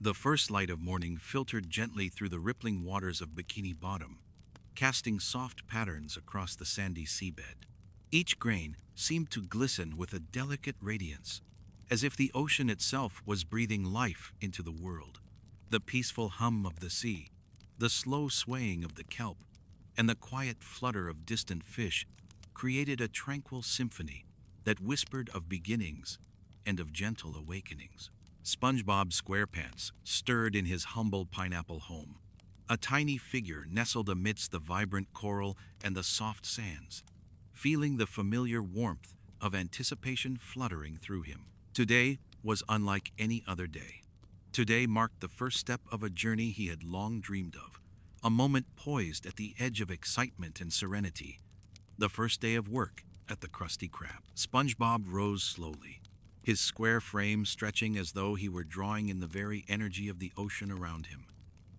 The first light of morning filtered gently through the rippling waters of Bikini Bottom, casting soft patterns across the sandy seabed. Each grain seemed to glisten with a delicate radiance, as if the ocean itself was breathing life into the world. The peaceful hum of the sea, the slow swaying of the kelp, and the quiet flutter of distant fish created a tranquil symphony that whispered of beginnings and of gentle awakenings. SpongeBob SquarePants stirred in his humble pineapple home, a tiny figure nestled amidst the vibrant coral and the soft sands, feeling the familiar warmth of anticipation fluttering through him. Today was unlike any other day. Today marked the first step of a journey he had long dreamed of, a moment poised at the edge of excitement and serenity. The first day of work at the Krusty Krab. SpongeBob rose slowly, his square frame stretching as though he were drawing in the very energy of the ocean around him.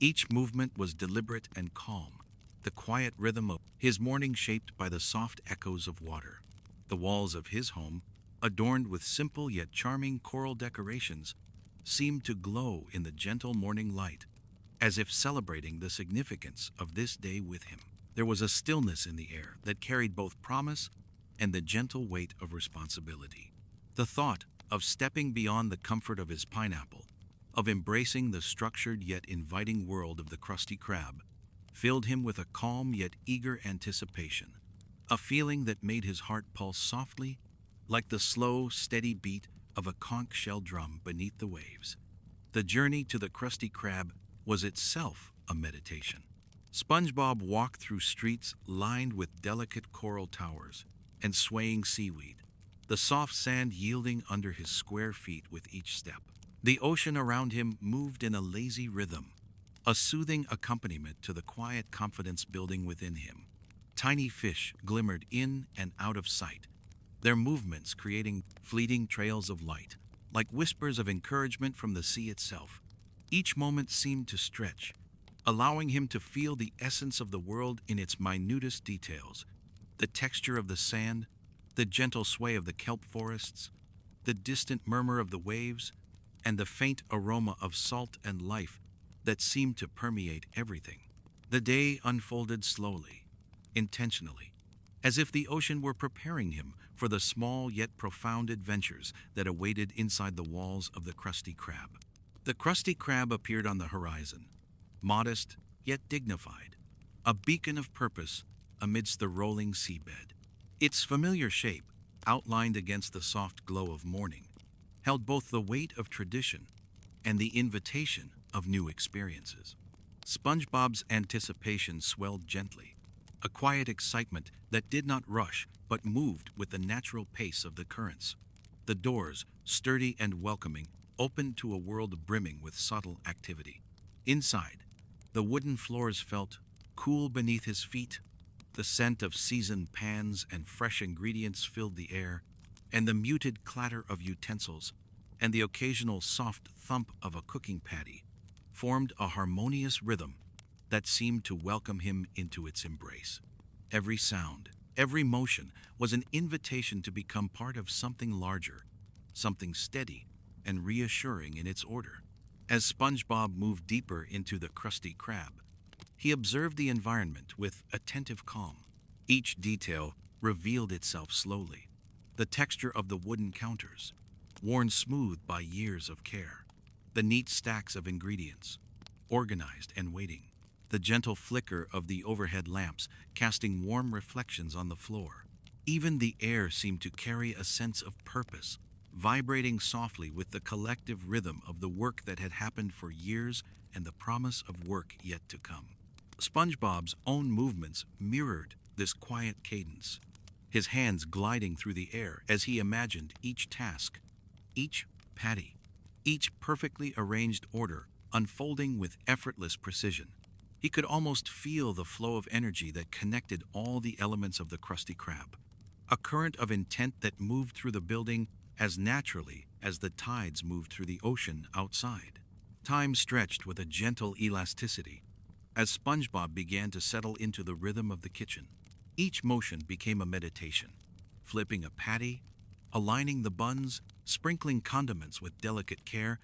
Each movement was deliberate and calm, the quiet rhythm of his morning shaped by the soft echoes of water. The walls of his home, adorned with simple yet charming coral decorations, seemed to glow in the gentle morning light, as if celebrating the significance of this day with him. There was a stillness in the air that carried both promise and the gentle weight of responsibility. The thought of stepping beyond the comfort of his pineapple, of embracing the structured yet inviting world of the Krusty Krab, filled him with a calm yet eager anticipation, a feeling that made his heart pulse softly, like the slow, steady beat of a conch shell drum beneath the waves. The journey to the Krusty Krab was itself a meditation. SpongeBob walked through streets lined with delicate coral towers and swaying seaweed, the soft sand yielding under his square feet with each step. The ocean around him moved in a lazy rhythm, a soothing accompaniment to the quiet confidence building within him. Tiny fish glimmered in and out of sight, their movements creating fleeting trails of light, like whispers of encouragement from the sea itself. Each moment seemed to stretch, allowing him to feel the essence of the world in its minutest details: the texture of the sand, the gentle sway of the kelp forests, the distant murmur of the waves, and the faint aroma of salt and life that seemed to permeate everything. The day unfolded slowly, intentionally, as if the ocean were preparing him for the small yet profound adventures that awaited inside the walls of the Krusty Krab. The Krusty Krab appeared on the horizon, modest yet dignified, a beacon of purpose amidst the rolling seabed. Its familiar shape, outlined against the soft glow of morning, held both the weight of tradition and the invitation of new experiences. SpongeBob's anticipation swelled gently, a quiet excitement that did not rush but moved with the natural pace of the currents. The doors, sturdy and welcoming, opened to a world brimming with subtle activity. Inside, the wooden floors felt cool beneath his feet. The scent of seasoned pans and fresh ingredients filled the air, and the muted clatter of utensils and the occasional soft thump of a cooking patty formed a harmonious rhythm that seemed to welcome him into its embrace. Every sound, every motion was an invitation to become part of something larger, something steady and reassuring in its order. As SpongeBob moved deeper into the Krusty Krab, he observed the environment with attentive calm. Each detail revealed itself slowly: the texture of the wooden counters, worn smooth by years of care; the neat stacks of ingredients, organized and waiting; the gentle flicker of the overhead lamps casting warm reflections on the floor. Even the air seemed to carry a sense of purpose, vibrating softly with the collective rhythm of the work that had happened for years and the promise of work yet to come. SpongeBob's own movements mirrored this quiet cadence, his hands gliding through the air as he imagined each task, each patty, each perfectly arranged order unfolding with effortless precision. He could almost feel the flow of energy that connected all the elements of the Krusty Krab, a current of intent that moved through the building as naturally as the tides moved through the ocean outside. Time stretched with a gentle elasticity as SpongeBob began to settle into the rhythm of the kitchen. Each motion became a meditation: flipping a patty, aligning the buns, sprinkling condiments with delicate care,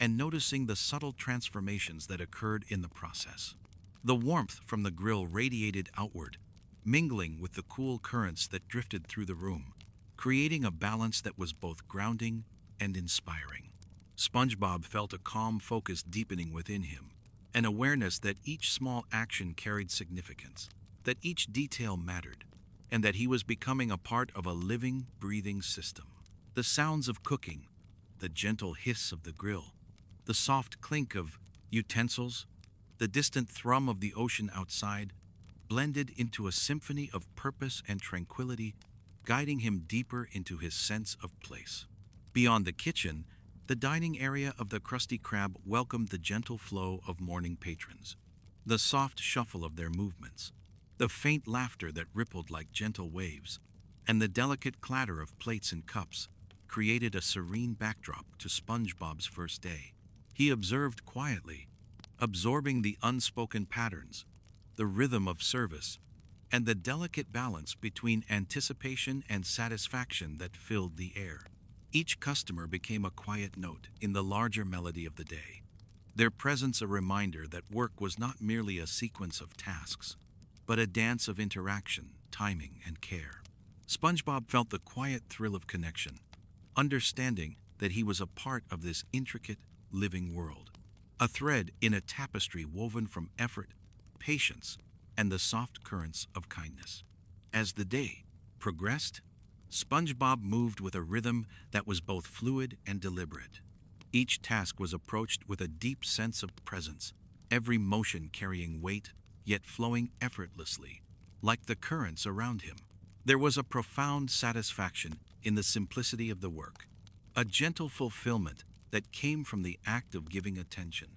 and noticing the subtle transformations that occurred in the process. The warmth from the grill radiated outward, mingling with the cool currents that drifted through the room, creating a balance that was both grounding and inspiring. SpongeBob felt a calm focus deepening within him, an awareness that each small action carried significance, that each detail mattered, and that he was becoming a part of a living, breathing system. The sounds of cooking, the gentle hiss of the grill, the soft clink of utensils, the distant thrum of the ocean outside, blended into a symphony of purpose and tranquility, guiding him deeper into his sense of place. Beyond the kitchen, the dining area of the Krusty Krab welcomed the gentle flow of morning patrons, the soft shuffle of their movements, the faint laughter that rippled like gentle waves, and the delicate clatter of plates and cups created a serene backdrop to SpongeBob's first day. He observed quietly, absorbing the unspoken patterns, the rhythm of service, and the delicate balance between anticipation and satisfaction that filled the air. Each customer became a quiet note in the larger melody of the day, their presence a reminder that work was not merely a sequence of tasks, but a dance of interaction, timing, and care. SpongeBob felt the quiet thrill of connection, understanding that he was a part of this intricate, living world, a thread in a tapestry woven from effort, patience, and the soft currents of kindness. As the day progressed, SpongeBob moved with a rhythm that was both fluid and deliberate. Each task was approached with a deep sense of presence, every motion carrying weight, yet flowing effortlessly, like the currents around him. There was a profound satisfaction in the simplicity of the work, a gentle fulfillment that came from the act of giving attention,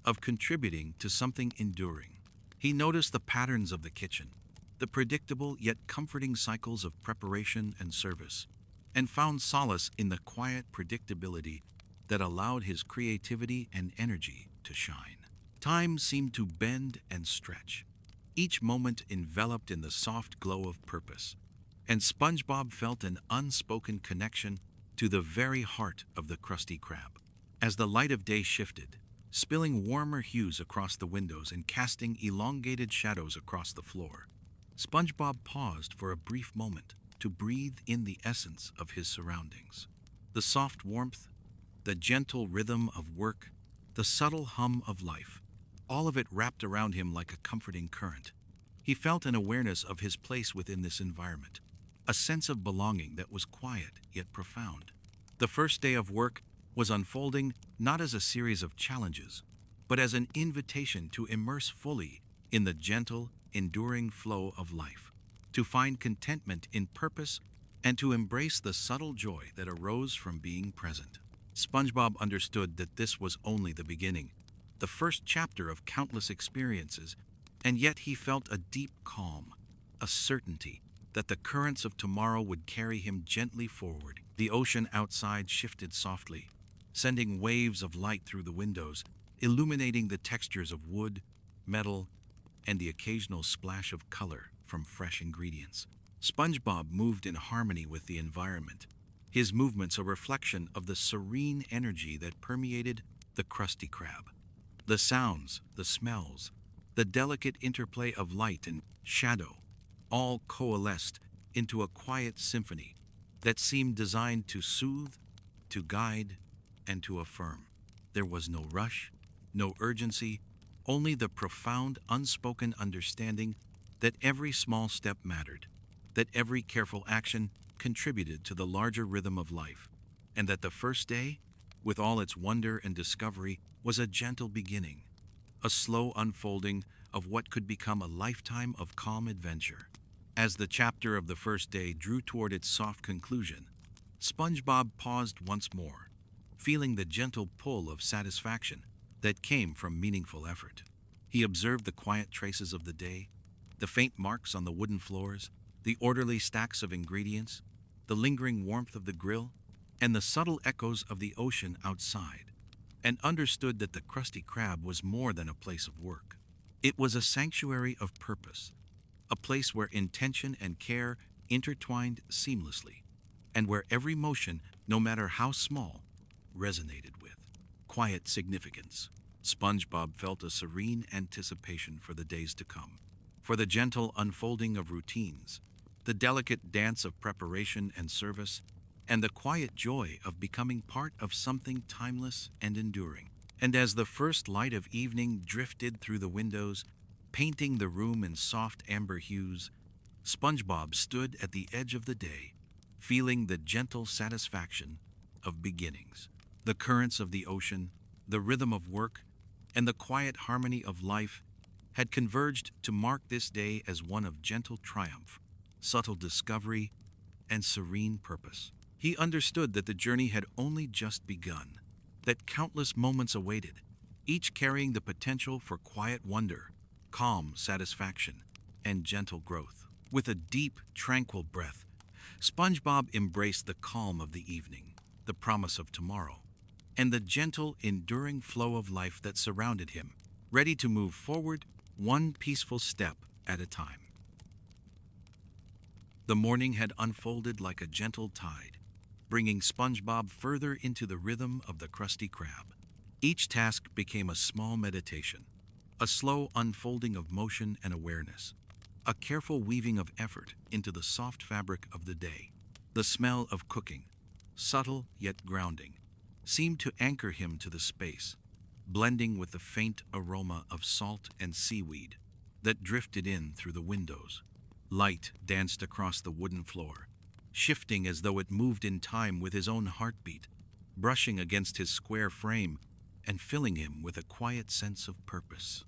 of contributing to something enduring. He noticed the patterns of the kitchen, the predictable yet comforting cycles of preparation and service, and found solace in the quiet predictability that allowed his creativity and energy to shine. Time seemed to bend and stretch, each moment enveloped in the soft glow of purpose, and SpongeBob felt an unspoken connection to the very heart of the Krusty Krab. As the light of day shifted, spilling warmer hues across the windows and casting elongated shadows across the floor, SpongeBob paused for a brief moment to breathe in the essence of his surroundings. The soft warmth, the gentle rhythm of work, the subtle hum of life, all of it wrapped around him like a comforting current. He felt an awareness of his place within this environment, a sense of belonging that was quiet yet profound. The first day of work was unfolding not as a series of challenges, but as an invitation to immerse fully in the gentle, enduring flow of life, to find contentment in purpose, and to embrace the subtle joy that arose from being present. SpongeBob understood that this was only the beginning, the first chapter of countless experiences, and yet he felt a deep calm, a certainty that the currents of tomorrow would carry him gently forward. The ocean outside shifted softly, sending waves of light through the windows, illuminating the textures of wood, metal, and the occasional splash of color from fresh ingredients. SpongeBob moved in harmony with the environment, his movements a reflection of the serene energy that permeated the Krusty Krab. The sounds, the smells, the delicate interplay of light and shadow all coalesced into a quiet symphony that seemed designed to soothe, to guide, and to affirm. There was no rush, no urgency, only the profound, unspoken understanding that every small step mattered, that every careful action contributed to the larger rhythm of life, and that the first day, with all its wonder and discovery, was a gentle beginning, a slow unfolding of what could become a lifetime of calm adventure. As the chapter of the first day drew toward its soft conclusion, SpongeBob paused once more, feeling the gentle pull of satisfaction that came from meaningful effort. He observed the quiet traces of the day, the faint marks on the wooden floors, the orderly stacks of ingredients, the lingering warmth of the grill, and the subtle echoes of the ocean outside, and understood that the Krusty Krab was more than a place of work. It was a sanctuary of purpose, a place where intention and care intertwined seamlessly, and where every motion, no matter how small, resonated with quiet significance. SpongeBob felt a serene anticipation for the days to come, for the gentle unfolding of routines, the delicate dance of preparation and service, and the quiet joy of becoming part of something timeless and enduring. And as the first light of evening drifted through the windows, painting the room in soft amber hues, SpongeBob stood at the edge of the day, feeling the gentle satisfaction of beginnings. The currents of the ocean, the rhythm of work, and the quiet harmony of life had converged to mark this day as one of gentle triumph, subtle discovery, and serene purpose. He understood that the journey had only just begun, that countless moments awaited, each carrying the potential for quiet wonder, calm satisfaction, and gentle growth. With a deep, tranquil breath, SpongeBob embraced the calm of the evening, the promise of tomorrow, and the gentle, enduring flow of life that surrounded him, ready to move forward one peaceful step at a time. The morning had unfolded like a gentle tide, bringing SpongeBob further into the rhythm of the Krusty Krab. Each task became a small meditation, a slow unfolding of motion and awareness, a careful weaving of effort into the soft fabric of the day. The smell of cooking, subtle yet grounding, seemed to anchor him to the space, blending with the faint aroma of salt and seaweed that drifted in through the windows. Light danced across the wooden floor, shifting as though it moved in time with his own heartbeat, brushing against his square frame and filling him with a quiet sense of purpose.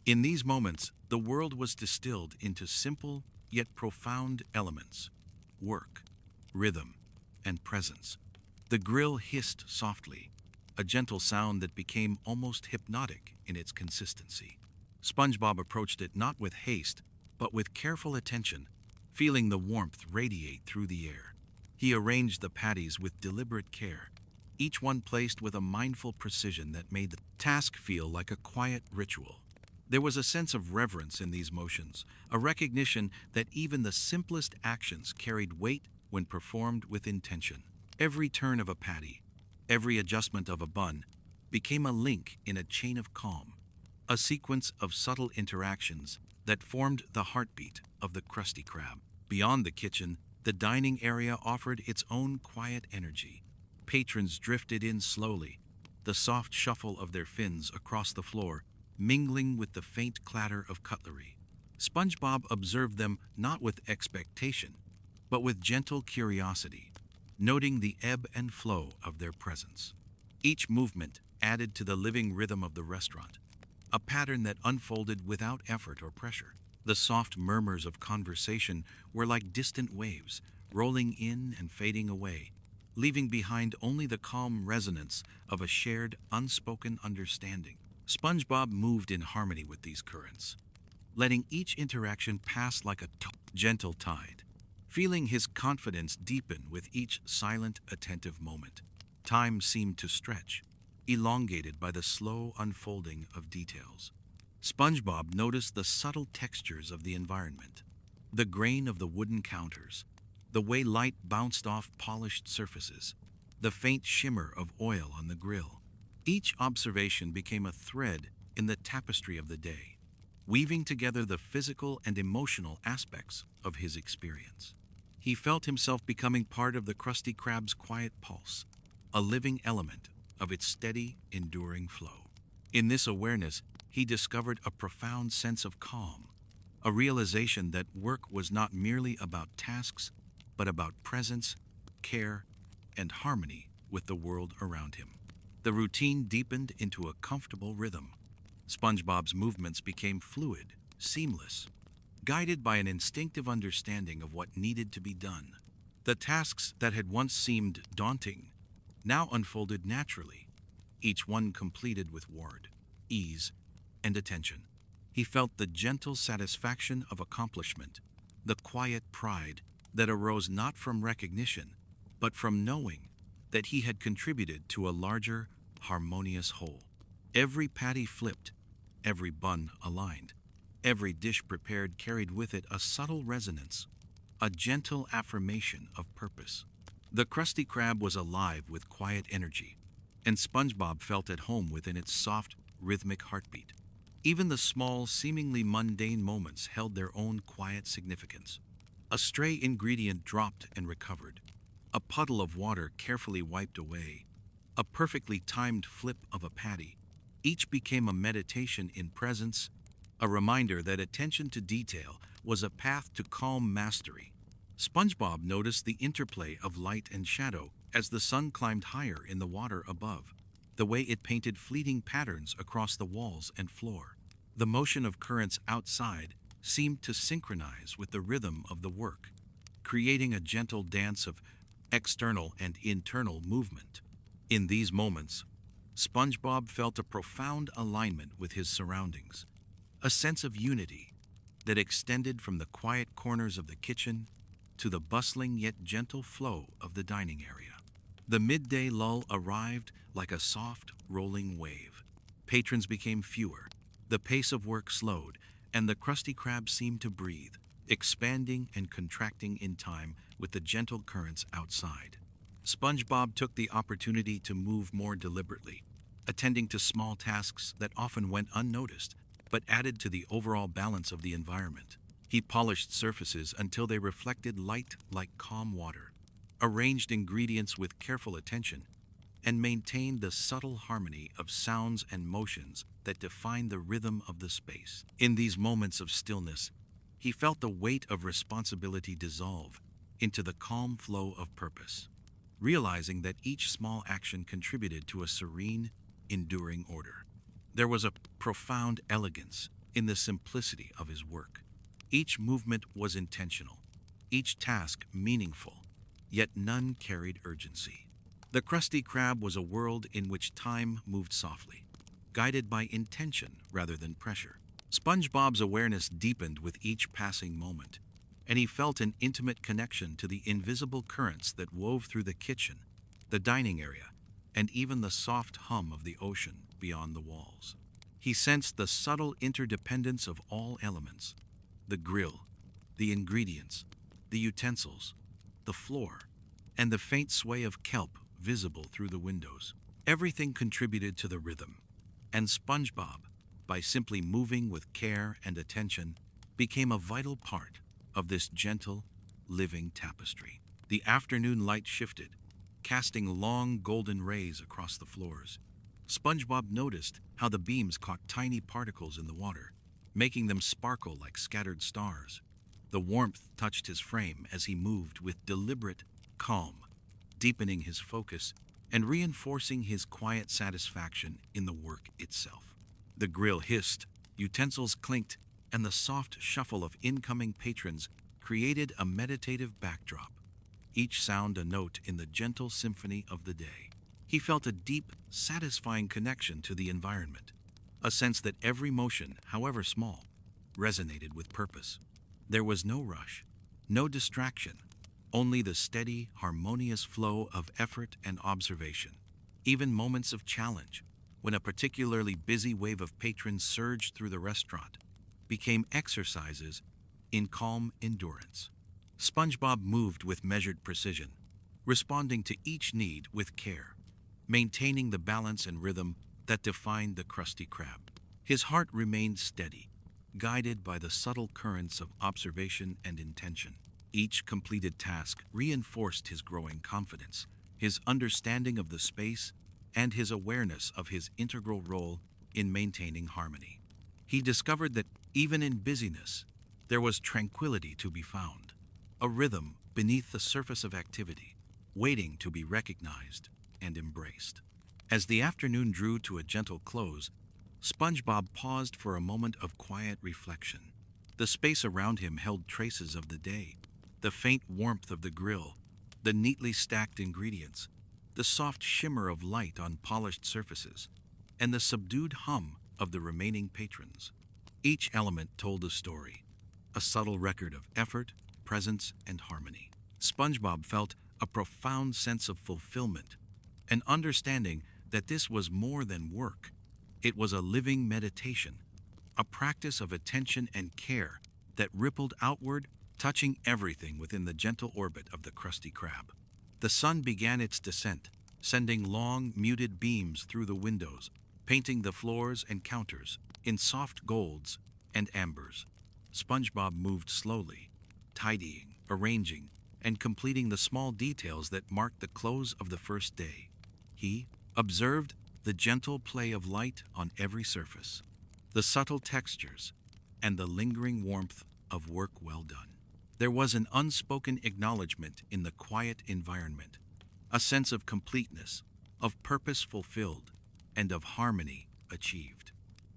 In these moments, the world was distilled into simple yet profound elements: work, rhythm, and presence. The grill hissed softly, a gentle sound that became almost hypnotic in its consistency. SpongeBob approached it not with haste, but with careful attention, feeling the warmth radiate through the air. He arranged the patties with deliberate care, each one placed with a mindful precision that made the task feel like a quiet ritual. There was a sense of reverence in these motions, a recognition that even the simplest actions carried weight when performed with intention. Every turn of a patty, every adjustment of a bun, became a link in a chain of calm, a sequence of subtle interactions that formed the heartbeat of the Krusty Krab. Beyond the kitchen, the dining area offered its own quiet energy. Patrons drifted in slowly, the soft shuffle of their fins across the floor mingling with the faint clatter of cutlery. SpongeBob observed them not with expectation, but with gentle curiosity, noting the ebb and flow of their presence. Each movement added to the living rhythm of the restaurant, a pattern that unfolded without effort or pressure. The soft murmurs of conversation were like distant waves, rolling in and fading away, leaving behind only the calm resonance of a shared, unspoken understanding. SpongeBob moved in harmony with these currents, letting each interaction pass like a gentle tide, feeling his confidence deepen with each silent, attentive moment. Time seemed to stretch, elongated by the slow unfolding of details. SpongeBob noticed the subtle textures of the environment, the grain of the wooden counters, the way light bounced off polished surfaces, the faint shimmer of oil on the grill. Each observation became a thread in the tapestry of the day, weaving together the physical and emotional aspects of his experience. He felt himself becoming part of the Krusty Krab's quiet pulse, a living element of its steady, enduring flow. In this awareness, he discovered a profound sense of calm, a realization that work was not merely about tasks, but about presence, care, and harmony with the world around him. The routine deepened into a comfortable rhythm. SpongeBob's movements became fluid, seamless, guided by an instinctive understanding of what needed to be done. The tasks that had once seemed daunting now unfolded naturally, each one completed with ward, ease, and attention. He felt the gentle satisfaction of accomplishment, the quiet pride that arose not from recognition, but from knowing that he had contributed to a larger, harmonious whole. Every patty flipped, every bun aligned, every dish prepared carried with it a subtle resonance, a gentle affirmation of purpose. The Krusty Krab was alive with quiet energy, and SpongeBob felt at home within its soft, rhythmic heartbeat. Even the small, seemingly mundane moments held their own quiet significance. A stray ingredient dropped and recovered. A puddle of water carefully wiped away. A perfectly timed flip of a patty. Each became a meditation in presence, a reminder that attention to detail was a path to calm mastery. SpongeBob noticed the interplay of light and shadow as the sun climbed higher in the water above, the way it painted fleeting patterns across the walls and floor. The motion of currents outside seemed to synchronize with the rhythm of the work, creating a gentle dance of external and internal movement. In these moments, SpongeBob felt a profound alignment with his surroundings, a sense of unity that extended from the quiet corners of the kitchen to the bustling yet gentle flow of the dining area. The midday lull arrived like a soft, rolling wave. Patrons became fewer, the pace of work slowed, and the Krusty Krab seemed to breathe, expanding and contracting in time with the gentle currents outside. SpongeBob took the opportunity to move more deliberately, attending to small tasks that often went unnoticed, but added to the overall balance of the environment. He polished surfaces until they reflected light like calm water, arranged ingredients with careful attention, and maintained the subtle harmony of sounds and motions that defined the rhythm of the space. In these moments of stillness, he felt the weight of responsibility dissolve into the calm flow of purpose, realizing that each small action contributed to a serene, enduring order. There was a profound elegance in the simplicity of his work. Each movement was intentional, each task meaningful, yet none carried urgency. The Krusty Krab was a world in which time moved softly, guided by intention rather than pressure. SpongeBob's awareness deepened with each passing moment, and he felt an intimate connection to the invisible currents that wove through the kitchen, the dining area, and even the soft hum of the ocean beyond the walls. He sensed the subtle interdependence of all elements: the grill, the ingredients, the utensils, the floor, and the faint sway of kelp visible through the windows. Everything contributed to the rhythm, and SpongeBob, by simply moving with care and attention, became a vital part of this gentle, living tapestry. The afternoon light shifted, casting long golden rays across the floors. SpongeBob noticed how the beams caught tiny particles in the water, making them sparkle like scattered stars. The warmth touched his frame as he moved with deliberate calm, deepening his focus and reinforcing his quiet satisfaction in the work itself. The grill hissed, utensils clinked, and the soft shuffle of incoming patrons created a meditative backdrop, each sound a note in the gentle symphony of the day. He felt a deep, satisfying connection to the environment, a sense that every motion, however small, resonated with purpose. There was no rush, no distraction, only the steady, harmonious flow of effort and observation. Even moments of challenge, when a particularly busy wave of patrons surged through the restaurant, became exercises in calm endurance. SpongeBob moved with measured precision, responding to each need with care, maintaining the balance and rhythm that defined the Krusty Krab. His heart remained steady, guided by the subtle currents of observation and intention. Each completed task reinforced his growing confidence, his understanding of the space, and his awareness of his integral role in maintaining harmony. He discovered that even in busyness, there was tranquility to be found, a rhythm beneath the surface of activity, waiting to be recognized and embraced. As the afternoon drew to a gentle close, SpongeBob paused for a moment of quiet reflection. The space around him held traces of the day: the faint warmth of the grill, the neatly stacked ingredients, the soft shimmer of light on polished surfaces, and the subdued hum of the remaining patrons. Each element told a story, a subtle record of effort, presence, and harmony. SpongeBob felt a profound sense of fulfillment, an understanding that this was more than work. It was a living meditation, a practice of attention and care that rippled outward, touching everything within the gentle orbit of the Krusty Krab. The sun began its descent, sending long, muted beams through the windows, painting the floors and counters in soft golds and ambers. SpongeBob moved slowly, tidying, arranging, and completing the small details that marked the close of the first day. He observed the gentle play of light on every surface, the subtle textures, and the lingering warmth of work well done. There was an unspoken acknowledgement in the quiet environment, a sense of completeness, of purpose fulfilled, and of harmony achieved.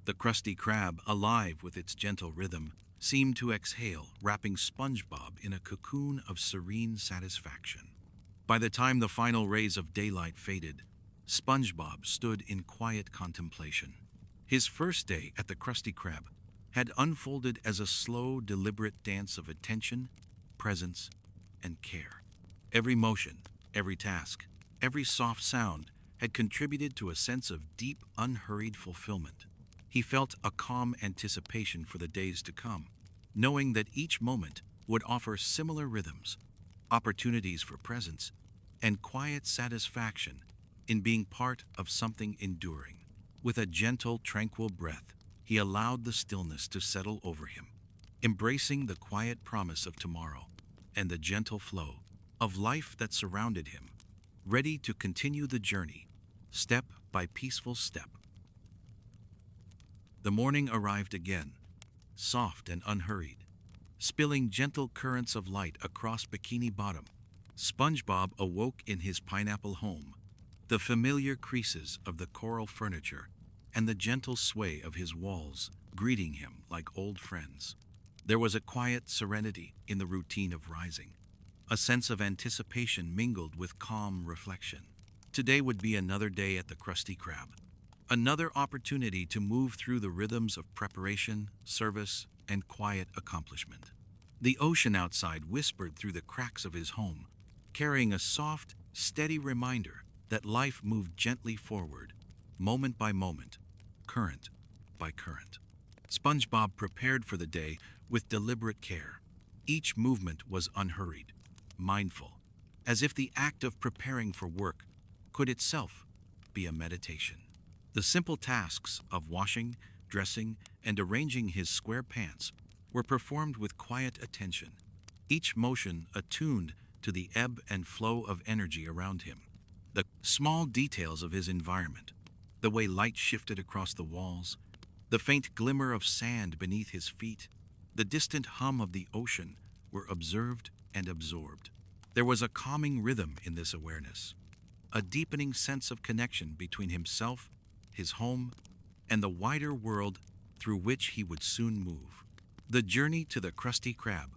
The Krusty Krab, alive with its gentle rhythm, seemed to exhale, wrapping SpongeBob in a cocoon of serene satisfaction. By the time the final rays of daylight faded, SpongeBob stood in quiet contemplation. His first day at the Krusty Krab had unfolded as a slow, deliberate dance of attention, presence, and care. Every motion, every task, every soft sound had contributed to a sense of deep, unhurried fulfillment. He felt a calm anticipation for the days to come, knowing that each moment would offer similar rhythms, opportunities for presence, and quiet satisfaction in being part of something enduring. With a gentle, tranquil breath, he allowed the stillness to settle over him, embracing the quiet promise of tomorrow and the gentle flow of life that surrounded him, ready to continue the journey, step by peaceful step. The morning arrived again, soft and unhurried, spilling gentle currents of light across Bikini Bottom. SpongeBob awoke in his pineapple home, the familiar creases of the coral furniture and the gentle sway of his walls greeting him like old friends. There was a quiet serenity in the routine of rising, a sense of anticipation mingled with calm reflection. Today would be another day at the Krusty Krab, another opportunity to move through the rhythms of preparation, service, and quiet accomplishment. The ocean outside whispered through the cracks of his home, carrying a soft, steady reminder that life moved gently forward, moment by moment, current by current. SpongeBob prepared for the day with deliberate care. Each movement was unhurried, mindful, as if the act of preparing for work could itself be a meditation. The simple tasks of washing, dressing, and arranging his square pants were performed with quiet attention, each motion attuned to the ebb and flow of energy around him. The small details of his environment, the way light shifted across the walls, the faint glimmer of sand beneath his feet, the distant hum of the ocean were observed and absorbed. There was a calming rhythm in this awareness, a deepening sense of connection between himself, his home, and the wider world through which he would soon move. The journey to the Krusty Krab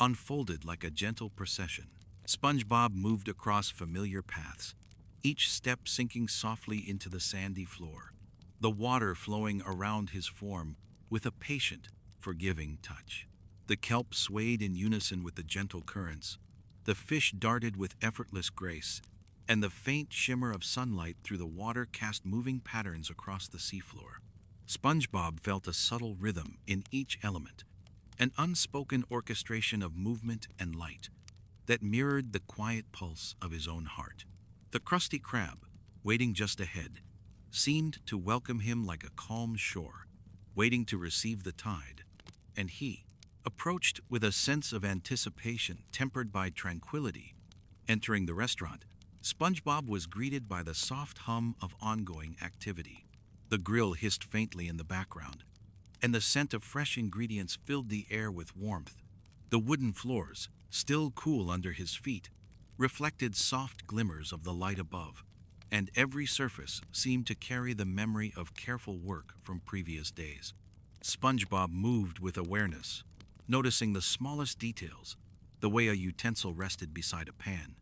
unfolded like a gentle procession. SpongeBob moved across familiar paths, each step sinking softly into the sandy floor, the water flowing around his form with a patient, forgiving touch. The kelp swayed in unison with the gentle currents, the fish darted with effortless grace, and the faint shimmer of sunlight through the water cast moving patterns across the seafloor. SpongeBob felt a subtle rhythm in each element, an unspoken orchestration of movement and light that mirrored the quiet pulse of his own heart. The Krusty Krab, waiting just ahead, seemed to welcome him like a calm shore, waiting to receive the tide, and he approached with a sense of anticipation tempered by tranquility. Entering the restaurant, SpongeBob was greeted by the soft hum of ongoing activity. The grill hissed faintly in the background, and the scent of fresh ingredients filled the air with warmth. The wooden floors, still cool under his feet, reflected soft glimmers of the light above, and every surface seemed to carry the memory of careful work from previous days. SpongeBob moved with awareness, noticing the smallest details, the way a utensil rested beside a pan,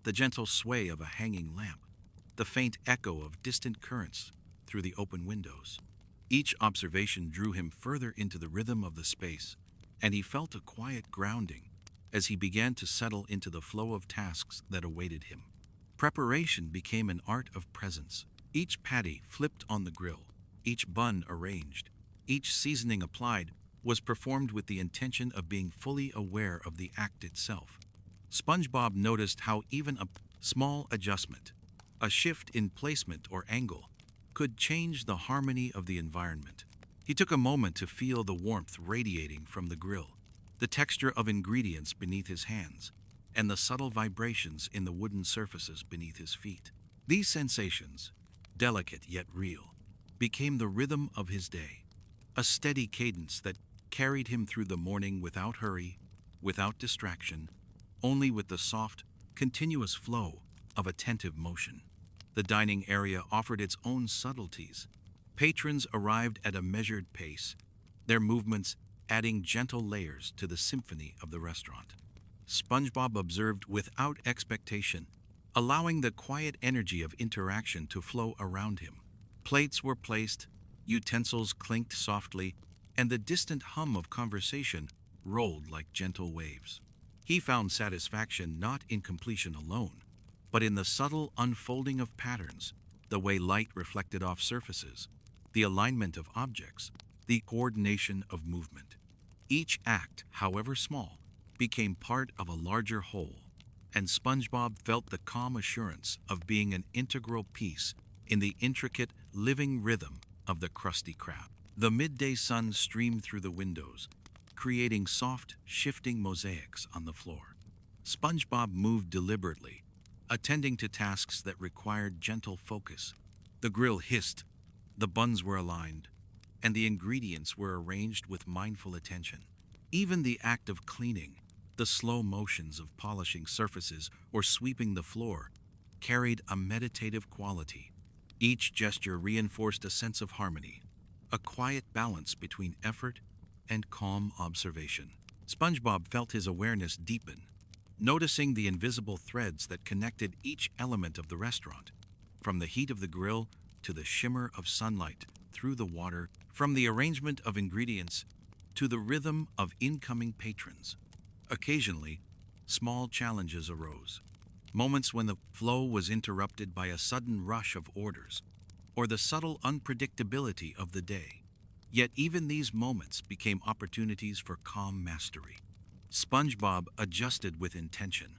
the gentle sway of a hanging lamp, the faint echo of distant currents through the open windows. Each observation drew him further into the rhythm of the space, and he felt a quiet grounding as he began to settle into the flow of tasks that awaited him. Preparation became an art of presence. Each patty flipped on the grill, each bun arranged, each seasoning applied was performed with the intention of being fully aware of the act itself. SpongeBob noticed how even a small adjustment, A shift in placement or angle could change the harmony of the environment. He took a moment to feel the warmth radiating from the grill, the texture of ingredients beneath his hands, and the subtle vibrations in the wooden surfaces beneath his feet. These sensations, delicate yet real, became the rhythm of his day, a steady cadence that carried him through the morning without hurry, without distraction, only with the soft, continuous flow of attentive motion. The dining area offered its own subtleties. Patrons arrived at a measured pace, their movements adding gentle layers to the symphony of the restaurant. SpongeBob observed without expectation, allowing the quiet energy of interaction to flow around him. Plates were placed, utensils clinked softly, and the distant hum of conversation rolled like gentle waves. He found satisfaction not in completion alone, but in the subtle unfolding of patterns, the way light reflected off surfaces, the alignment of objects, the coordination of movement. Each act, however small, became part of a larger whole, and SpongeBob felt the calm assurance of being an integral piece in the intricate, living rhythm of the Krusty Krab. The midday sun streamed through the windows, creating soft, shifting mosaics on the floor. SpongeBob moved deliberately, attending to tasks that required gentle focus. The grill hissed, the buns were aligned, and the ingredients were arranged with mindful attention. Even the act of cleaning, the slow motions of polishing surfaces or sweeping the floor, carried a meditative quality. Each gesture reinforced a sense of harmony, a quiet balance between effort and calm observation. SpongeBob felt his awareness deepen, noticing the invisible threads that connected each element of the restaurant, from the heat of the grill to the shimmer of sunlight through the water, from the arrangement of ingredients to the rhythm of incoming patrons. Occasionally, small challenges arose, moments when the flow was interrupted by a sudden rush of orders, or the subtle unpredictability of the day. Yet even these moments became opportunities for calm mastery. SpongeBob adjusted with intention,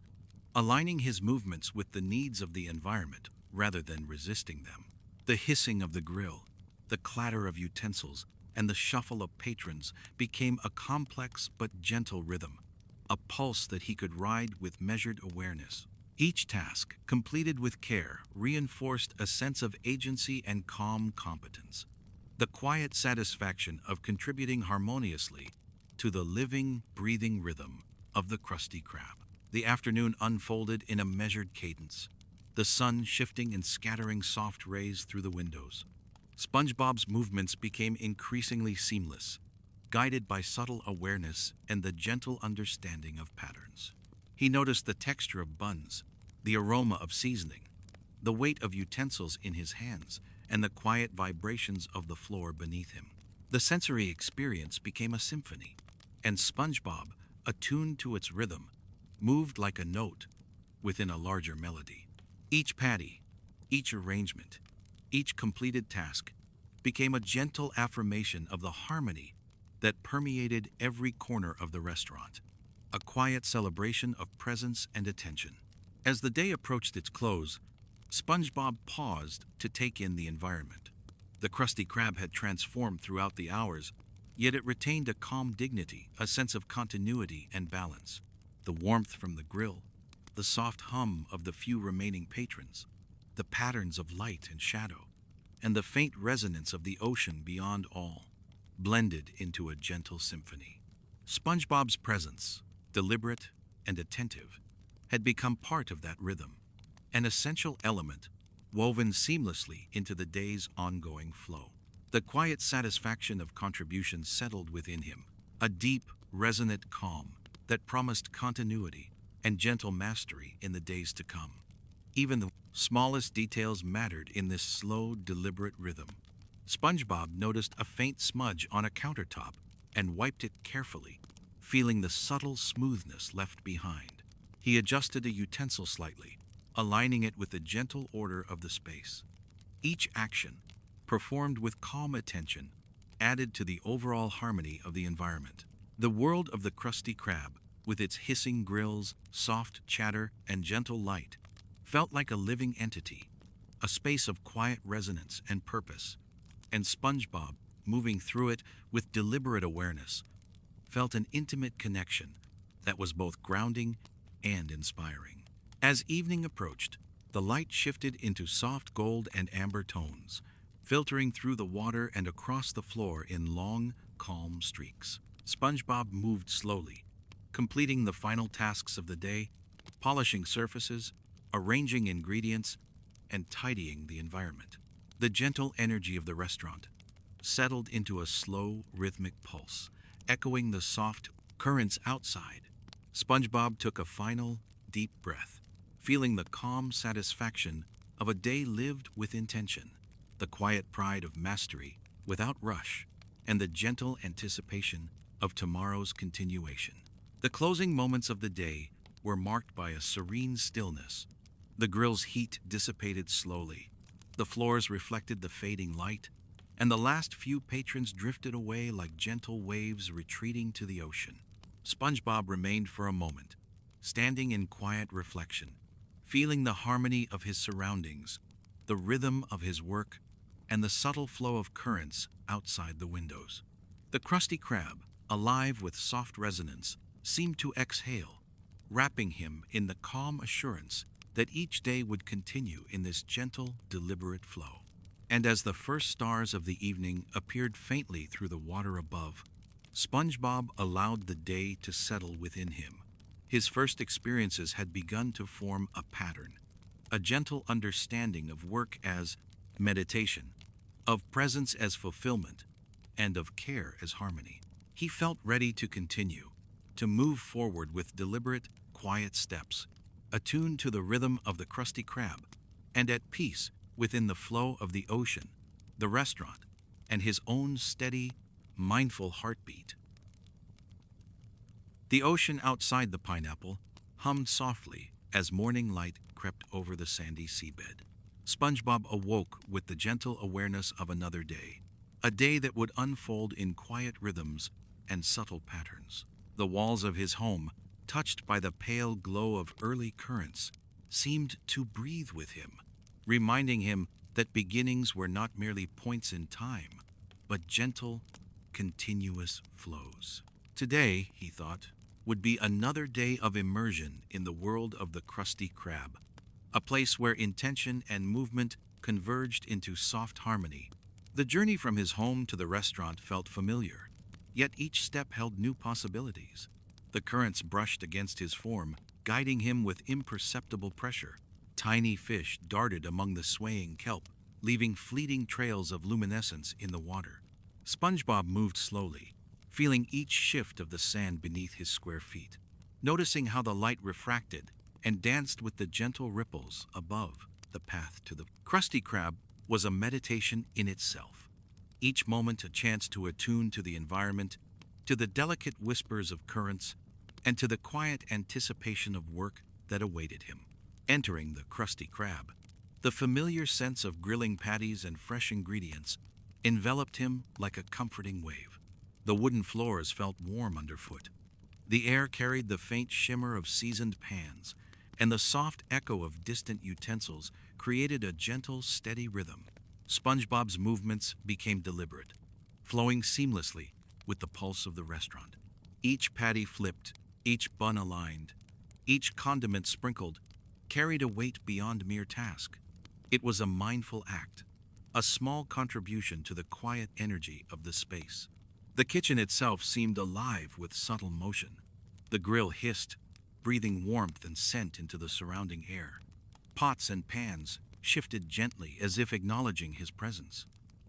aligning his movements with the needs of the environment rather than resisting them. The hissing of the grill, the clatter of utensils, and the shuffle of patrons became a complex but gentle rhythm, a pulse that he could ride with measured awareness. Each task, completed with care, reinforced a sense of agency and calm competence. The quiet satisfaction of contributing harmoniously to the living, breathing rhythm of the Krusty Krab. The afternoon unfolded in a measured cadence, the sun shifting and scattering soft rays through the windows. SpongeBob's movements became increasingly seamless, guided by subtle awareness and the gentle understanding of patterns. He noticed the texture of buns, the aroma of seasoning, the weight of utensils in his hands, and the quiet vibrations of the floor beneath him. The sensory experience became a symphony, and SpongeBob, attuned to its rhythm, moved like a note within a larger melody. Each patty, each arrangement, each completed task became a gentle affirmation of the harmony that permeated every corner of the restaurant, a quiet celebration of presence and attention. As the day approached its close, SpongeBob paused to take in the environment. The Krusty Krab had transformed throughout the hours, yet it retained a calm dignity, a sense of continuity and balance. The warmth from the grill, the soft hum of the few remaining patrons, the patterns of light and shadow, and the faint resonance of the ocean beyond all, blended into a gentle symphony. SpongeBob's presence, deliberate and attentive, had become part of that rhythm, an essential element woven seamlessly into the day's ongoing flow. The quiet satisfaction of contribution settled within him, a deep, resonant calm that promised continuity and gentle mastery in the days to come. Even the smallest details mattered in this slow, deliberate rhythm. SpongeBob noticed a faint smudge on a countertop and wiped it carefully, feeling the subtle smoothness left behind. He adjusted a utensil slightly, aligning it with the gentle order of the space. Each action, performed with calm attention, added to the overall harmony of the environment. The world of the Krusty Krab, with its hissing grills, soft chatter, and gentle light, felt like a living entity, a space of quiet resonance and purpose, and SpongeBob, moving through it with deliberate awareness, felt an intimate connection that was both grounding and inspiring. As evening approached, the light shifted into soft gold and amber tones, filtering through the water and across the floor in long, calm streaks. SpongeBob moved slowly, completing the final tasks of the day, polishing surfaces, arranging ingredients, and tidying the environment. The gentle energy of the restaurant settled into a slow, rhythmic pulse, echoing the soft currents outside. SpongeBob took a final, deep breath, feeling the calm satisfaction of a day lived with intention, the quiet pride of mastery without rush, and the gentle anticipation of tomorrow's continuation. The closing moments of the day were marked by a serene stillness. The grill's heat dissipated slowly, the floors reflected the fading light, and the last few patrons drifted away like gentle waves retreating to the ocean. SpongeBob remained for a moment, standing in quiet reflection, feeling the harmony of his surroundings, the rhythm of his work, and the subtle flow of currents outside the windows. The Krusty Krab, alive with soft resonance, seemed to exhale, wrapping him in the calm assurance that each day would continue in this gentle, deliberate flow. And as the first stars of the evening appeared faintly through the water above, SpongeBob allowed the day to settle within him. His first experiences had begun to form a pattern, a gentle understanding of work as meditation, of presence as fulfillment, and of care as harmony. He felt ready to continue, to move forward with deliberate, quiet steps, attuned to the rhythm of the Krusty Krab, and at peace within the flow of the ocean, the restaurant, and his own steady, mindful heartbeat. The ocean outside the pineapple hummed softly as morning light crept over the sandy seabed. SpongeBob awoke with the gentle awareness of another day, a day that would unfold in quiet rhythms and subtle patterns. The walls of his home, touched by the pale glow of early currents, seemed to breathe with him, reminding him that beginnings were not merely points in time, but gentle, continuous flows. Today, he thought, would be another day of immersion in the world of the Krusty Krab, a place where intention and movement converged into soft harmony. The journey from his home to the restaurant felt familiar, yet each step held new possibilities. The currents brushed against his form, guiding him with imperceptible pressure. Tiny fish darted among the swaying kelp, leaving fleeting trails of luminescence in the water. SpongeBob moved slowly, feeling each shift of the sand beneath his square feet, noticing how the light refracted and danced with the gentle ripples above. The path to the Krusty Krab was a meditation in itself, each moment a chance to attune to the environment, to the delicate whispers of currents, and to the quiet anticipation of work that awaited him. Entering the Krusty Krab, the familiar sense of grilling patties and fresh ingredients enveloped him like a comforting wave. The wooden floors felt warm underfoot. The air carried the faint shimmer of seasoned pans, and the soft echo of distant utensils created a gentle, steady rhythm. SpongeBob's movements became deliberate, flowing seamlessly with the pulse of the restaurant. Each patty flipped, each bun aligned, each condiment sprinkled, carried a weight beyond mere task. It was a mindful act, a small contribution to the quiet energy of the space. The kitchen itself seemed alive with subtle motion. The grill hissed, breathing warmth and scent into the surrounding air. Pots and pans shifted gently as if acknowledging his presence.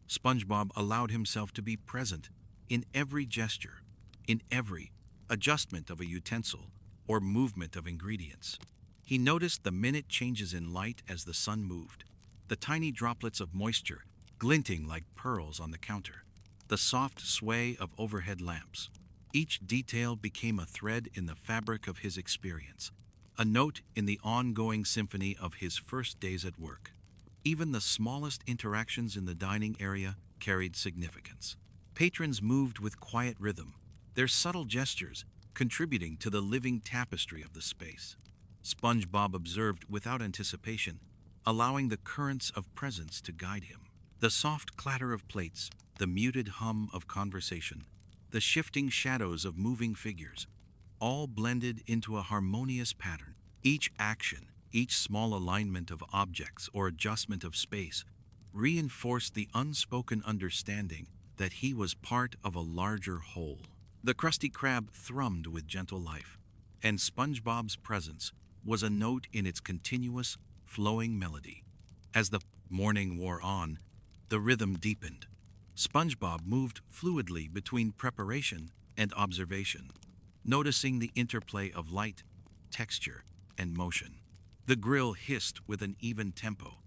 SpongeBob allowed himself to be present in every gesture, in every adjustment of a utensil or movement of ingredients. He noticed the minute changes in light as the sun moved, the tiny droplets of moisture glinting like pearls on the counter, the soft sway of overhead lamps. Each detail became a thread in the fabric of his experience, a note in the ongoing symphony of his first days at work. Even the smallest interactions in the dining area carried significance. Patrons moved with quiet rhythm, their subtle gestures contributing to the living tapestry of the space. SpongeBob observed without anticipation allowing the currents of presence to guide him. The soft clatter of plates, the muted hum of conversation, the shifting shadows of moving figures, all blended into a harmonious pattern. Each action, each small alignment of objects or adjustment of space, reinforced the unspoken understanding that he was part of a larger whole. The Krusty Krab thrummed with gentle life, and SpongeBob's presence was a note in its continuous, flowing melody. As the morning wore on, the rhythm deepened. SpongeBob moved fluidly between preparation and observation, noticing the interplay of light, texture, and motion. The grill hissed with an even tempo.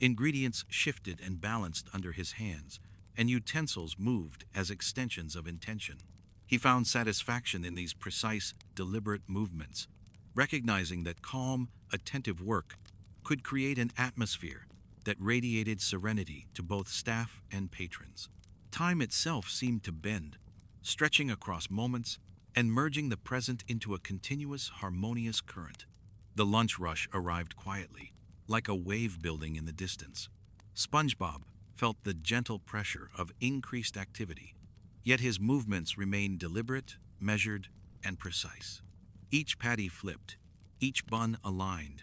Ingredients shifted and balanced under his hands, and utensils moved as extensions of intention. He found satisfaction in these precise, deliberate movements, recognizing that calm, attentive work could create an atmosphere that radiated serenity to both staff and patrons. Time itself seemed to bend, stretching across moments and merging the present into a continuous, harmonious current. The lunch rush arrived quietly, like a wave building in the distance. SpongeBob felt the gentle pressure of increased activity, yet his movements remained deliberate, measured, and precise. Each patty flipped, each bun aligned,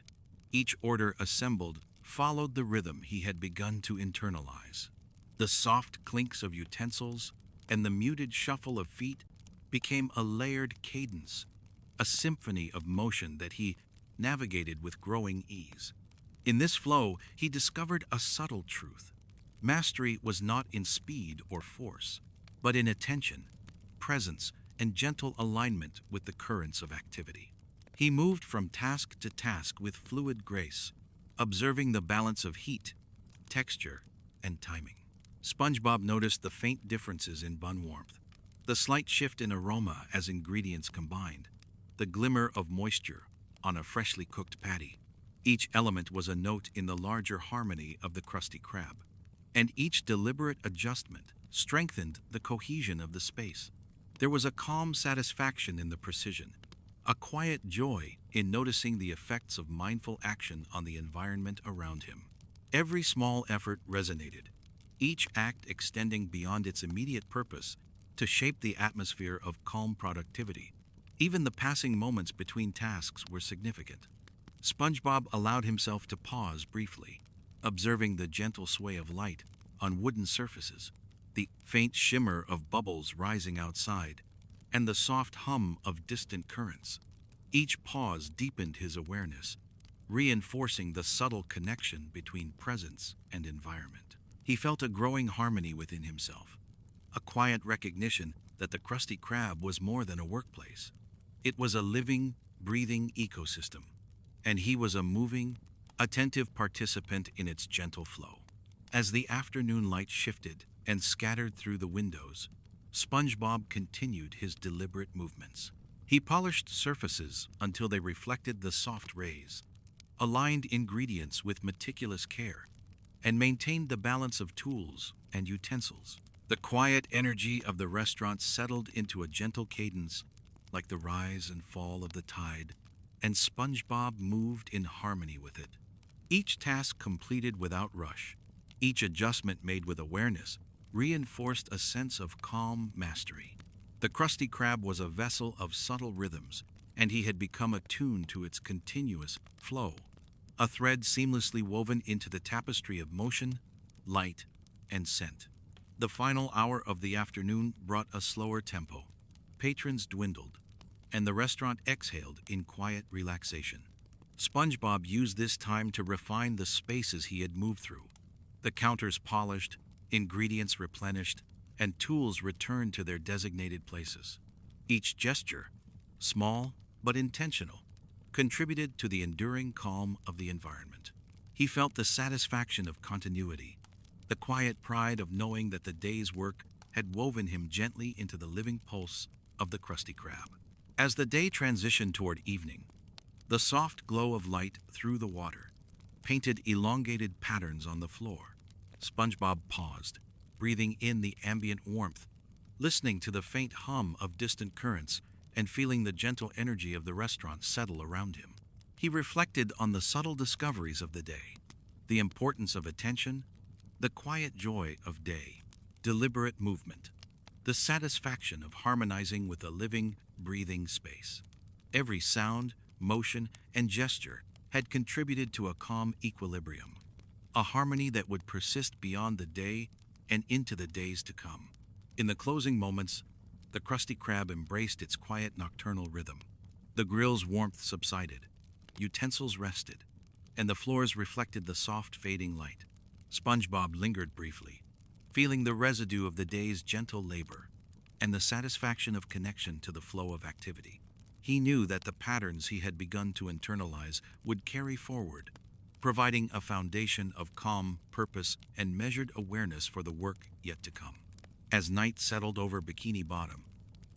each order assembled followed the rhythm he had begun to internalize. The soft clinks of utensils and the muted shuffle of feet became a layered cadence, a symphony of motion that he navigated with growing ease. In this flow, he discovered a subtle truth. Mastery was not in speed or force, but in attention, presence, and gentle alignment with the currents of activity. He moved from task to task with fluid grace, observing the balance of heat, texture, and timing. SpongeBob noticed the faint differences in bun warmth, the slight shift in aroma as ingredients combined, the glimmer of moisture on a freshly cooked patty. Each element was a note in the larger harmony of the Krusty Krab, and each deliberate adjustment strengthened the cohesion of the space. There was a calm satisfaction in the precision, a quiet joy in noticing the effects of mindful action on the environment around him. Every small effort resonated, each act extending beyond its immediate purpose to shape the atmosphere of calm productivity. Even the passing moments between tasks were significant. SpongeBob allowed himself to pause briefly, observing the gentle sway of light on wooden surfaces, the faint shimmer of bubbles rising outside, and the soft hum of distant currents. Each pause deepened his awareness, reinforcing the subtle connection between presence and environment. He felt a growing harmony within himself, a quiet recognition that the Krusty Krab was more than a workplace. It was a living, breathing ecosystem, and he was a moving, attentive participant in its gentle flow. As the afternoon light shifted and scattered through the windows, SpongeBob continued his deliberate movements. He polished surfaces until they reflected the soft rays, aligned ingredients with meticulous care, and maintained the balance of tools and utensils. The quiet energy of the restaurant settled into a gentle cadence, like the rise and fall of the tide, and SpongeBob moved in harmony with it. Each task completed without rush, each adjustment made with awareness, reinforced a sense of calm mastery. The Krusty Krab was a vessel of subtle rhythms, and he had become attuned to its continuous flow, a thread seamlessly woven into the tapestry of motion, light, and scent. The final hour of the afternoon brought a slower tempo. Patrons dwindled, and the restaurant exhaled in quiet relaxation. SpongeBob used this time to refine the spaces he had moved through. The counters polished, ingredients replenished, and tools returned to their designated places. Each gesture, small but intentional, contributed to the enduring calm of the environment. He felt the satisfaction of continuity, the quiet pride of knowing that the day's work had woven him gently into the living pulse of the Krusty Krab. As the day transitioned toward evening, the soft glow of light through the water painted elongated patterns on the floor. SpongeBob paused, breathing in the ambient warmth, listening to the faint hum of distant currents, and feeling the gentle energy of the restaurant settle around him. He reflected on the subtle discoveries of the day, the importance of attention, the quiet joy of day, deliberate movement, the satisfaction of harmonizing with a living, breathing space. Every sound, motion, and gesture had contributed to a calm equilibrium, a harmony that would persist beyond the day and into the days to come. In the closing moments, the Krusty Krab embraced its quiet nocturnal rhythm. The grill's warmth subsided, utensils rested, and the floors reflected the soft fading light. SpongeBob lingered briefly, feeling the residue of the day's gentle labor and the satisfaction of connection to the flow of activity. He knew that the patterns he had begun to internalize would carry forward, providing a foundation of calm, purpose, and measured awareness for the work yet to come. As night settled over Bikini Bottom,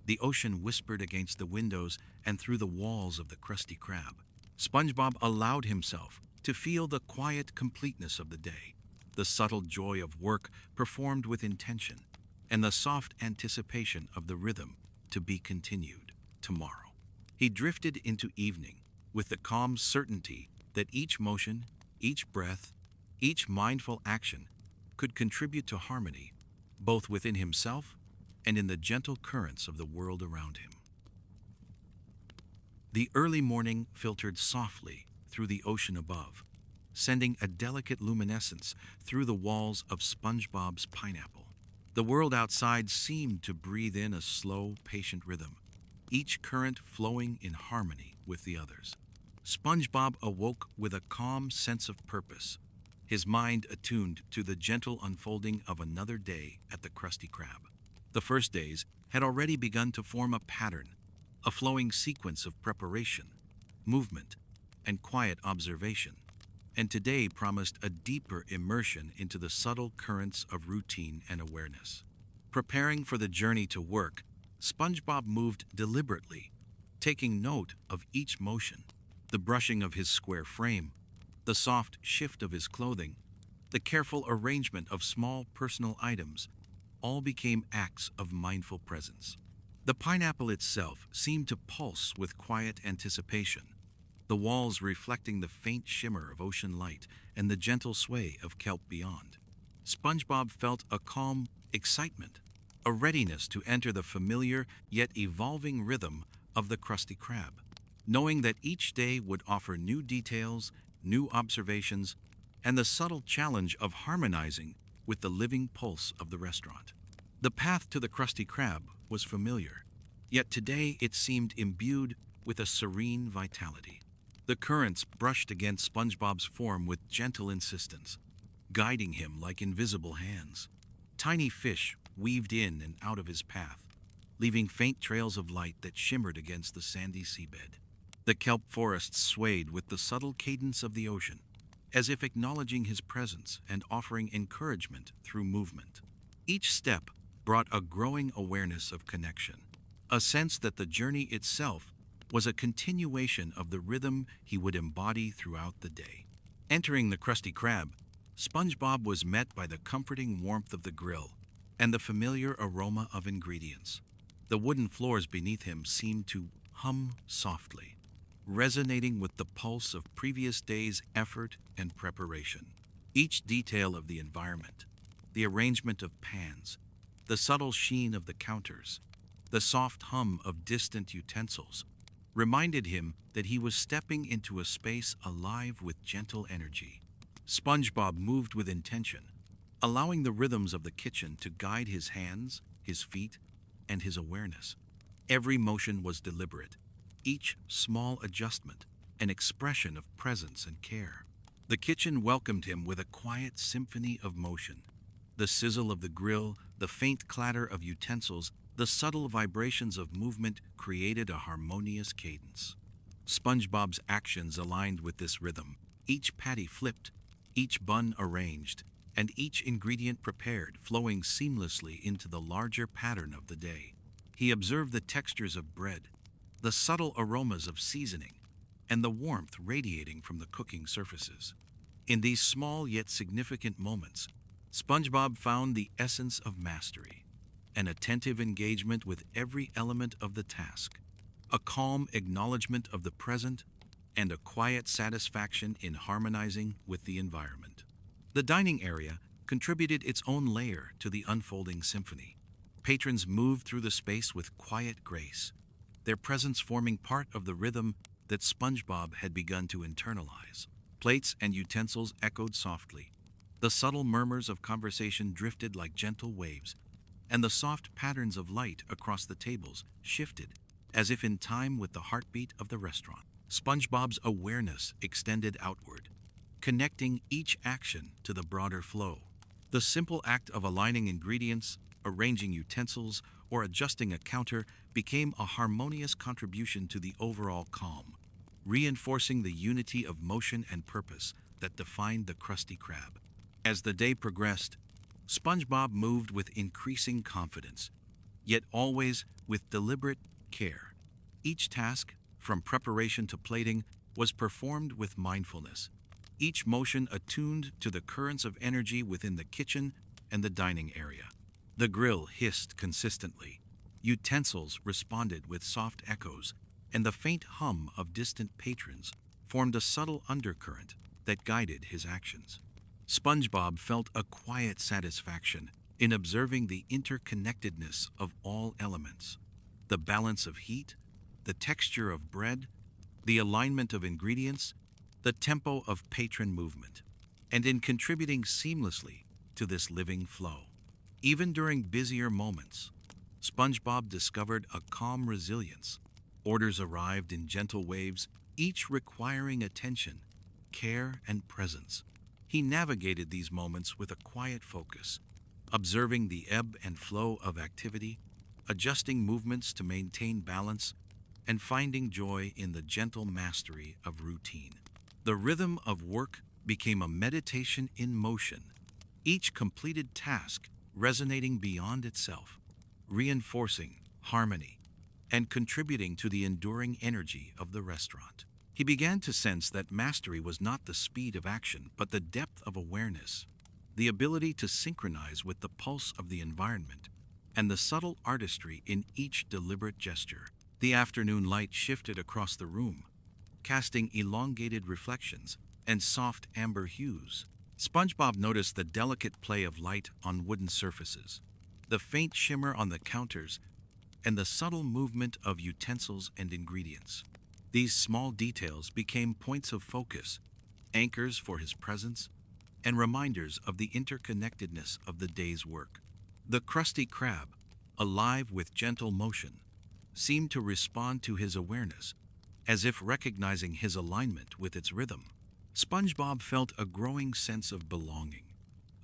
the ocean whispered against the windows and through the walls of the Krusty Krab. SpongeBob allowed himself to feel the quiet completeness of the day, the subtle joy of work performed with intention, and the soft anticipation of the rhythm to be continued tomorrow. He drifted into evening with the calm certainty that each motion, each breath, each mindful action could contribute to harmony, both within himself and in the gentle currents of the world around him. The early morning filtered softly through the ocean above, sending a delicate luminescence through the walls of SpongeBob's pineapple. The world outside seemed to breathe in a slow, patient rhythm, each current flowing in harmony with the others. SpongeBob awoke with a calm sense of purpose, his mind attuned to the gentle unfolding of another day at the Krusty Krab. The first days had already begun to form a pattern, a flowing sequence of preparation, movement, and quiet observation, and today promised a deeper immersion into the subtle currents of routine and awareness. Preparing for the journey to work, SpongeBob moved deliberately, taking note of each motion, the brushing of his square frame, the soft shift of his clothing, the careful arrangement of small personal items, all became acts of mindful presence. The pineapple itself seemed to pulse with quiet anticipation, the walls reflecting the faint shimmer of ocean light and the gentle sway of kelp beyond. SpongeBob felt a calm excitement, a readiness to enter the familiar yet evolving rhythm of the Krusty Krab, knowing that each day would offer new details, new observations, and the subtle challenge of harmonizing with the living pulse of the restaurant. The path to the Krusty Krab was familiar, yet today it seemed imbued with a serene vitality. The currents brushed against SpongeBob's form with gentle insistence, guiding him like invisible hands. Tiny fish weaved in and out of his path, leaving faint trails of light that shimmered against the sandy seabed. The kelp forests swayed with the subtle cadence of the ocean, as if acknowledging his presence and offering encouragement through movement. Each step brought a growing awareness of connection, a sense that the journey itself was a continuation of the rhythm he would embody throughout the day. Entering the Krusty Krab, SpongeBob was met by the comforting warmth of the grill and the familiar aroma of ingredients. The wooden floors beneath him seemed to hum softly, resonating with the pulse of previous days' effort and preparation. Each detail of the environment, the arrangement of pans, the subtle sheen of the counters, the soft hum of distant utensils, reminded him that he was stepping into a space alive with gentle energy. SpongeBob moved with intention, allowing the rhythms of the kitchen to guide his hands, his feet, and his awareness. Every motion was deliberate, each small adjustment an expression of presence and care. The kitchen welcomed him with a quiet symphony of motion. The sizzle of the grill, the faint clatter of utensils, the subtle vibrations of movement created a harmonious cadence. SpongeBob's actions aligned with this rhythm, each patty flipped, each bun arranged, and each ingredient prepared, flowing seamlessly into the larger pattern of the day. He observed the textures of bread, the subtle aromas of seasoning, and the warmth radiating from the cooking surfaces. In these small yet significant moments, SpongeBob found the essence of mastery, an attentive engagement with every element of the task, a calm acknowledgement of the present, and a quiet satisfaction in harmonizing with the environment. The dining area contributed its own layer to the unfolding symphony. Patrons moved through the space with quiet grace, their presence forming part of the rhythm that SpongeBob had begun to internalize. Plates and utensils echoed softly. The subtle murmurs of conversation drifted like gentle waves, and the soft patterns of light across the tables shifted, as if in time with the heartbeat of the restaurant. SpongeBob's awareness extended outward, connecting each action to the broader flow. The simple act of aligning ingredients, arranging utensils, or adjusting a counter became a harmonious contribution to the overall calm, reinforcing the unity of motion and purpose that defined the Krusty Krab. As the day progressed, SpongeBob moved with increasing confidence, yet always with deliberate care. Each task, from preparation to plating, was performed with mindfulness, each motion attuned to the currents of energy within the kitchen and the dining area. The grill hissed consistently, utensils responded with soft echoes, and the faint hum of distant patrons formed a subtle undercurrent that guided his actions. SpongeBob felt a quiet satisfaction in observing the interconnectedness of all elements, the balance of heat, the texture of bread, the alignment of ingredients, the tempo of patron movement, and in contributing seamlessly to this living flow. Even during busier moments, SpongeBob discovered a calm resilience. Orders arrived in gentle waves, each requiring attention, care, and presence. He navigated these moments with a quiet focus, observing the ebb and flow of activity, adjusting movements to maintain balance, and finding joy in the gentle mastery of routine. The rhythm of work became a meditation in motion, each completed task resonating beyond itself, reinforcing harmony and contributing to the enduring energy of the restaurant. He began to sense that mastery was not the speed of action, but the depth of awareness, the ability to synchronize with the pulse of the environment, and the subtle artistry in each deliberate gesture. The afternoon light shifted across the room, casting elongated reflections and soft amber hues. SpongeBob noticed the delicate play of light on wooden surfaces, the faint shimmer on the counters, and the subtle movement of utensils and ingredients. These small details became points of focus, anchors for his presence, and reminders of the interconnectedness of the day's work. The Krusty Krab, alive with gentle motion, seemed to respond to his awareness, as if recognizing his alignment with its rhythm. SpongeBob felt a growing sense of belonging,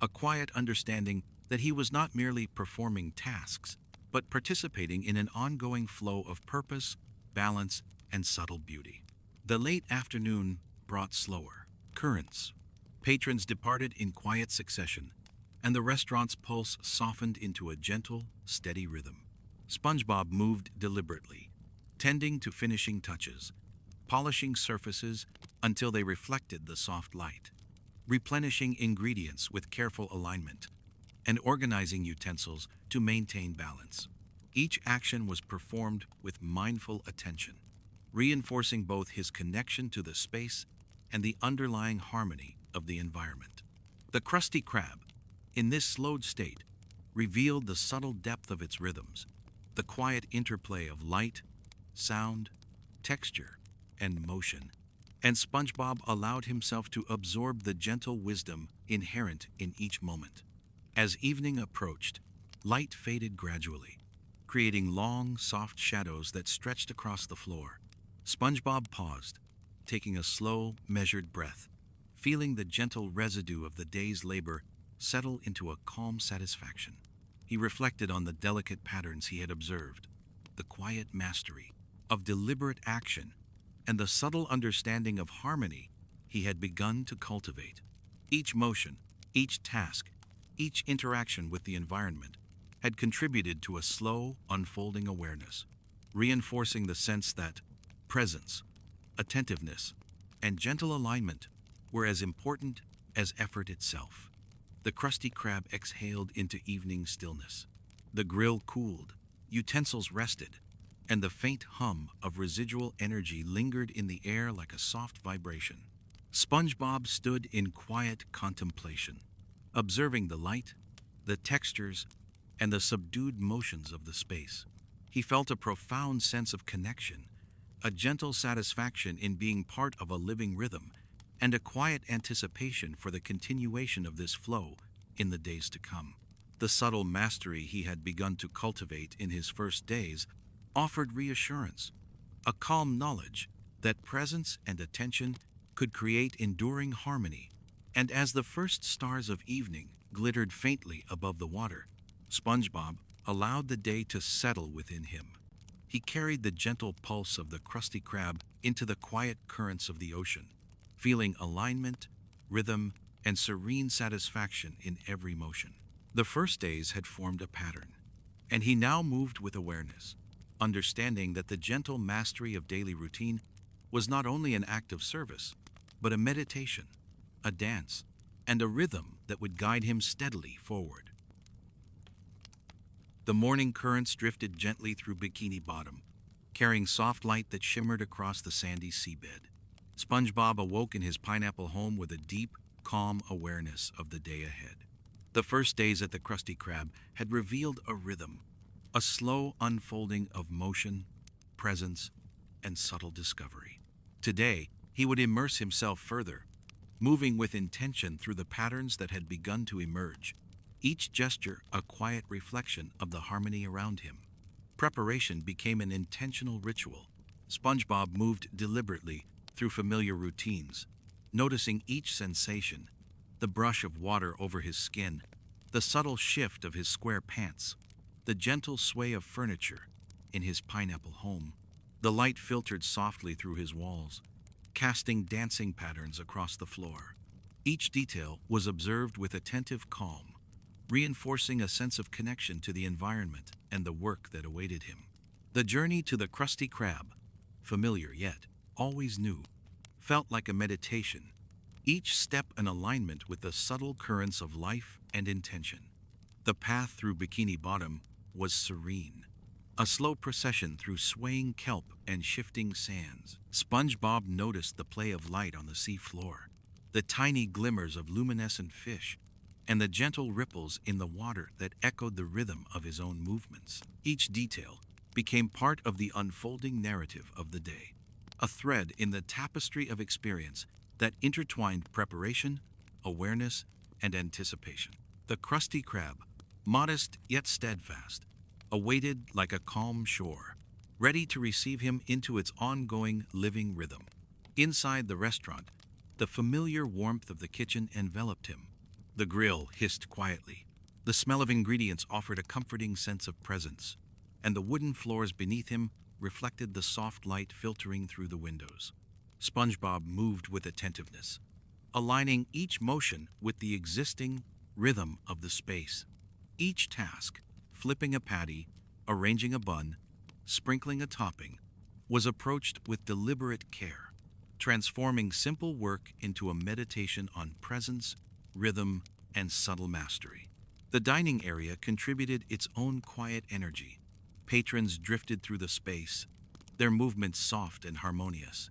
a quiet understanding that he was not merely performing tasks, but participating in an ongoing flow of purpose, balance, and subtle beauty. The late afternoon brought slower currents. Patrons departed in quiet succession, and the restaurant's pulse softened into a gentle, steady rhythm. SpongeBob moved deliberately, tending to finishing touches, polishing surfaces until they reflected the soft light, replenishing ingredients with careful alignment, and organizing utensils to maintain balance. Each action was performed with mindful attention, reinforcing both his connection to the space and the underlying harmony of the environment. The Krusty Krab, in this slowed state, revealed the subtle depth of its rhythms, the quiet interplay of light, sound, texture, and motion, and SpongeBob allowed himself to absorb the gentle wisdom inherent in each moment. As evening approached, light faded gradually, creating long, soft shadows that stretched across the floor. SpongeBob paused, taking a slow, measured breath, feeling the gentle residue of the day's labor settle into a calm satisfaction. He reflected on the delicate patterns he had observed, the quiet mastery of deliberate action, and the subtle understanding of harmony he had begun to cultivate. Each motion, each task, each interaction with the environment had contributed to a slow, unfolding awareness, reinforcing the sense that presence, attentiveness, and gentle alignment were as important as effort itself. The Krusty Krab exhaled into evening stillness. The grill cooled, utensils rested, and the faint hum of residual energy lingered in the air like a soft vibration. SpongeBob stood in quiet contemplation, observing the light, the textures, and the subdued motions of the space. He felt a profound sense of connection, a gentle satisfaction in being part of a living rhythm, and a quiet anticipation for the continuation of this flow in the days to come. The subtle mastery he had begun to cultivate in his first days offered reassurance, a calm knowledge that presence and attention could create enduring harmony. And as the first stars of evening glittered faintly above the water, SpongeBob allowed the day to settle within him. He carried the gentle pulse of the Krusty Krab into the quiet currents of the ocean, feeling alignment, rhythm, and serene satisfaction in every motion. The first days had formed a pattern, and he now moved with awareness, understanding that the gentle mastery of daily routine was not only an act of service, but a meditation, a dance, and a rhythm that would guide him steadily forward. The morning currents drifted gently through Bikini Bottom, carrying soft light that shimmered across the sandy seabed. SpongeBob awoke in his pineapple home with a deep, calm awareness of the day ahead. The first days at the Krusty Krab had revealed a rhythm, a slow unfolding of motion, presence, and subtle discovery. Today, he would immerse himself further, moving with intention through the patterns that had begun to emerge, each gesture a quiet reflection of the harmony around him. Preparation became an intentional ritual. SpongeBob moved deliberately through familiar routines, noticing each sensation, the brush of water over his skin, the subtle shift of his square pants, the gentle sway of furniture in his pineapple home. The light filtered softly through his walls, casting dancing patterns across the floor. Each detail was observed with attentive calm, reinforcing a sense of connection to the environment and the work that awaited him. The journey to the Krusty Krab, familiar yet always new, felt like a meditation, each step an alignment with the subtle currents of life and intention. The path through Bikini Bottom was serene, a slow procession through swaying kelp and shifting sands. SpongeBob noticed the play of light on the sea floor, the tiny glimmers of luminescent fish, and the gentle ripples in the water that echoed the rhythm of his own movements. Each detail became part of the unfolding narrative of the day, a thread in the tapestry of experience that intertwined preparation, awareness, and anticipation. The Krusty Krab, modest yet steadfast, awaited like a calm shore, ready to receive him into its ongoing living rhythm. Inside the restaurant, the familiar warmth of the kitchen enveloped him. The grill hissed quietly. The smell of ingredients offered a comforting sense of presence, and the wooden floors beneath him reflected the soft light filtering through the windows. SpongeBob moved with attentiveness, aligning each motion with the existing rhythm of the space. Each task, flipping a patty, arranging a bun, sprinkling a topping, was approached with deliberate care, transforming simple work into a meditation on presence, rhythm, and subtle mastery. The dining area contributed its own quiet energy. Patrons drifted through the space, their movements soft and harmonious,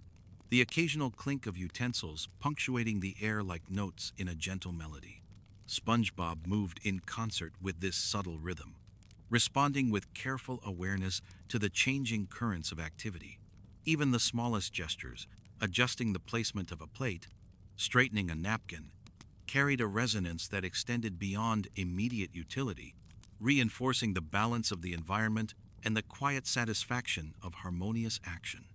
the occasional clink of utensils punctuating the air like notes in a gentle melody. SpongeBob moved in concert with this subtle rhythm, responding with careful awareness to the changing currents of activity. Even the smallest gestures, adjusting the placement of a plate, straightening a napkin, carried a resonance that extended beyond immediate utility, reinforcing the balance of the environment and the quiet satisfaction of harmonious action.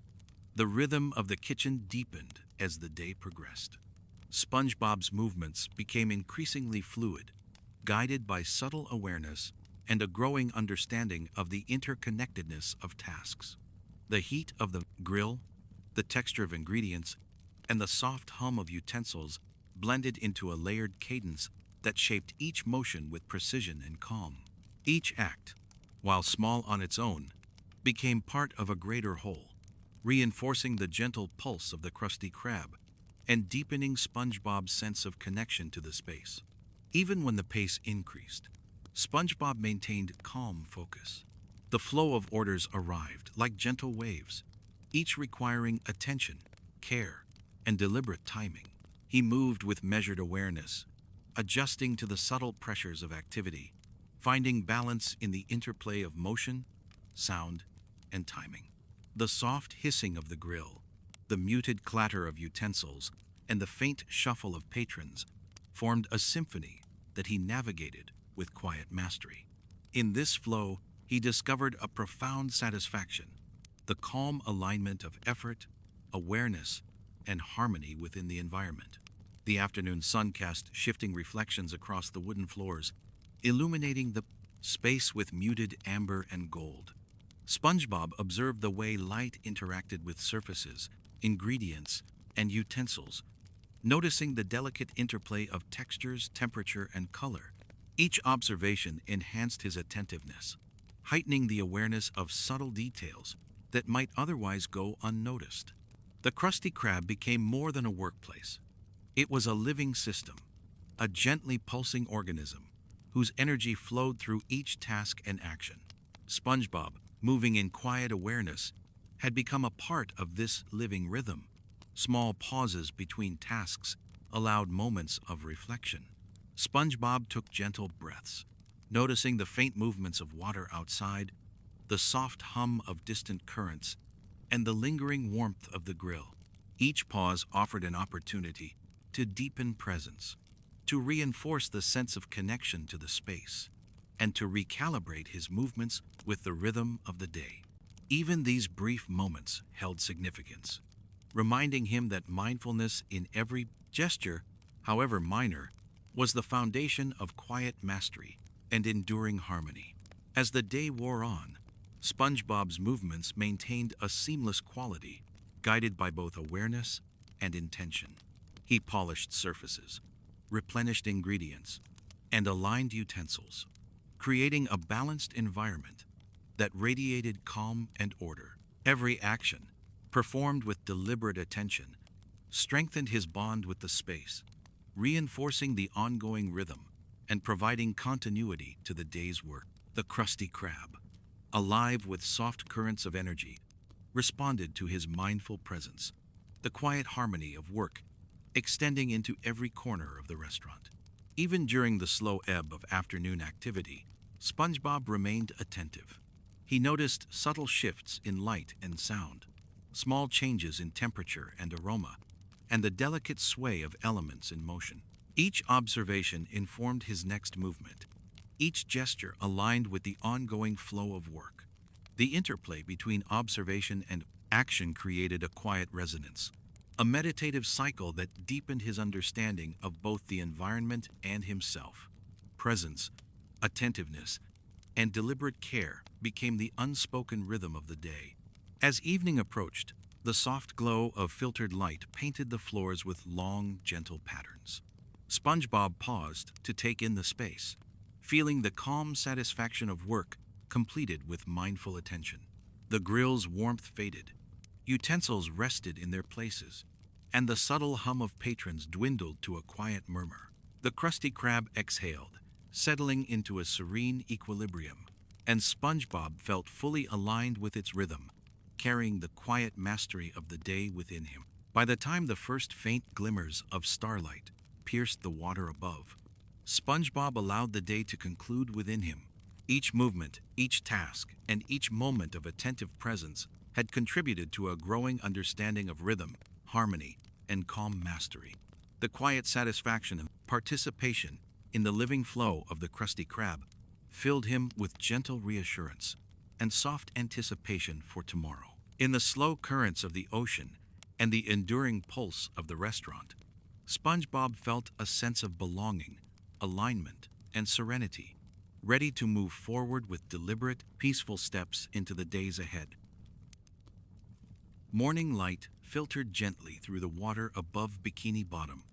The rhythm of the kitchen deepened as the day progressed. SpongeBob's movements became increasingly fluid, guided by subtle awareness and a growing understanding of the interconnectedness of tasks. The heat of the grill, the texture of ingredients, and the soft hum of utensils blended into a layered cadence that shaped each motion with precision and calm. Each act, while small on its own, became part of a greater whole, reinforcing the gentle pulse of the Krusty Krab and deepening SpongeBob's sense of connection to the space. Even when the pace increased, SpongeBob maintained calm focus. The flow of orders arrived like gentle waves, each requiring attention, care, and deliberate timing. He moved with measured awareness, adjusting to the subtle pressures of activity, finding balance in the interplay of motion, sound, and timing. The soft hissing of the grill, the muted clatter of utensils, and the faint shuffle of patrons formed a symphony that he navigated with quiet mastery. In this flow, he discovered a profound satisfaction, the calm alignment of effort, awareness, and harmony within the environment. The afternoon sun cast shifting reflections across the wooden floors, illuminating the space with muted amber and gold. SpongeBob observed the way light interacted with surfaces, ingredients, and utensils, noticing the delicate interplay of textures, temperature, and color. Each observation enhanced his attentiveness, heightening the awareness of subtle details that might otherwise go unnoticed. The Krusty Krab became more than a workplace. It was a living system, a gently pulsing organism whose energy flowed through each task and action. SpongeBob, moving in quiet awareness, had become a part of this living rhythm. Small pauses between tasks allowed moments of reflection. SpongeBob took gentle breaths, noticing the faint movements of water outside, the soft hum of distant currents, and the lingering warmth of the grill. Each pause offered an opportunity to deepen presence, to reinforce the sense of connection to the space, and to recalibrate his movements with the rhythm of the day. Even these brief moments held significance, reminding him that mindfulness in every gesture, however minor, was the foundation of quiet mastery and enduring harmony. As the day wore on, SpongeBob's movements maintained a seamless quality, guided by both awareness and intention. He polished surfaces, replenished ingredients, and aligned utensils, creating a balanced environment that radiated calm and order. Every action, performed with deliberate attention, strengthened his bond with the space, reinforcing the ongoing rhythm and providing continuity to the day's work. The Krusty Krab, alive with soft currents of energy, responded to his mindful presence, the quiet harmony of work extending into every corner of the restaurant. Even during the slow ebb of afternoon activity, SpongeBob remained attentive. He noticed subtle shifts in light and sound, small changes in temperature and aroma, and the delicate sway of elements in motion. Each observation informed his next movement, each gesture aligned with the ongoing flow of work. The interplay between observation and action created a quiet resonance, a meditative cycle that deepened his understanding of both the environment and himself. Presence, attentiveness, and deliberate care became the unspoken rhythm of the day. As evening approached, the soft glow of filtered light painted the floors with long, gentle patterns. SpongeBob paused to take in the space, feeling the calm satisfaction of work completed with mindful attention. The grill's warmth faded, utensils rested in their places, and the subtle hum of patrons dwindled to a quiet murmur. The Krusty Krab exhaled, settling into a serene equilibrium, and SpongeBob felt fully aligned with its rhythm, carrying the quiet mastery of the day within him. By the time the first faint glimmers of starlight pierced the water above, SpongeBob allowed the day to conclude within him. Each movement, each task, and each moment of attentive presence had contributed to a growing understanding of rhythm, harmony, and calm mastery. The quiet satisfaction of participation in the living flow of the Krusty Krab filled him with gentle reassurance and soft anticipation for tomorrow. In the slow currents of the ocean and the enduring pulse of the restaurant, SpongeBob felt a sense of belonging, alignment, and serenity, ready to move forward with deliberate, peaceful steps into the days ahead. Morning light filtered gently through the water above Bikini Bottom,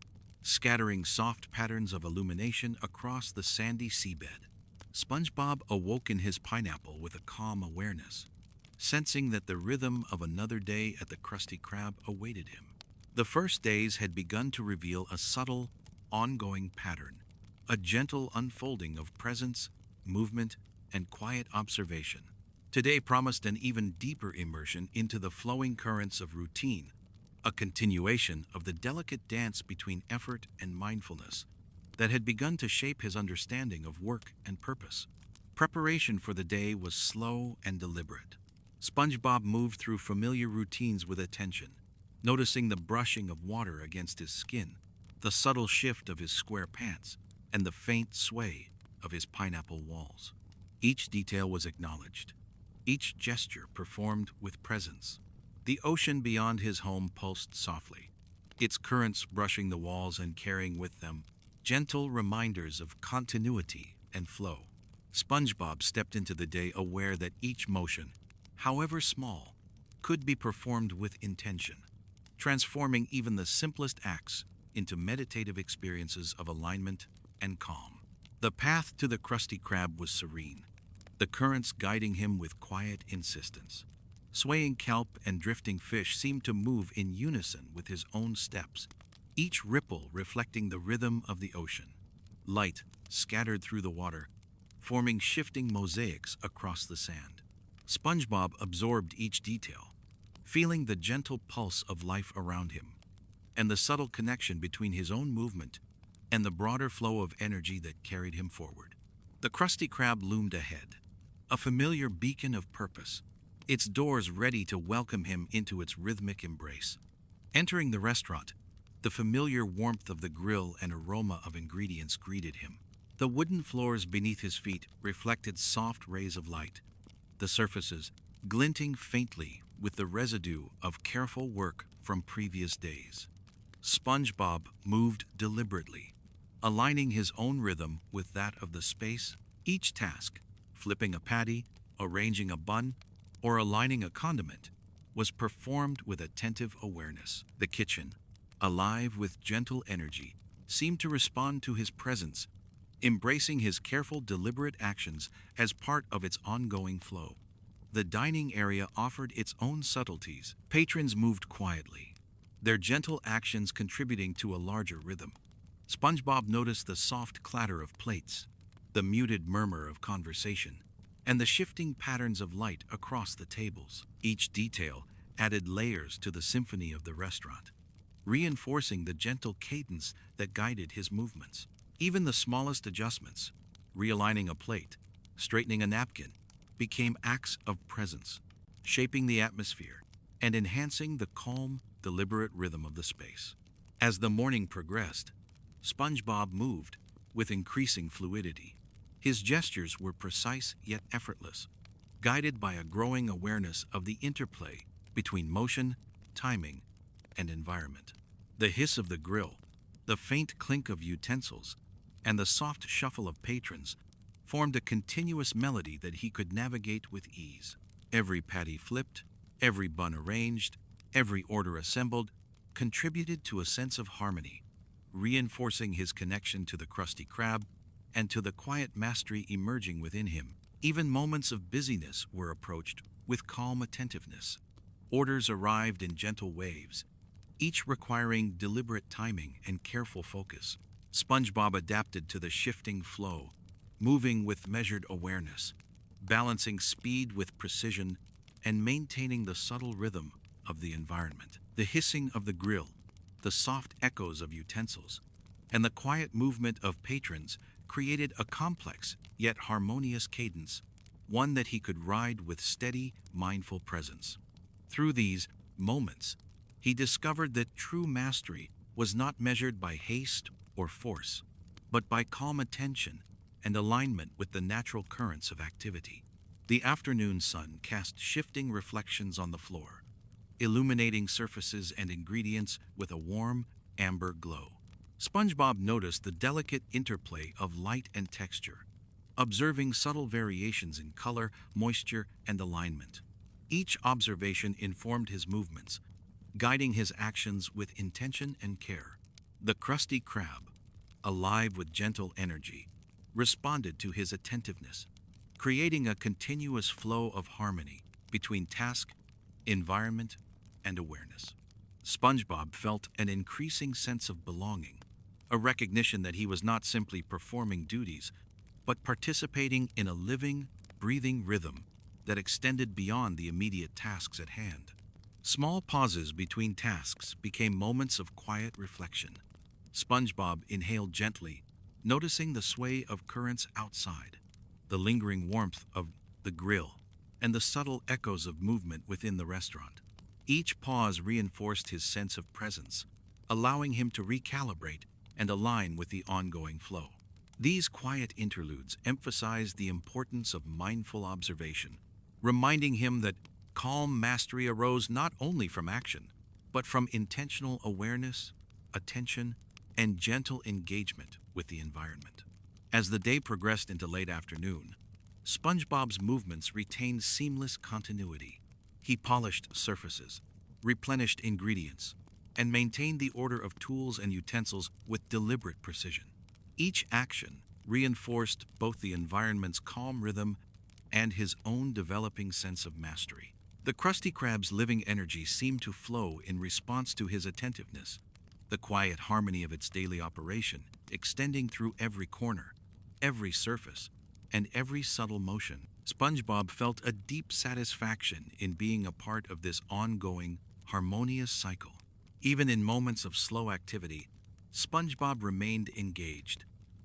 scattering soft patterns of illumination across the sandy seabed. SpongeBob awoke in his pineapple with a calm awareness, sensing that the rhythm of another day at the Krusty Krab awaited him. The first days had begun to reveal a subtle, ongoing pattern, a gentle unfolding of presence, movement, and quiet observation. Today promised an even deeper immersion into the flowing currents of routine, a continuation of the delicate dance between effort and mindfulness that had begun to shape his understanding of work and purpose. Preparation for the day was slow and deliberate. SpongeBob moved through familiar routines with attention, noticing the brushing of water against his skin, the subtle shift of his square pants, and the faint sway of his pineapple walls. Each detail was acknowledged, each gesture performed with presence. The ocean beyond his home pulsed softly, its currents brushing the walls and carrying with them gentle reminders of continuity and flow. SpongeBob stepped into the day aware that each motion, however small, could be performed with intention, transforming even the simplest acts into meditative experiences of alignment and calm. The path to the Krusty Krab was serene, the currents guiding him with quiet insistence. Swaying kelp and drifting fish seemed to move in unison with his own steps, each ripple reflecting the rhythm of the ocean. Light scattered through the water, forming shifting mosaics across the sand. SpongeBob absorbed each detail, feeling the gentle pulse of life around him, and the subtle connection between his own movement and the broader flow of energy that carried him forward. The Krusty Krab loomed ahead, a familiar beacon of purpose, its doors ready to welcome him into its rhythmic embrace. Entering the restaurant, the familiar warmth of the grill and aroma of ingredients greeted him. The wooden floors beneath his feet reflected soft rays of light, the surfaces glinting faintly with the residue of careful work from previous days. SpongeBob moved deliberately, aligning his own rhythm with that of the space. Each task, flipping a patty, arranging a bun, or aligning a condiment, was performed with attentive awareness. The kitchen, alive with gentle energy, seemed to respond to his presence, embracing his careful, deliberate actions as part of its ongoing flow. The dining area offered its own subtleties. Patrons moved quietly, their gentle actions contributing to a larger rhythm. SpongeBob noticed the soft clatter of plates, the muted murmur of conversation, and the shifting patterns of light across the tables. Each detail added layers to the symphony of the restaurant, reinforcing the gentle cadence that guided his movements. Even the smallest adjustments, realigning a plate, straightening a napkin, became acts of presence, shaping the atmosphere and enhancing the calm, deliberate rhythm of the space. As the morning progressed, SpongeBob moved with increasing fluidity. His gestures were precise yet effortless, guided by a growing awareness of the interplay between motion, timing, and environment. The hiss of the grill, the faint clink of utensils, and the soft shuffle of patrons formed a continuous melody that he could navigate with ease. Every patty flipped, every bun arranged, every order assembled, contributed to a sense of harmony, reinforcing his connection to the Krusty Krab and to the quiet mastery emerging within him. Even moments of busyness were approached with calm attentiveness. Orders arrived in gentle waves, each requiring deliberate timing and careful focus. SpongeBob adapted to the shifting flow, moving with measured awareness, balancing speed with precision, and maintaining the subtle rhythm of the environment. The hissing of the grill, the soft echoes of utensils, and the quiet movement of patrons created a complex yet harmonious cadence, one that he could ride with steady, mindful presence. Through these moments, he discovered that true mastery was not measured by haste or force, but by calm attention and alignment with the natural currents of activity. The afternoon sun cast shifting reflections on the floor, illuminating surfaces and ingredients with a warm, amber glow. SpongeBob noticed the delicate interplay of light and texture, observing subtle variations in color, moisture, and alignment. Each observation informed his movements, guiding his actions with intention and care. The Krusty Krab, alive with gentle energy, responded to his attentiveness, creating a continuous flow of harmony between task, environment, and awareness. SpongeBob felt an increasing sense of belonging, a recognition that he was not simply performing duties, but participating in a living, breathing rhythm that extended beyond the immediate tasks at hand. Small pauses between tasks became moments of quiet reflection. SpongeBob inhaled gently, noticing the sway of currents outside, the lingering warmth of the grill, and the subtle echoes of movement within the restaurant. Each pause reinforced his sense of presence, allowing him to recalibrate and align with the ongoing flow. These quiet interludes emphasized the importance of mindful observation, reminding him that calm mastery arose not only from action, but from intentional awareness, attention, and gentle engagement with the environment. As the day progressed into late afternoon, SpongeBob's movements retained seamless continuity. He polished surfaces, replenished ingredients, and maintained the order of tools and utensils with deliberate precision. Each action reinforced both the environment's calm rhythm and his own developing sense of mastery. The Krusty Krab's living energy seemed to flow in response to his attentiveness, the quiet harmony of its daily operation extending through every corner, every surface, and every subtle motion. SpongeBob felt a deep satisfaction in being a part of this ongoing, harmonious cycle. Even in moments of slow activity, SpongeBob remained engaged,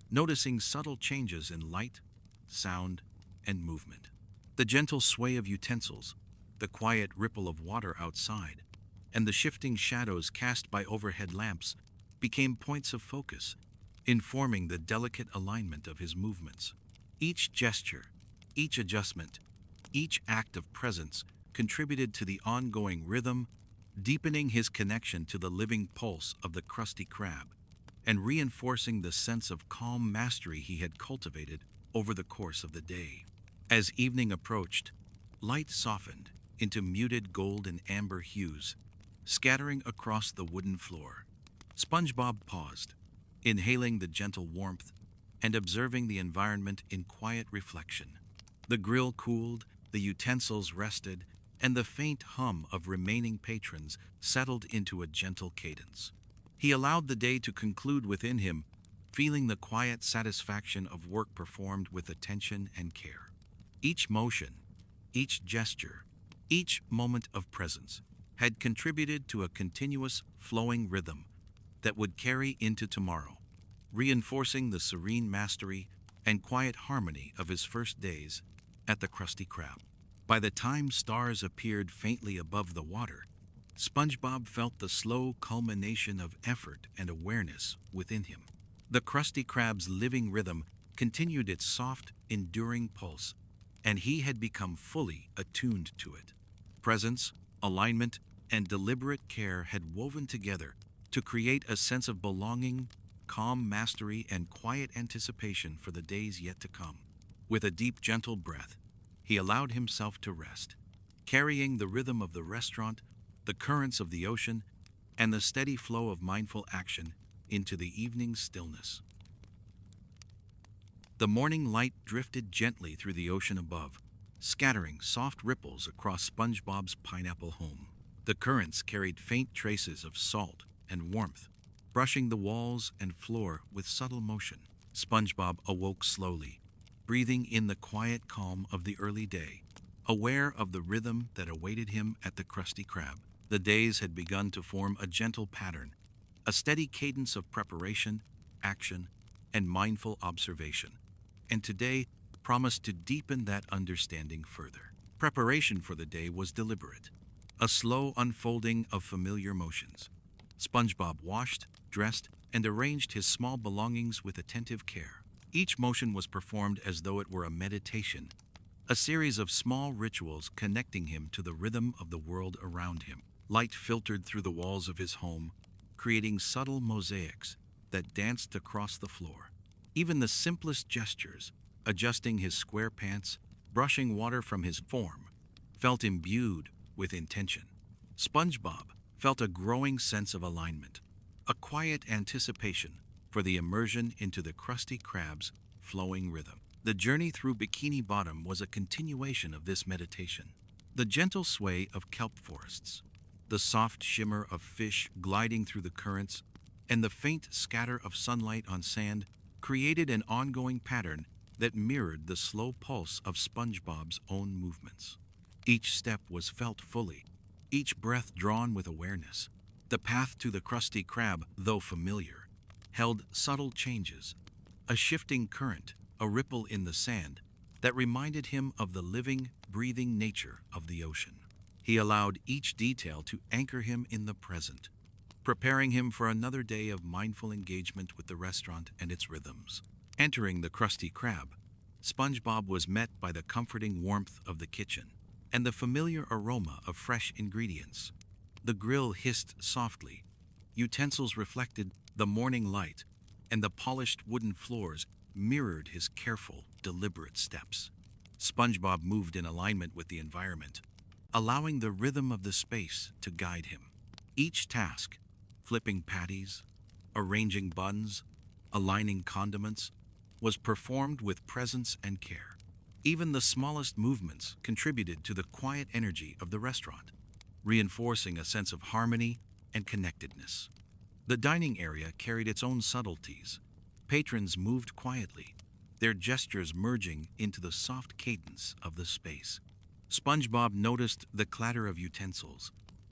noticing subtle changes in light, sound, and movement. The gentle sway of utensils, the quiet ripple of water outside, and the shifting shadows cast by overhead lamps became points of focus, informing the delicate alignment of his movements. Each gesture, each adjustment, each act of presence contributed to the ongoing rhythm, deepening his connection to the living pulse of the Krusty Krab and reinforcing the sense of calm mastery he had cultivated over the course of the day. As evening approached, light softened into muted gold and amber hues, scattering across the wooden floor. SpongeBob paused, inhaling the gentle warmth and observing the environment in quiet reflection. The grill cooled, the utensils rested, and the faint hum of remaining patrons settled into a gentle cadence. He allowed the day to conclude within him, feeling the quiet satisfaction of work performed with attention and care. Each motion, each gesture, each moment of presence had contributed to a continuous, flowing rhythm that would carry into tomorrow, reinforcing the serene mastery and quiet harmony of his first days at the Krusty Krab. By the time stars appeared faintly above the water, SpongeBob felt the slow culmination of effort and awareness within him. The Krusty Krab's living rhythm continued its soft, enduring pulse, and he had become fully attuned to it. Presence, alignment, and deliberate care had woven together to create a sense of belonging, calm mastery, and quiet anticipation for the days yet to come. With a deep, gentle breath, he allowed himself to rest, carrying the rhythm of the restaurant, the currents of the ocean, and the steady flow of mindful action into the evening stillness. The morning light drifted gently through the ocean above, scattering soft ripples across SpongeBob's pineapple home. The currents carried faint traces of salt and warmth, brushing the walls and floor with subtle motion. SpongeBob awoke slowly, breathing in the quiet calm of the early day, aware of the rhythm that awaited him at the Krusty Krab. The days had begun to form a gentle pattern, a steady cadence of preparation, action, and mindful observation, and today promised to deepen that understanding further. Preparation for the day was deliberate, a slow unfolding of familiar motions. SpongeBob washed, dressed, and arranged his small belongings with attentive care. Each motion was performed as though it were a meditation, a series of small rituals connecting him to the rhythm of the world around him. Light filtered through the walls of his home, creating subtle mosaics that danced across the floor. Even the simplest gestures, adjusting his square pants, brushing water from his form, felt imbued with intention. SpongeBob felt a growing sense of alignment, a quiet anticipation for the immersion into the Krusty Krab's flowing rhythm. The journey through Bikini Bottom was a continuation of this meditation. The gentle sway of kelp forests, the soft shimmer of fish gliding through the currents, and the faint scatter of sunlight on sand created an ongoing pattern that mirrored the slow pulse of SpongeBob's own movements. Each step was felt fully, each breath drawn with awareness. The path to the Krusty Krab, though familiar, held subtle changes, a shifting current, a ripple in the sand that reminded him of the living, breathing nature of the ocean. He allowed each detail to anchor him in the present, preparing him for another day of mindful engagement with the restaurant and its rhythms. Entering the Krusty Krab, SpongeBob was met by the comforting warmth of the kitchen and the familiar aroma of fresh ingredients. The grill hissed softly, utensils reflected the morning light, and the polished wooden floors mirrored his careful, deliberate steps. SpongeBob moved in alignment with the environment, allowing the rhythm of the space to guide him. Each task, flipping patties, arranging buns, aligning condiments, was performed with presence and care. Even the smallest movements contributed to the quiet energy of the restaurant, reinforcing a sense of harmony and connectedness. The dining area carried its own subtleties. Patrons moved quietly, their gestures merging into the soft cadence of the space. SpongeBob noticed the clatter of utensils,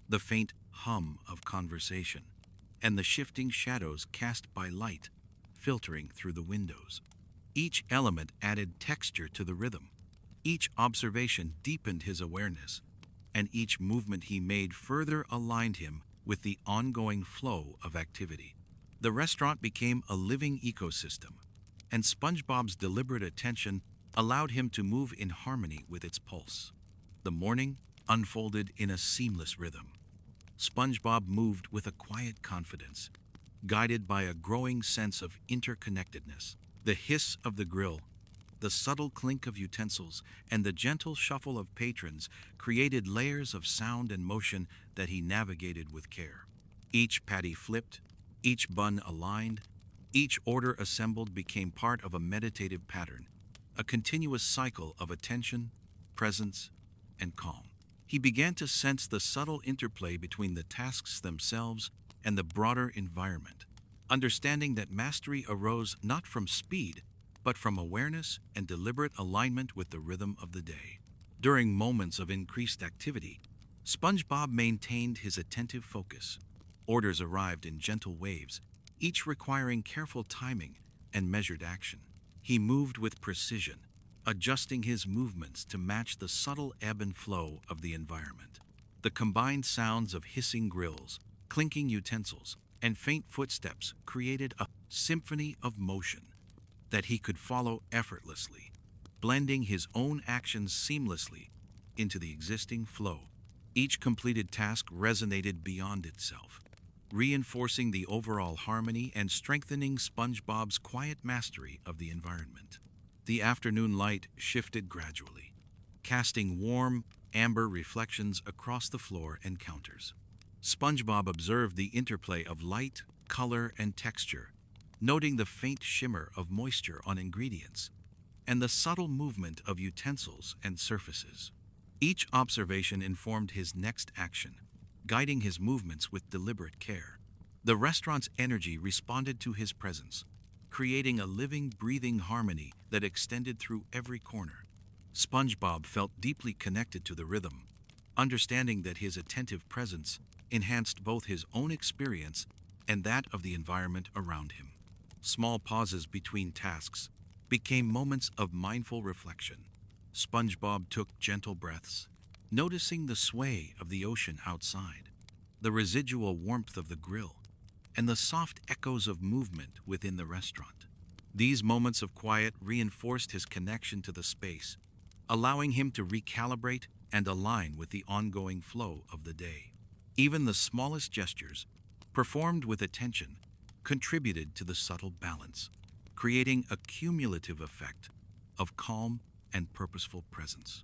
the faint hum of conversation, and the shifting shadows cast by light filtering through the windows. Each element added texture to the rhythm. Each observation deepened his awareness, and each movement he made further aligned him with the ongoing flow of activity. The restaurant became a living ecosystem, and SpongeBob's deliberate attention allowed him to move in harmony with its pulse. The morning unfolded in a seamless rhythm. SpongeBob moved with a quiet confidence, guided by a growing sense of interconnectedness. The hiss of the grill, the subtle clink of utensils, and the gentle shuffle of patrons created layers of sound and motion that he navigated with care. Each patty flipped, each bun aligned, each order assembled became part of a meditative pattern, a continuous cycle of attention, presence, and calm. He began to sense the subtle interplay between the tasks themselves and the broader environment, understanding that mastery arose not from speed, but from awareness and deliberate alignment with the rhythm of the day. During moments of increased activity, SpongeBob maintained his attentive focus. Orders arrived in gentle waves, each requiring careful timing and measured action. He moved with precision, adjusting his movements to match the subtle ebb and flow of the environment. The combined sounds of hissing grills, clinking utensils, and faint footsteps created a symphony of motion that he could follow effortlessly, blending his own actions seamlessly into the existing flow. Each completed task resonated beyond itself, reinforcing the overall harmony and strengthening SpongeBob's quiet mastery of the environment. The afternoon light shifted gradually, casting warm, amber reflections across the floor and counters. SpongeBob observed the interplay of light, color, and texture, noting the faint shimmer of moisture on ingredients and the subtle movement of utensils and surfaces. Each observation informed his next action, guiding his movements with deliberate care. The restaurant's energy responded to his presence, creating a living, breathing harmony that extended through every corner. SpongeBob felt deeply connected to the rhythm, understanding that his attentive presence enhanced both his own experience and that of the environment around him. Small pauses between tasks became moments of mindful reflection. SpongeBob took gentle breaths, noticing the sway of the ocean outside, the residual warmth of the grill, and the soft echoes of movement within the restaurant. These moments of quiet reinforced his connection to the space, allowing him to recalibrate and align with the ongoing flow of the day. Even the smallest gestures, performed with attention, contributed to the subtle balance, creating a cumulative effect of calm and purposeful presence.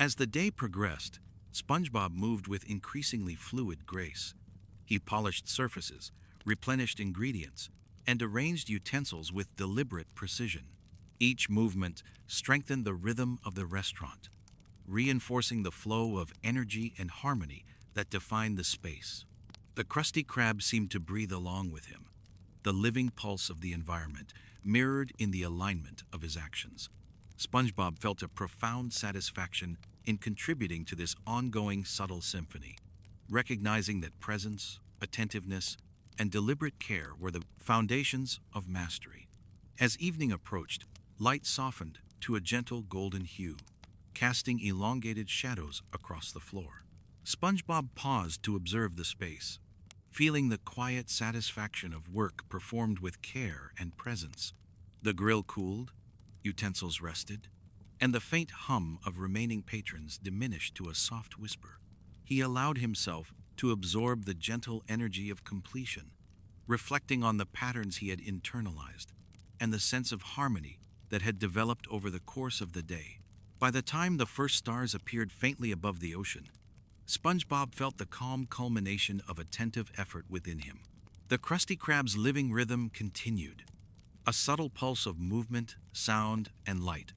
As the day progressed, SpongeBob moved with increasingly fluid grace. He polished surfaces, replenished ingredients, and arranged utensils with deliberate precision. Each movement strengthened the rhythm of the restaurant, reinforcing the flow of energy and harmony that defined the space. The Krusty Krab seemed to breathe along with him, the living pulse of the environment mirrored in the alignment of his actions. SpongeBob felt a profound satisfaction in contributing to this ongoing subtle symphony. recognizing that presence, attentiveness, and deliberate care were the foundations of mastery. As evening approached, light softened to a gentle golden hue, casting elongated shadows across the floor. SpongeBob paused to observe the space, feeling the quiet satisfaction of work performed with care and presence. The grill cooled, utensils rested, and the faint hum of remaining patrons diminished to a soft whisper. He allowed himself to absorb the gentle energy of completion, reflecting on the patterns he had internalized and the sense of harmony that had developed over the course of the day. By the time the first stars appeared faintly above the ocean, SpongeBob felt the calm culmination of attentive effort within him. The Krusty Krab's living rhythm continued, a subtle pulse of movement, sound, and light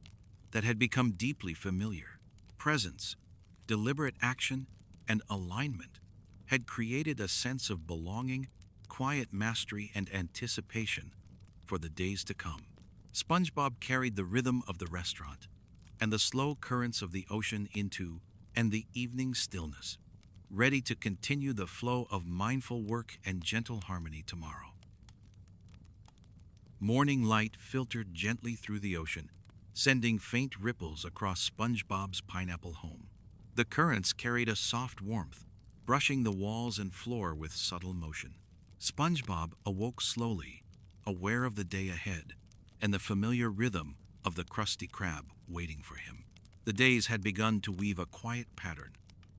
that had become deeply familiar. Presence, deliberate action, and alignment had created a sense of belonging, quiet mastery, and anticipation for the days to come. SpongeBob carried the rhythm of the restaurant and the slow currents of the ocean into the evening stillness, ready to continue the flow of mindful work and gentle harmony tomorrow. Morning light filtered gently through the ocean, sending faint ripples across SpongeBob's pineapple home. The currents carried a soft warmth, brushing the walls and floor with subtle motion. SpongeBob awoke slowly, aware of the day ahead and the familiar rhythm of the Krusty Krab waiting for him. The days had begun to weave a quiet pattern,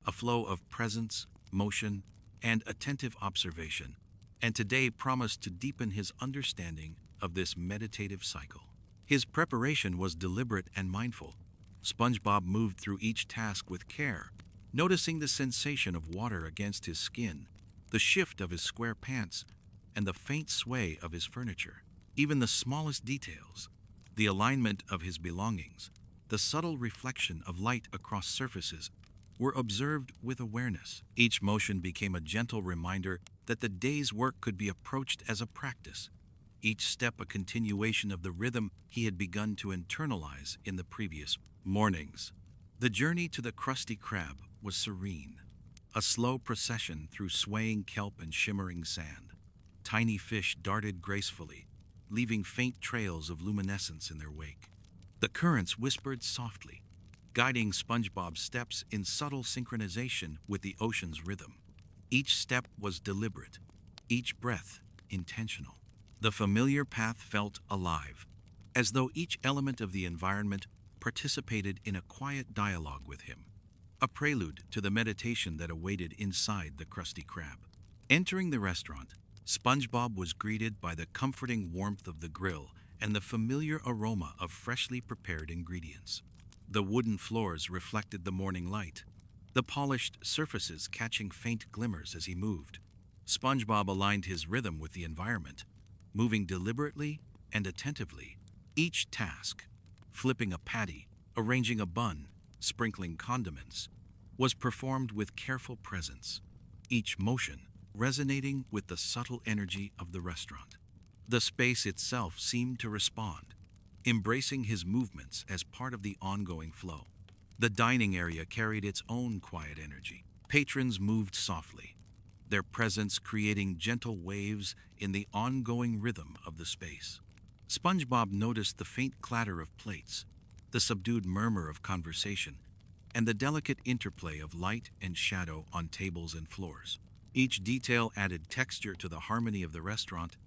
a flow of presence, motion, and attentive observation, and today promised to deepen his understanding of this meditative cycle. His preparation was deliberate and mindful. SpongeBob moved through each task with care, noticing the sensation of water against his skin, the shift of his square pants, and the faint sway of his furniture. Even the smallest details, the alignment of his belongings, the subtle reflection of light across surfaces, were observed with awareness. Each motion became a gentle reminder that the day's work could be approached as a practice, each step a continuation of the rhythm he had begun to internalize in the previous mornings. The journey to the Krusty Krab was serene, a slow procession through swaying kelp and shimmering sand. Tiny fish darted gracefully, leaving faint trails of luminescence in their wake. The currents whispered softly, guiding SpongeBob's steps in subtle synchronization with the ocean's rhythm. Each step was deliberate, each breath intentional. The familiar path felt alive, as though each element of the environment participated in a quiet dialogue with him, a prelude to the meditation that awaited inside the Krusty Krab. Entering the restaurant, SpongeBob was greeted by the comforting warmth of the grill and the familiar aroma of freshly prepared ingredients. The wooden floors reflected the morning light, the polished surfaces catching faint glimmers as he moved. SpongeBob aligned his rhythm with the environment, moving deliberately and attentively. Each task, flipping a patty, arranging a bun, sprinkling condiments, was performed with careful presence, each motion resonating with the subtle energy of the restaurant. The space itself seemed to respond, embracing his movements as part of the ongoing flow. The dining area carried its own quiet energy. Patrons moved softly, their presence creating gentle waves in the ongoing rhythm of the space. SpongeBob noticed the faint clatter of plates, the subdued murmur of conversation, and the delicate interplay of light and shadow on tables and floors. Each detail added texture to the harmony of the restaurant,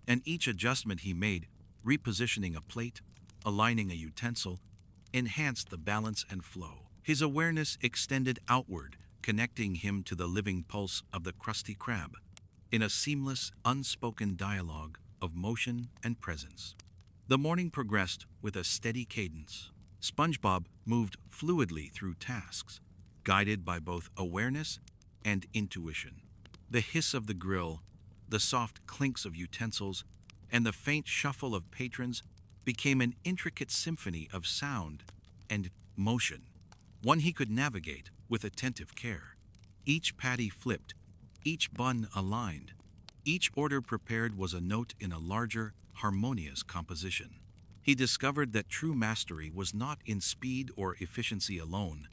and each adjustment he made, repositioning a plate, aligning a utensil, enhanced the balance and flow. His awareness extended outward, connecting him to the living pulse of the Krusty Krab, in a seamless, unspoken dialogue of motion and presence. The morning progressed with a steady cadence. SpongeBob moved fluidly through tasks, guided by both awareness and intuition. The hiss of the grill, the soft clinks of utensils, and the faint shuffle of patrons became an intricate symphony of sound and motion, one he could navigate with attentive care. Each patty flipped, each bun aligned, each order prepared was a note in a larger, harmonious composition. He discovered that true mastery was not in speed or efficiency alone,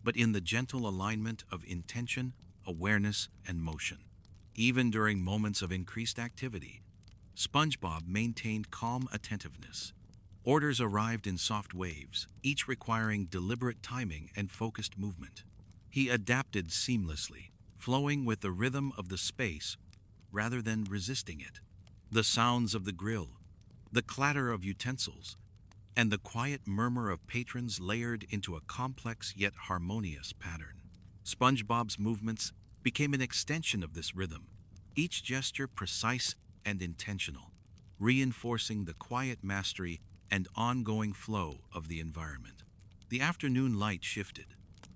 but in the gentle alignment of intention, awareness, and motion. Even during moments of increased activity, SpongeBob maintained calm attentiveness. Orders arrived in soft waves, each requiring deliberate timing and focused movement. He adapted seamlessly, flowing with the rhythm of the space rather than resisting it. The sounds of the grill, the clatter of utensils, and the quiet murmur of patrons layered into a complex yet harmonious pattern. SpongeBob's movements became an extension of this rhythm, each gesture precise and intentional, reinforcing the quiet mastery and ongoing flow of the environment. The afternoon light shifted,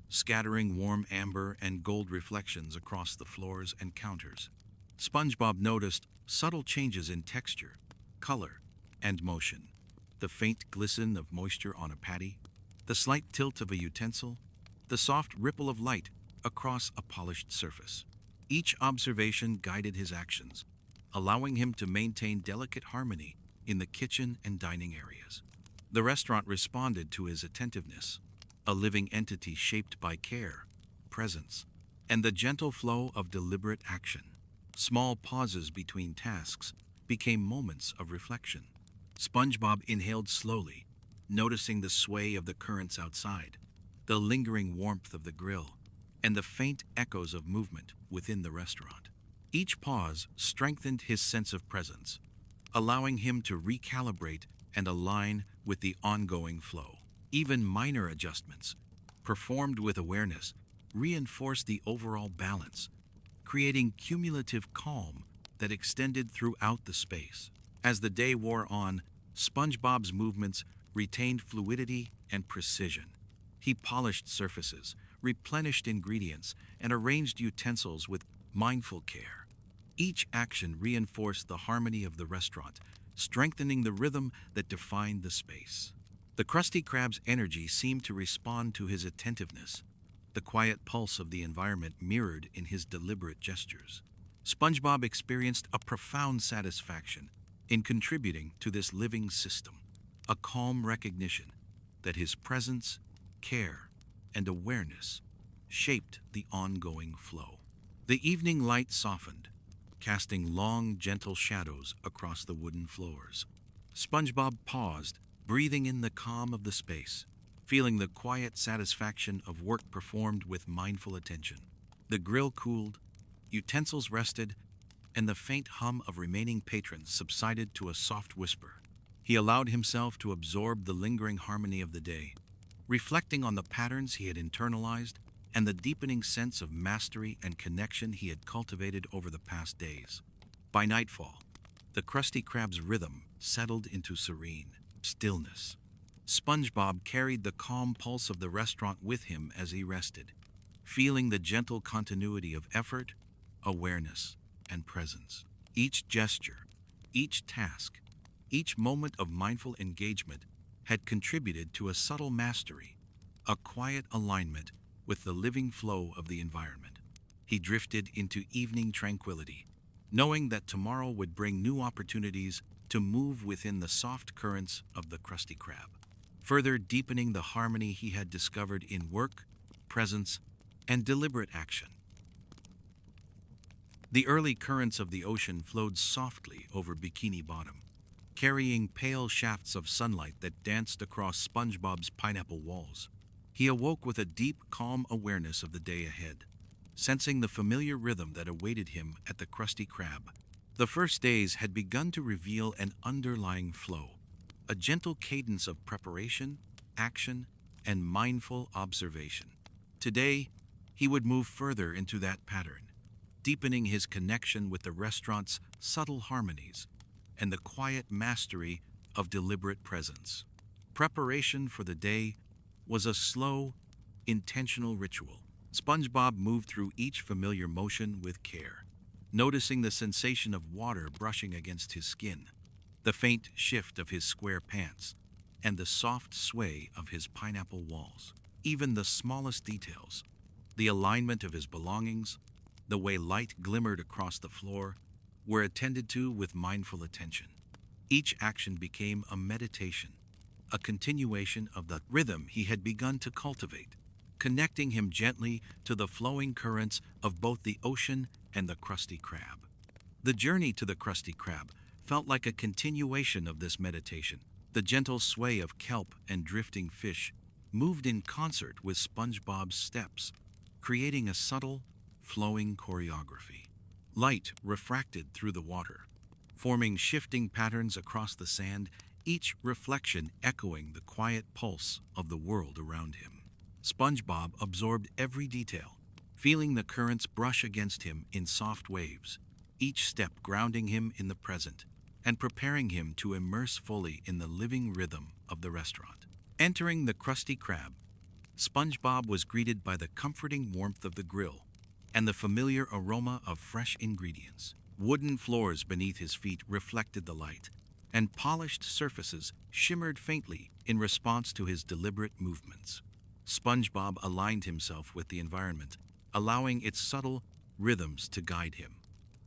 scattering warm amber and gold reflections across the floors and counters. SpongeBob noticed subtle changes in texture, color, and motion. The faint glisten of moisture on a patty, the slight tilt of a utensil, the soft ripple of light across a polished surface. Each observation guided his actions, allowing him to maintain delicate harmony in the kitchen and dining areas. The restaurant responded to his attentiveness, a living entity shaped by care, presence, and the gentle flow of deliberate action. Small pauses between tasks became moments of reflection. SpongeBob inhaled slowly, noticing the sway of the currents outside, the lingering warmth of the grill, and the faint echoes of movement within the restaurant. Each pause strengthened his sense of presence, allowing him to recalibrate and align with the ongoing flow. Even minor adjustments, performed with awareness, reinforced the overall balance, creating cumulative calm that extended throughout the space. As the day wore on, SpongeBob's movements retained fluidity and precision. He polished surfaces, replenished ingredients, and arranged utensils with mindful care. Each action reinforced the harmony of the restaurant, strengthening the rhythm that defined the space. The Krusty Krab's energy seemed to respond to his attentiveness, the quiet pulse of the environment mirrored in his deliberate gestures. SpongeBob experienced a profound satisfaction in contributing to this living system, a calm recognition that his presence, care, and awareness shaped the ongoing flow. The evening light softened, casting long, gentle shadows across the wooden floors. SpongeBob paused, breathing in the calm of the space, feeling the quiet satisfaction of work performed with mindful attention. The grill cooled, utensils rested, and the faint hum of remaining patrons subsided to a soft whisper. He allowed himself to absorb the lingering harmony of the day, reflecting on the patterns he had internalized and the deepening sense of mastery and connection he had cultivated over the past days. By nightfall, the Krusty Krab's rhythm settled into serene stillness. SpongeBob carried the calm pulse of the restaurant with him as he rested, feeling the gentle continuity of effort, awareness, and presence. Each gesture, each task, each moment of mindful engagement had contributed to a subtle mastery, a quiet alignment with the living flow of the environment. He drifted into evening tranquility, knowing that tomorrow would bring new opportunities to move within the soft currents of the Krusty Krab, further deepening the harmony he had discovered in work, presence, and deliberate action. The early currents of the ocean flowed softly over Bikini Bottom, carrying pale shafts of sunlight that danced across SpongeBob's pineapple walls. He awoke with a deep, calm awareness of the day ahead, sensing the familiar rhythm that awaited him at the Krusty Krab. The first days had begun to reveal an underlying flow, a gentle cadence of preparation, action, and mindful observation. Today, he would move further into that pattern, deepening his connection with the restaurant's subtle harmonies and the quiet mastery of deliberate presence. Preparation for the day was a slow, intentional ritual. SpongeBob moved through each familiar motion with care, noticing the sensation of water brushing against his skin, the faint shift of his square pants, and the soft sway of his pineapple walls. Even the smallest details, the alignment of his belongings, the way light glimmered across the floor, were attended to with mindful attention. Each action became a meditation, a continuation of the rhythm he had begun to cultivate, connecting him gently to the flowing currents of both the ocean and the Krusty Krab. The journey to the Krusty Krab felt like a continuation of this meditation. The gentle sway of kelp and drifting fish moved in concert with SpongeBob's steps, creating a subtle, flowing choreography. Light refracted through the water, forming shifting patterns across the sand, each reflection echoing the quiet pulse of the world around him. SpongeBob absorbed every detail, feeling the currents brush against him in soft waves, each step grounding him in the present and preparing him to immerse fully in the living rhythm of the restaurant. Entering the Krusty Krab, SpongeBob was greeted by the comforting warmth of the grill and the familiar aroma of fresh ingredients. Wooden floors beneath his feet reflected the light, and polished surfaces shimmered faintly in response to his deliberate movements. SpongeBob aligned himself with the environment, allowing its subtle rhythms to guide him.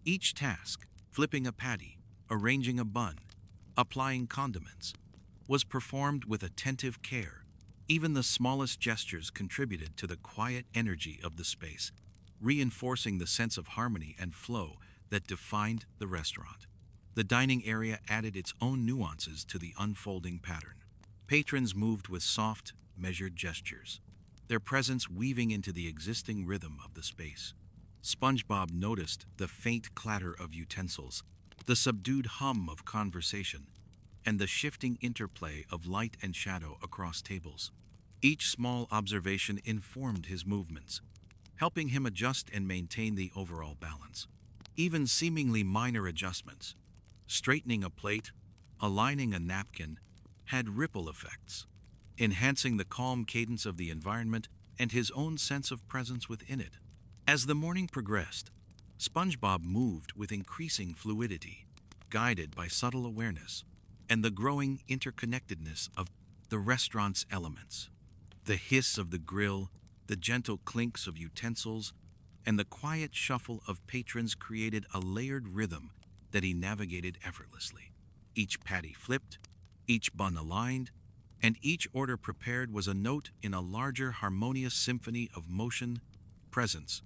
Each task, flipping a patty, arranging a bun, applying condiments, was performed with attentive care. Even the smallest gestures contributed to the quiet energy of the space, reinforcing the sense of harmony and flow that defined the restaurant. The dining area added its own nuances to the unfolding pattern. Patrons moved with soft, measured gestures, their presence weaving into the existing rhythm of the space. SpongeBob noticed the faint clatter of utensils, the subdued hum of conversation, and the shifting interplay of light and shadow across tables. Each small observation informed his movements, helping him adjust and maintain the overall balance. Even seemingly minor adjustments, straightening a plate, aligning a napkin, had ripple effects, enhancing the calm cadence of the environment and his own sense of presence within it. As the morning progressed, SpongeBob moved with increasing fluidity, guided by subtle awareness and the growing interconnectedness of the restaurant's elements. The hiss of the grill, the gentle clinks of utensils, and the quiet shuffle of patrons created a layered rhythm that he navigated effortlessly. Each patty flipped, each bun aligned, and each order prepared was a note in a larger harmonious symphony of motion, presence,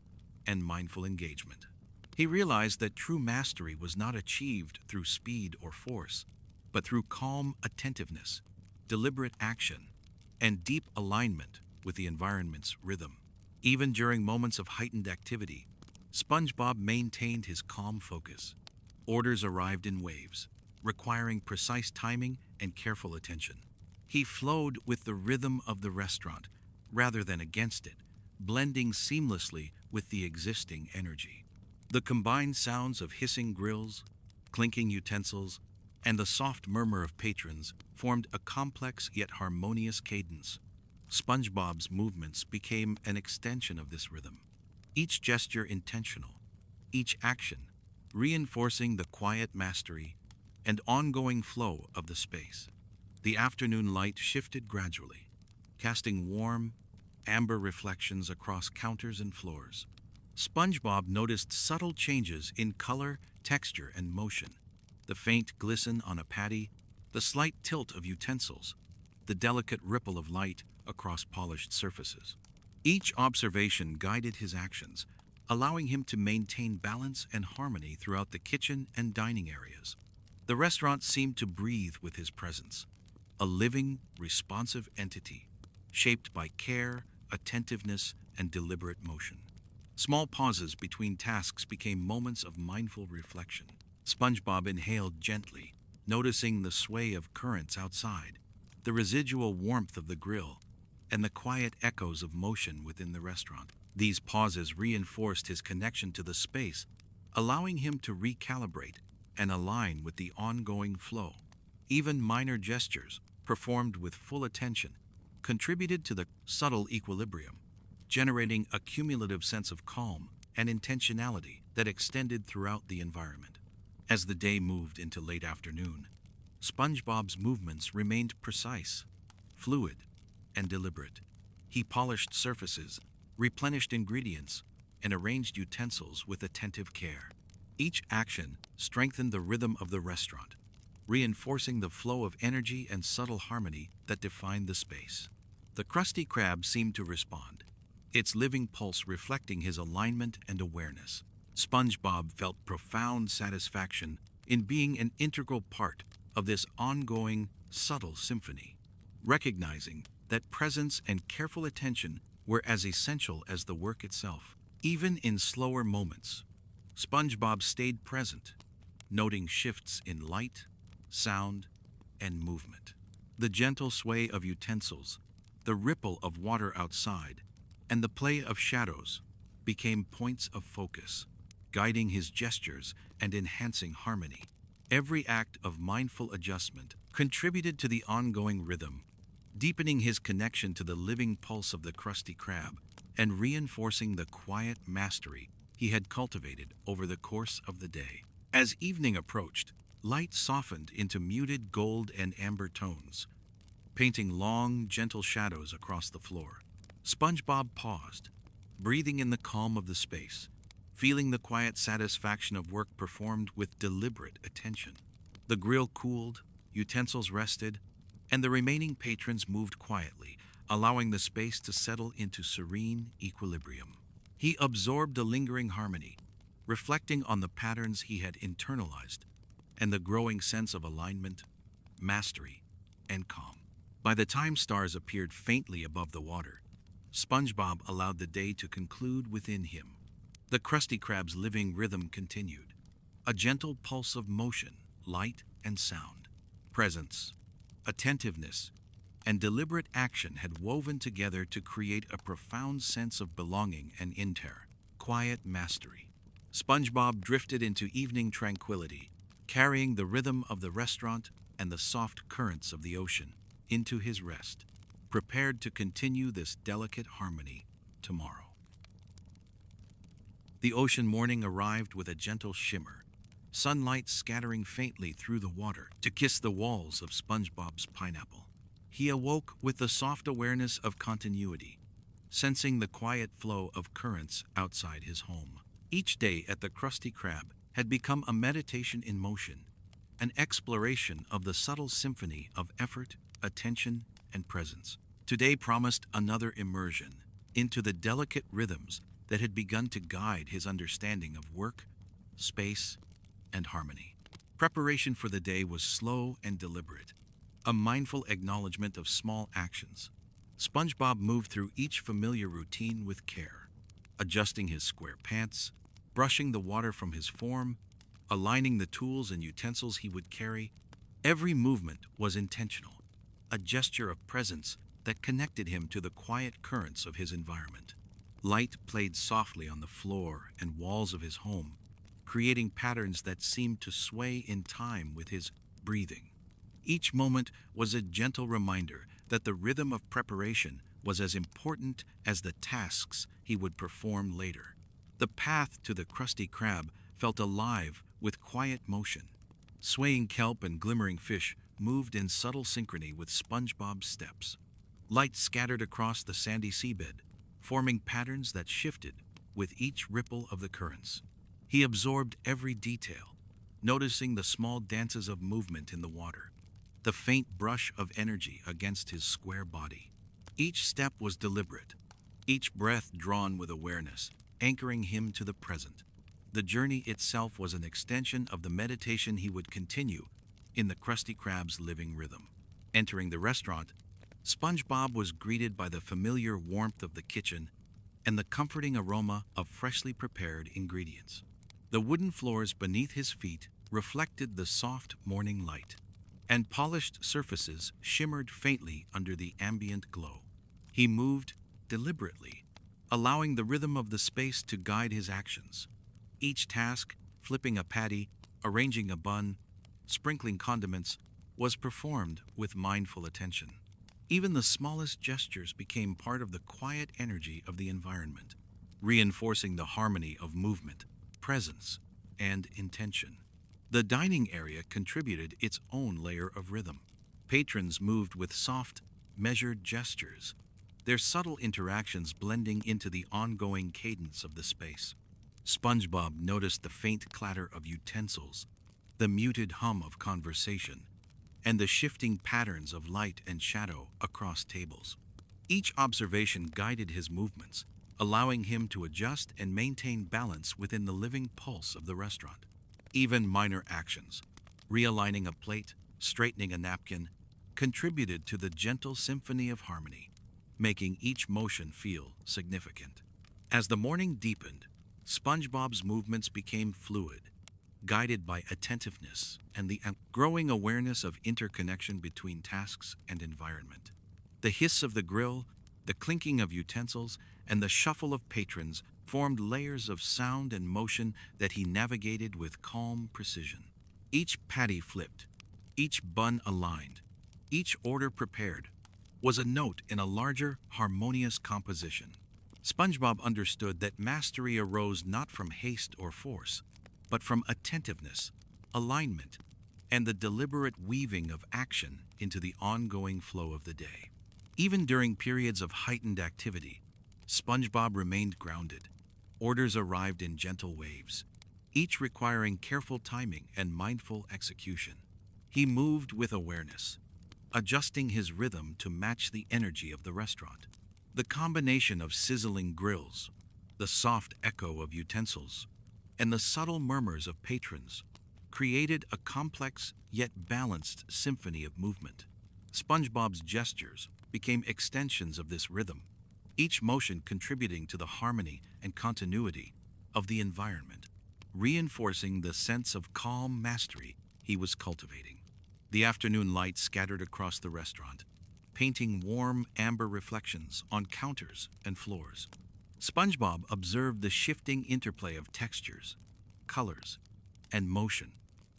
and mindful engagement. He realized that true mastery was not achieved through speed or force, but through calm attentiveness, deliberate action, and deep alignment with the environment's rhythm. Even during moments of heightened activity, SpongeBob maintained his calm focus. Orders arrived in waves, requiring precise timing and careful attention. He flowed with the rhythm of the restaurant rather than against it, blending seamlessly with the existing energy. The combined sounds of hissing grills, clinking utensils, and the soft murmur of patrons formed a complex yet harmonious cadence. SpongeBob's movements became an extension of this rhythm, each gesture intentional, each action reinforcing the quiet mastery and ongoing flow of the space. The afternoon light shifted gradually, casting warm, amber reflections across counters and floors. SpongeBob noticed subtle changes in color, texture, and motion. The faint glisten on a patty, the slight tilt of utensils, the delicate ripple of light across polished surfaces. Each observation guided his actions, allowing him to maintain balance and harmony throughout the kitchen and dining areas. The restaurant seemed to breathe with his presence, a living, responsive entity, shaped by care, attentiveness, and deliberate motion. Small pauses between tasks became moments of mindful reflection. SpongeBob inhaled gently, noticing the sway of currents outside, the residual warmth of the grill, and the quiet echoes of motion within the restaurant. These pauses reinforced his connection to the space, allowing him to recalibrate and align with the ongoing flow. Even minor gestures, performed with full attention, contributed to the subtle equilibrium, generating a cumulative sense of calm and intentionality that extended throughout the environment. As the day moved into late afternoon, SpongeBob's movements remained precise, fluid, and deliberate. He polished surfaces, replenished ingredients, and arranged utensils with attentive care. Each action strengthened the rhythm of the restaurant, reinforcing the flow of energy and subtle harmony that defined the space. The Krusty Krab seemed to respond, its living pulse reflecting his alignment and awareness. SpongeBob felt profound satisfaction in being an integral part of this ongoing, subtle symphony, recognizing that presence and careful attention were as essential as the work itself. Even in slower moments, SpongeBob stayed present, noting shifts in light, sound, and movement. The gentle sway of utensils, the ripple of water outside, and the play of shadows became points of focus, guiding his gestures and enhancing harmony. Every act of mindful adjustment contributed to the ongoing rhythm, deepening his connection to the living pulse of the Krusty Krab and reinforcing the quiet mastery he had cultivated over the course of the day. As evening approached, light softened into muted gold and amber tones, painting long, gentle shadows across the floor. SpongeBob paused, breathing in the calm of the space, feeling the quiet satisfaction of work performed with deliberate attention. The grill cooled, utensils rested, and the remaining patrons moved quietly, allowing the space to settle into serene equilibrium. He absorbed the lingering harmony, reflecting on the patterns he had internalized and the growing sense of alignment, mastery, and calm. By the time stars appeared faintly above the water, SpongeBob allowed the day to conclude within him. The Krusty Krab's living rhythm continued, a gentle pulse of motion, light and sound. Presence, attentiveness, and deliberate action had woven together to create a profound sense of belonging and quiet mastery. SpongeBob drifted into evening tranquility, carrying the rhythm of the restaurant and the soft currents of the ocean into his rest, prepared to continue this delicate harmony tomorrow. The ocean morning arrived with a gentle shimmer, sunlight scattering faintly through the water to kiss the walls of SpongeBob's pineapple. He awoke with the soft awareness of continuity, sensing the quiet flow of currents outside his home. Each day at the Krusty Krab had become a meditation in motion, an exploration of the subtle symphony of effort, attention, and presence. Today promised another immersion into the delicate rhythms that had begun to guide his understanding of work, space, and harmony. Preparation for the day was slow and deliberate, a mindful acknowledgement of small actions. SpongeBob moved through each familiar routine with care, adjusting his square pants, brushing the water from his form, aligning the tools and utensils he would carry. Every movement was intentional, a gesture of presence that connected him to the quiet currents of his environment. Light played softly on the floor and walls of his home, creating patterns that seemed to sway in time with his breathing. Each moment was a gentle reminder that the rhythm of preparation was as important as the tasks he would perform later. The path to the Krusty Krab felt alive with quiet motion. Swaying kelp and glimmering fish moved in subtle synchrony with SpongeBob's steps. Light scattered across the sandy seabed, forming patterns that shifted with each ripple of the currents. He absorbed every detail, noticing the small dances of movement in the water, the faint brush of energy against his square body. Each step was deliberate, each breath drawn with awareness, anchoring him to the present. The journey itself was an extension of the meditation he would continue in the Krusty Krab's living rhythm. Entering the restaurant, SpongeBob was greeted by the familiar warmth of the kitchen and the comforting aroma of freshly prepared ingredients. The wooden floors beneath his feet reflected the soft morning light, and polished surfaces shimmered faintly under the ambient glow. He moved deliberately, allowing the rhythm of the space to guide his actions. Each task, flipping a patty, arranging a bun, sprinkling condiments, was performed with mindful attention. Even the smallest gestures became part of the quiet energy of the environment, reinforcing the harmony of movement, presence, and intention. The dining area contributed its own layer of rhythm. Patrons moved with soft, measured gestures, their subtle interactions blending into the ongoing cadence of the space. SpongeBob noticed the faint clatter of utensils, the muted hum of conversation, and the shifting patterns of light and shadow across tables. Each observation guided his movements, allowing him to adjust and maintain balance within the living pulse of the restaurant. Even minor actions, realigning a plate, straightening a napkin, contributed to the gentle symphony of harmony, making each motion feel significant. As the morning deepened, SpongeBob's movements became fluid, guided by attentiveness and the growing awareness of interconnection between tasks and environment. The hiss of the grill, the clinking of utensils, and the shuffle of patrons formed layers of sound and motion that he navigated with calm precision. Each patty flipped, each bun aligned, each order prepared was a note in a larger, harmonious composition. SpongeBob understood that mastery arose not from haste or force, but from attentiveness, alignment, and the deliberate weaving of action into the ongoing flow of the day. Even during periods of heightened activity, SpongeBob remained grounded. Orders arrived in gentle waves, each requiring careful timing and mindful execution. He moved with awareness, adjusting his rhythm to match the energy of the restaurant. The combination of sizzling grills, the soft echo of utensils, and the subtle murmurs of patrons created a complex yet balanced symphony of movement. SpongeBob's gestures became extensions of this rhythm, each motion contributing to the harmony and continuity of the environment, reinforcing the sense of calm mastery he was cultivating. The afternoon light scattered across the restaurant, painting warm amber reflections on counters and floors. SpongeBob observed the shifting interplay of textures, colors, and motion,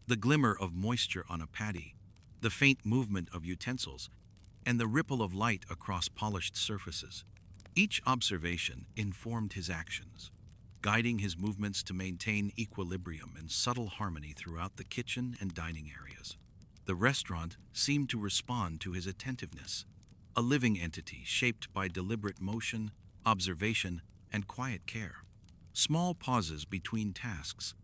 the glimmer of moisture on a patty, the faint movement of utensils, and the ripple of light across polished surfaces. Each observation informed his actions, guiding his movements to maintain equilibrium and subtle harmony throughout the kitchen and dining areas. The restaurant seemed to respond to his attentiveness, a living entity shaped by deliberate motion, observation, and quiet care. Small pauses between tasks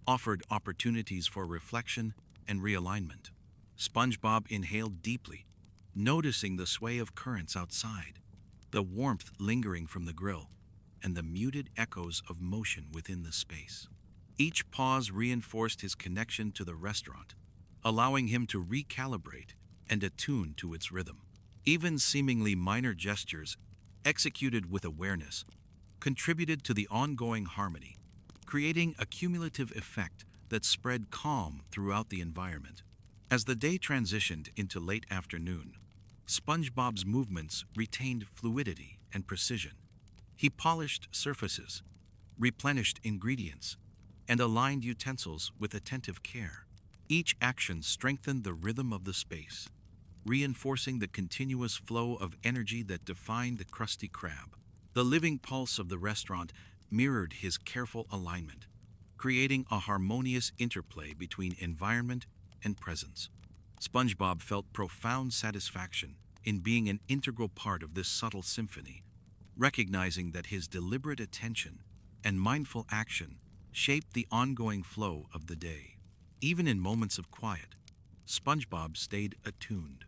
offered opportunities for reflection and realignment. SpongeBob inhaled deeply, noticing the sway of currents outside, the warmth lingering from the grill, and the muted echoes of motion within the space. Each pause reinforced his connection to the restaurant, allowing him to recalibrate and attune to its rhythm. Even seemingly minor gestures, executed with awareness, contributed to the ongoing harmony, creating a cumulative effect that spread calm throughout the environment. As the day transitioned into late afternoon, SpongeBob's movements retained fluidity and precision. He polished surfaces, replenished ingredients, and aligned utensils with attentive care. Each action strengthened the rhythm of the space, reinforcing the continuous flow of energy that defined the Krusty Krab. The living pulse of the restaurant mirrored his careful alignment, creating a harmonious interplay between environment and presence. SpongeBob felt profound satisfaction in being an integral part of this subtle symphony, recognizing that his deliberate attention and mindful action shaped the ongoing flow of the day. Even in moments of quiet, SpongeBob stayed attuned.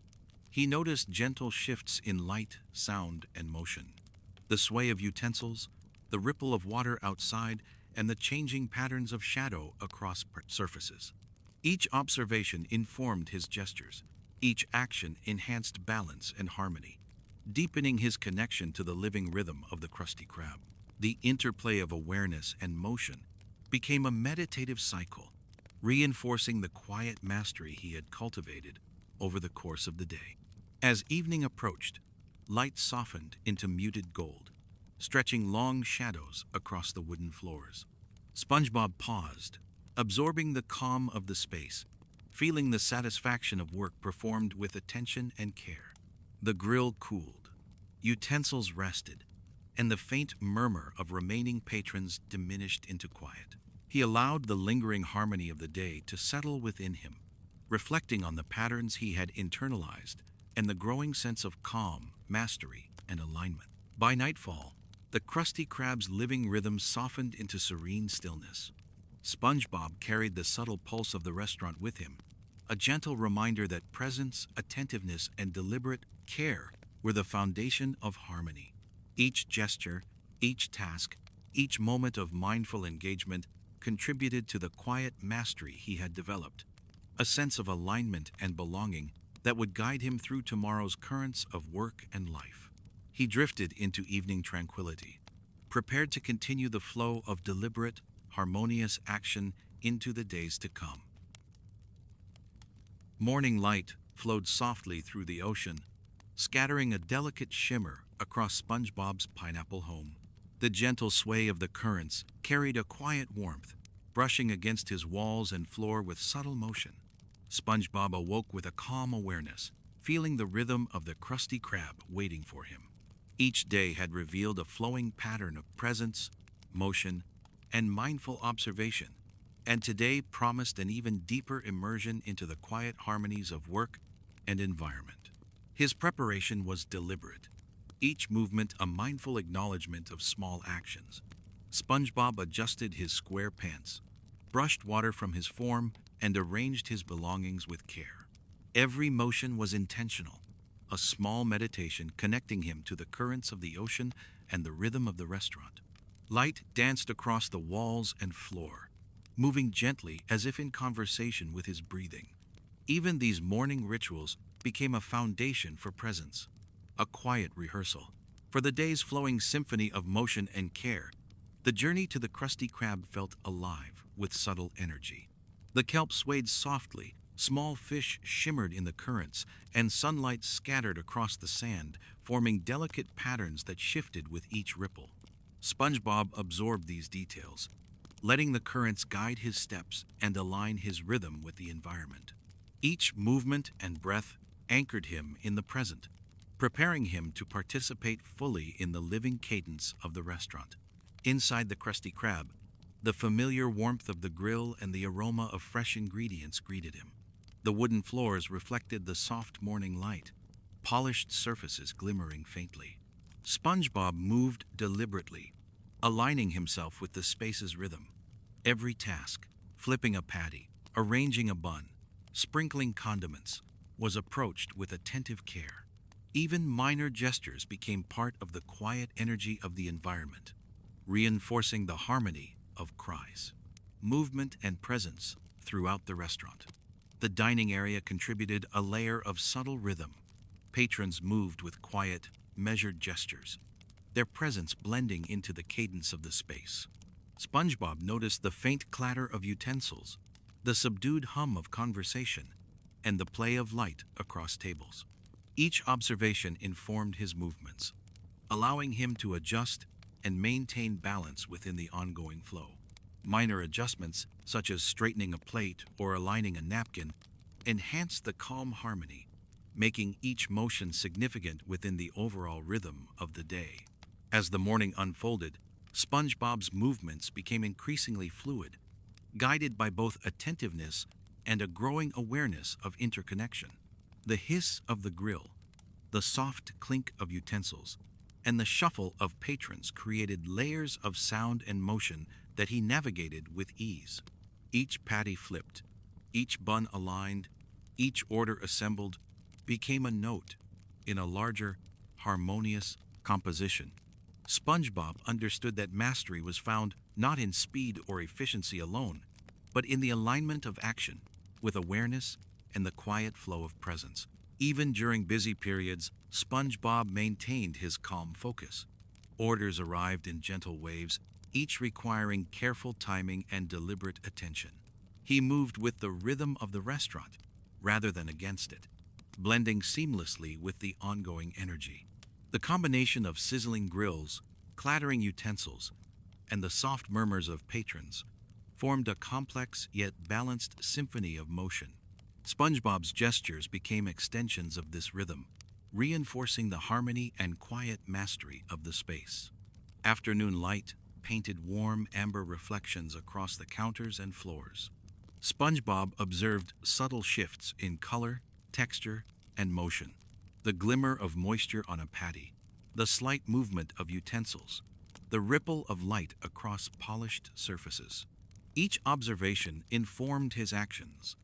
He noticed gentle shifts in light, sound, and motion. The sway of utensils, the ripple of water outside, and the changing patterns of shadow across surfaces. Each observation informed his gestures. Each action enhanced balance and harmony, deepening his connection to the living rhythm of the Krusty Krab. The interplay of awareness and motion became a meditative cycle, reinforcing the quiet mastery he had cultivated over the course of the day. As evening approached, light softened into muted gold, stretching long shadows across the wooden floors. SpongeBob paused, absorbing the calm of the space, feeling the satisfaction of work performed with attention and care. The grill cooled, utensils rested, and the faint murmur of remaining patrons diminished into quiet. He allowed the lingering harmony of the day to settle within him, reflecting on the patterns he had internalized and the growing sense of calm, mastery, and alignment. By nightfall, the Krusty Krab's living rhythm softened into serene stillness. SpongeBob carried the subtle pulse of the restaurant with him, a gentle reminder that presence, attentiveness, and deliberate care were the foundation of harmony. Each gesture, Each task, each moment of mindful engagement contributed to the quiet mastery he had developed, a sense of alignment and belonging that would guide him through tomorrow's currents of work and life. He drifted into evening tranquility, prepared to continue the flow of deliberate, harmonious action into the days to come. Morning light flowed softly through the ocean, scattering a delicate shimmer across SpongeBob's pineapple home. The gentle sway of the currents carried a quiet warmth, brushing against his walls and floor with subtle motion. SpongeBob awoke with a calm awareness, feeling the rhythm of the Krusty Krab waiting for him. Each day had revealed a flowing pattern of presence, motion, and mindful observation, and today promised an even deeper immersion into the quiet harmonies of work and environment. His preparation was deliberate, each movement a mindful acknowledgement of small actions. SpongeBob adjusted his square pants, brushed water from his form, and arranged his belongings with care. Every motion was intentional, a small meditation connecting him to the currents of the ocean and the rhythm of the restaurant. Light danced across the walls and floor, moving gently as if in conversation with his breathing. Even these morning rituals became a foundation for presence, a quiet rehearsal for the day's flowing symphony of motion and care. The journey to the Krusty Krab felt alive with subtle energy. The kelp swayed softly, small fish shimmered in the currents, and sunlight scattered across the sand, forming delicate patterns that shifted with each ripple. SpongeBob absorbed these details, letting the currents guide his steps and align his rhythm with the environment. Each movement and breath anchored him in the present, preparing him to participate fully in the living cadence of the restaurant. Inside the Krusty Krab, the familiar warmth of the grill and the aroma of fresh ingredients greeted him. The wooden floors reflected the soft morning light, polished surfaces glimmering faintly. SpongeBob moved deliberately, aligning himself with the space's rhythm. Every task, flipping a patty, arranging a bun, sprinkling condiments, was approached with attentive care. Even minor gestures became part of the quiet energy of the environment, reinforcing the harmony of cries, movement, and presence throughout the restaurant. The dining area contributed a layer of subtle rhythm. Patrons moved with quiet, measured gestures, their presence blending into the cadence of the space. SpongeBob noticed the faint clatter of utensils, the subdued hum of conversation, and the play of light across tables. Each observation informed his movements, allowing him to adjust and maintain balance within the ongoing flow. Minor adjustments, such as straightening a plate or aligning a napkin, enhanced the calm harmony, making each motion significant within the overall rhythm of the day. As the morning unfolded, SpongeBob's movements became increasingly fluid, guided by both attentiveness and a growing awareness of interconnection. The hiss of the grill, the soft clink of utensils, and the shuffle of patrons created layers of sound and motion that he navigated with ease. Each patty flipped, each bun aligned, each order assembled, became a note in a larger, harmonious composition. SpongeBob understood that mastery was found not in speed or efficiency alone, but in the alignment of action, with awareness and the quiet flow of presence. Even during busy periods, SpongeBob maintained his calm focus. Orders arrived in gentle waves, each requiring careful timing and deliberate attention. He moved with the rhythm of the restaurant, rather than against it, blending seamlessly with the ongoing energy. The combination of sizzling grills, clattering utensils, and the soft murmurs of patrons formed a complex yet balanced symphony of motion. SpongeBob's gestures became extensions of this rhythm, reinforcing the harmony and quiet mastery of the space. Afternoon light painted warm amber reflections across the counters and floors. SpongeBob observed subtle shifts in color, texture, and motion. The glimmer of moisture on a patty, the slight movement of utensils, the ripple of light across polished surfaces. Each observation informed his actions,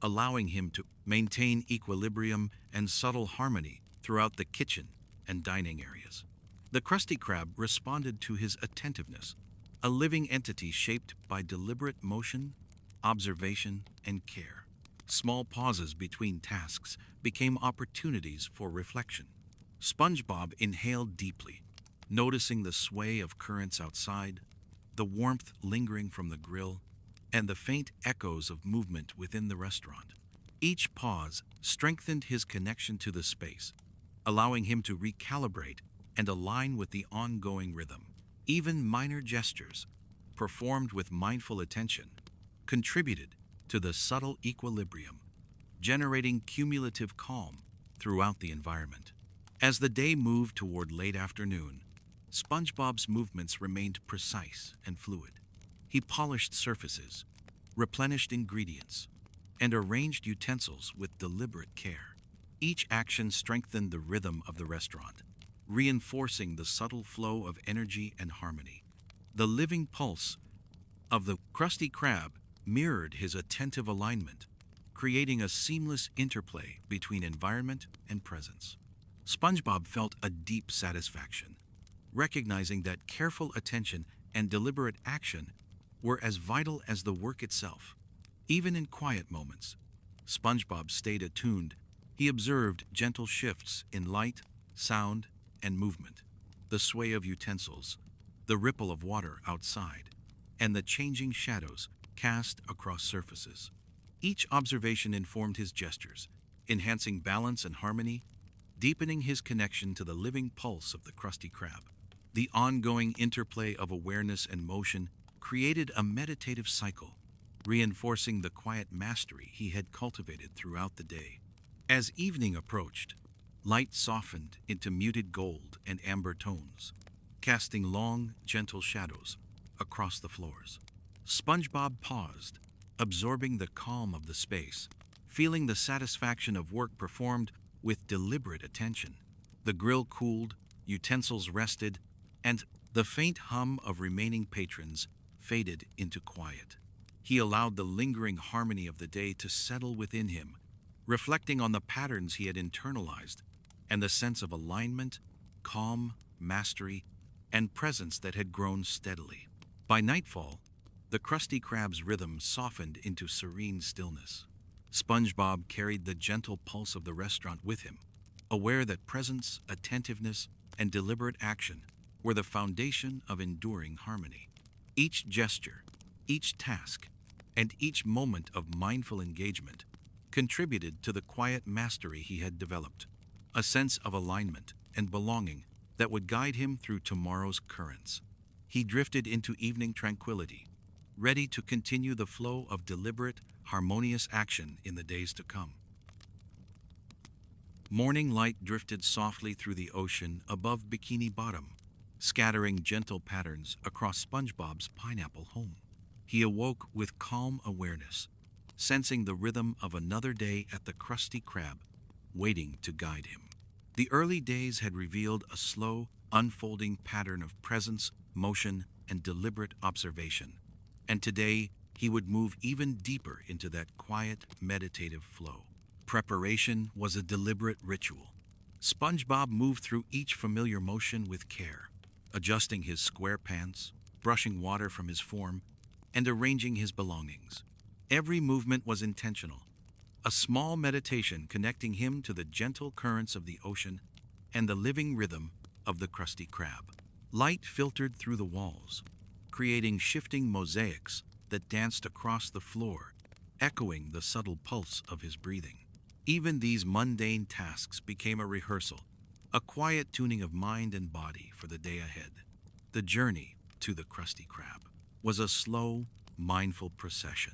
allowing him to maintain equilibrium and subtle harmony throughout the kitchen and dining areas. The Krusty Krab responded to his attentiveness, a living entity shaped by deliberate motion, observation, and care. Small pauses between tasks became opportunities for reflection. SpongeBob inhaled deeply, noticing the sway of currents outside, the warmth lingering from the grill, and the faint echoes of movement within the restaurant. Each pause strengthened his connection to the space, allowing him to recalibrate and align with the ongoing rhythm. Even minor gestures, performed with mindful attention, contributed to the subtle equilibrium, generating cumulative calm throughout the environment. As the day moved toward late afternoon, SpongeBob's movements remained precise and fluid. He polished surfaces, replenished ingredients, and arranged utensils with deliberate care. Each action strengthened the rhythm of the restaurant, reinforcing the subtle flow of energy and harmony. The living pulse of the Krusty Krab mirrored his attentive alignment, creating a seamless interplay between environment and presence. SpongeBob felt a deep satisfaction, recognizing that careful attention and deliberate action were as vital as the work itself. Even in quiet moments, SpongeBob stayed attuned. He observed gentle shifts in light, sound, and movement, the sway of utensils, the ripple of water outside, and the changing shadows cast across surfaces. Each observation informed his gestures, enhancing balance and harmony, deepening his connection to the living pulse of the Krusty Krab. The ongoing interplay of awareness and motion created a meditative cycle, reinforcing the quiet mastery he had cultivated throughout the day. As evening approached, light softened into muted gold and amber tones, casting long, gentle shadows across the floors. SpongeBob paused, absorbing the calm of the space, feeling the satisfaction of work performed with deliberate attention. The grill cooled, utensils rested, and the faint hum of remaining patrons faded into quiet. He allowed the lingering harmony of the day to settle within him, reflecting on the patterns he had internalized and the sense of alignment, calm, mastery, and presence that had grown steadily. By nightfall, the Krusty Krab's rhythm softened into serene stillness. SpongeBob carried the gentle pulse of the restaurant with him, aware that presence, attentiveness, and deliberate action were the foundation of enduring harmony. Each gesture, each task, and each moment of mindful engagement contributed to the quiet mastery he had developed, a sense of alignment and belonging that would guide him through tomorrow's currents. He drifted into evening tranquility, ready to continue the flow of deliberate, harmonious action in the days to come. Morning light drifted softly through the ocean above Bikini Bottom, scattering gentle patterns across SpongeBob's pineapple home. He awoke with calm awareness, sensing the rhythm of another day at the Krusty Krab, waiting to guide him. The early days had revealed a slow, unfolding pattern of presence, motion, and deliberate observation, and today he would move even deeper into that quiet, meditative flow. Preparation was a deliberate ritual. SpongeBob moved through each familiar motion with care, adjusting his square pants, brushing water from his form, and arranging his belongings. Every movement was intentional, a small meditation connecting him to the gentle currents of the ocean and the living rhythm of the Krusty Krab. Light filtered through the walls, creating shifting mosaics that danced across the floor, echoing the subtle pulse of his breathing. Even these mundane tasks became a rehearsal, a quiet tuning of mind and body for the day ahead. The journey to the Krusty Krab was a slow, mindful procession.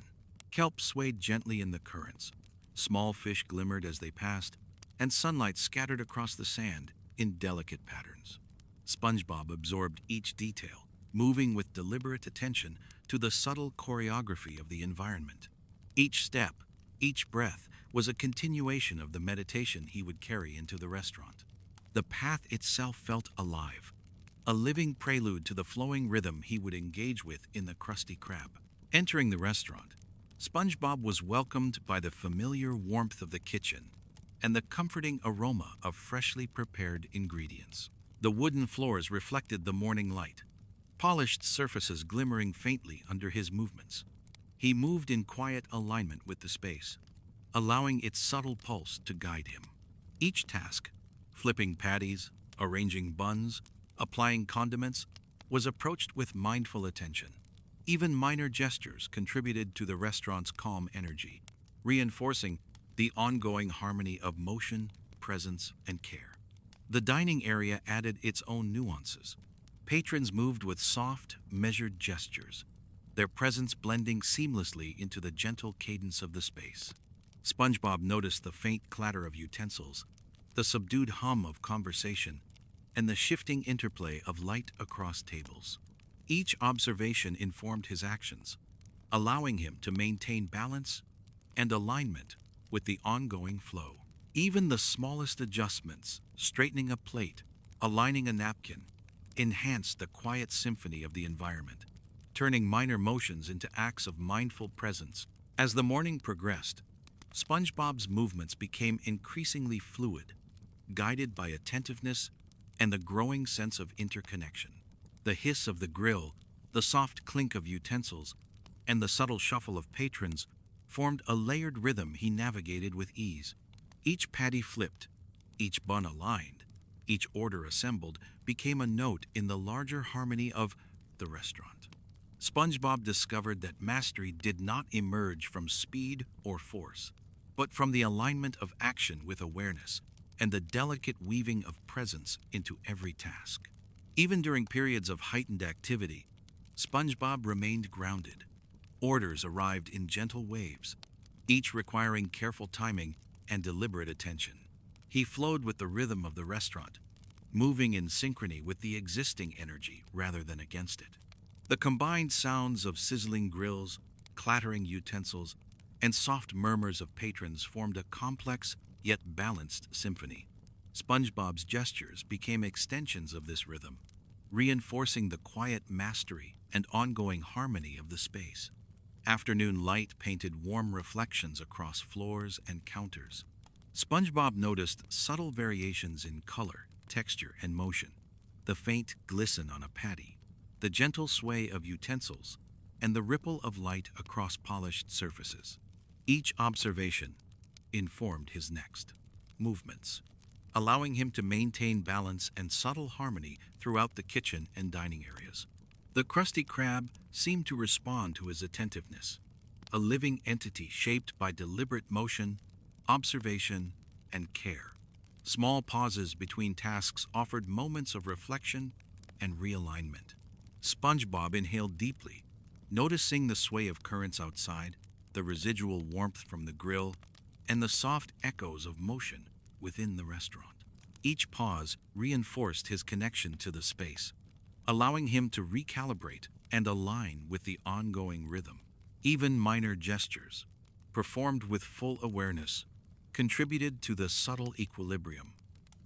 Kelp swayed gently in the currents, small fish glimmered as they passed, and sunlight scattered across the sand in delicate patterns. SpongeBob absorbed each detail, moving with deliberate attention to the subtle choreography of the environment. Each step, each breath, was a continuation of the meditation he would carry into the restaurant. The path itself felt alive, a living prelude to the flowing rhythm he would engage with in the Krusty Krab. Entering the restaurant, SpongeBob was welcomed by the familiar warmth of the kitchen and the comforting aroma of freshly prepared ingredients. The wooden floors reflected the morning light, polished surfaces glimmering faintly under his movements. He moved in quiet alignment with the space, allowing its subtle pulse to guide him. Each task, flipping patties, arranging buns, applying condiments, was approached with mindful attention. Even minor gestures contributed to the restaurant's calm energy, reinforcing the ongoing harmony of motion, presence, and care. The dining area added its own nuances. Patrons moved with soft, measured gestures, their presence blending seamlessly into the gentle cadence of the space. SpongeBob noticed the faint clatter of utensils, the subdued hum of conversation, and the shifting interplay of light across tables. Each observation informed his actions, allowing him to maintain balance and alignment with the ongoing flow. Even the smallest adjustments, straightening a plate, aligning a napkin, enhanced the quiet symphony of the environment, turning minor motions into acts of mindful presence. As the morning progressed, SpongeBob's movements became increasingly fluid, guided by attentiveness and the growing sense of interconnection. The hiss of the grill, the soft clink of utensils, and the subtle shuffle of patrons formed a layered rhythm he navigated with ease. Each patty flipped, each bun aligned, each order assembled became a note in the larger harmony of the restaurant. SpongeBob discovered that mastery did not emerge from speed or force, but from the alignment of action with awareness and the delicate weaving of presence into every task. Even during periods of heightened activity, SpongeBob remained grounded. Orders arrived in gentle waves, each requiring careful timing and deliberate attention. He flowed with the rhythm of the restaurant, moving in synchrony with the existing energy rather than against it. The combined sounds of sizzling grills, clattering utensils, and soft murmurs of patrons formed a complex yet balanced symphony. SpongeBob's gestures became extensions of this rhythm, reinforcing the quiet mastery and ongoing harmony of the space. Afternoon light painted warm reflections across floors and counters. SpongeBob noticed subtle variations in color, texture, and motion. The faint glisten on a patty, the gentle sway of utensils, and the ripple of light across polished surfaces. Each observation informed his next movements, allowing him to maintain balance and subtle harmony throughout the kitchen and dining areas. The Krusty Krab seemed to respond to his attentiveness, a living entity shaped by deliberate motion, observation, and care. Small pauses between tasks offered moments of reflection and realignment. SpongeBob inhaled deeply, noticing the sway of currents outside, the residual warmth from the grill, and the soft echoes of motion within the restaurant. Each pause reinforced his connection to the space, allowing him to recalibrate and align with the ongoing rhythm. Even minor gestures, performed with full awareness, contributed to the subtle equilibrium,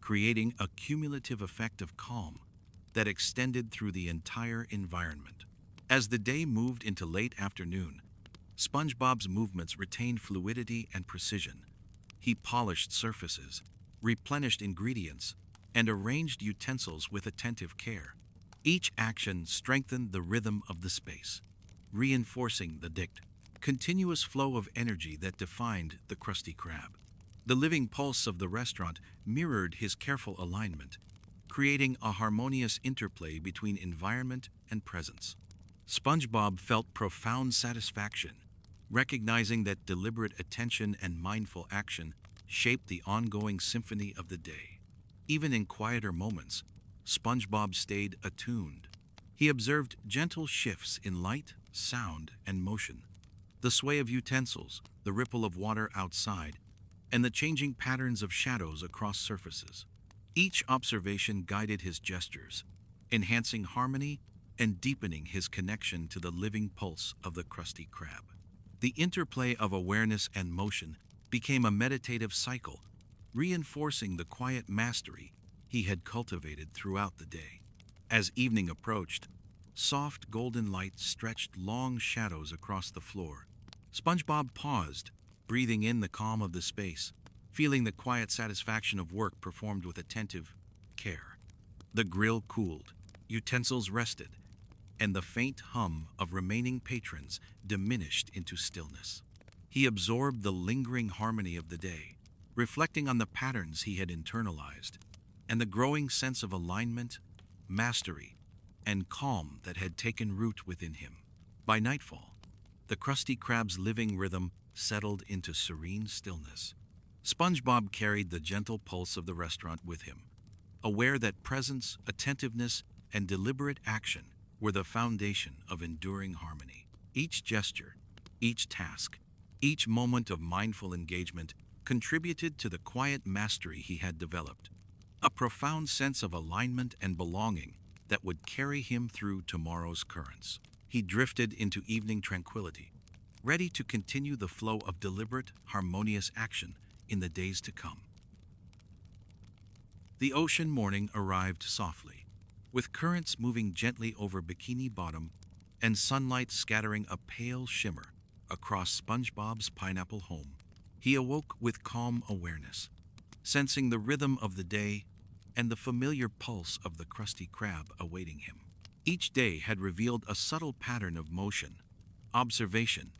creating a cumulative effect of calm that extended through the entire environment. As the day moved into late afternoon, SpongeBob's movements retained fluidity and precision. He polished surfaces, replenished ingredients, and arranged utensils with attentive care. Each action strengthened the rhythm of the space, reinforcing the continuous flow of energy that defined the Krusty Krab. The living pulse of the restaurant mirrored his careful alignment, creating a harmonious interplay between environment and presence. SpongeBob felt profound satisfaction, recognizing that deliberate attention and mindful action shaped the ongoing symphony of the day. Even in quieter moments, SpongeBob stayed attuned. He observed gentle shifts in light, sound, and motion, the sway of utensils, the ripple of water outside, and the changing patterns of shadows across surfaces. Each observation guided his gestures, enhancing harmony and deepening his connection to the living pulse of the Krusty Krab. The interplay of awareness and motion became a meditative cycle, reinforcing the quiet mastery he had cultivated throughout the day. As evening approached, soft golden light stretched long shadows across the floor. SpongeBob paused, breathing in the calm of the space, feeling the quiet satisfaction of work performed with attentive care. The grill cooled, utensils rested, and the faint hum of remaining patrons diminished into stillness. He absorbed the lingering harmony of the day, reflecting on the patterns he had internalized, and the growing sense of alignment, mastery, and calm that had taken root within him. By nightfall, the Krusty Krab's living rhythm settled into serene stillness. SpongeBob carried the gentle pulse of the restaurant with him, aware that presence, attentiveness, and deliberate action were the foundation of enduring harmony. Each gesture, each task, each moment of mindful engagement contributed to the quiet mastery he had developed, a profound sense of alignment and belonging that would carry him through tomorrow's currents. He drifted into evening tranquility, ready to continue the flow of deliberate, harmonious action in the days to come. The ocean morning arrived softly, with currents moving gently over Bikini Bottom and sunlight scattering a pale shimmer across SpongeBob's pineapple home. He awoke with calm awareness, sensing the rhythm of the day and the familiar pulse of the Krusty Krab awaiting him. Each day had revealed a subtle pattern of motion, observation,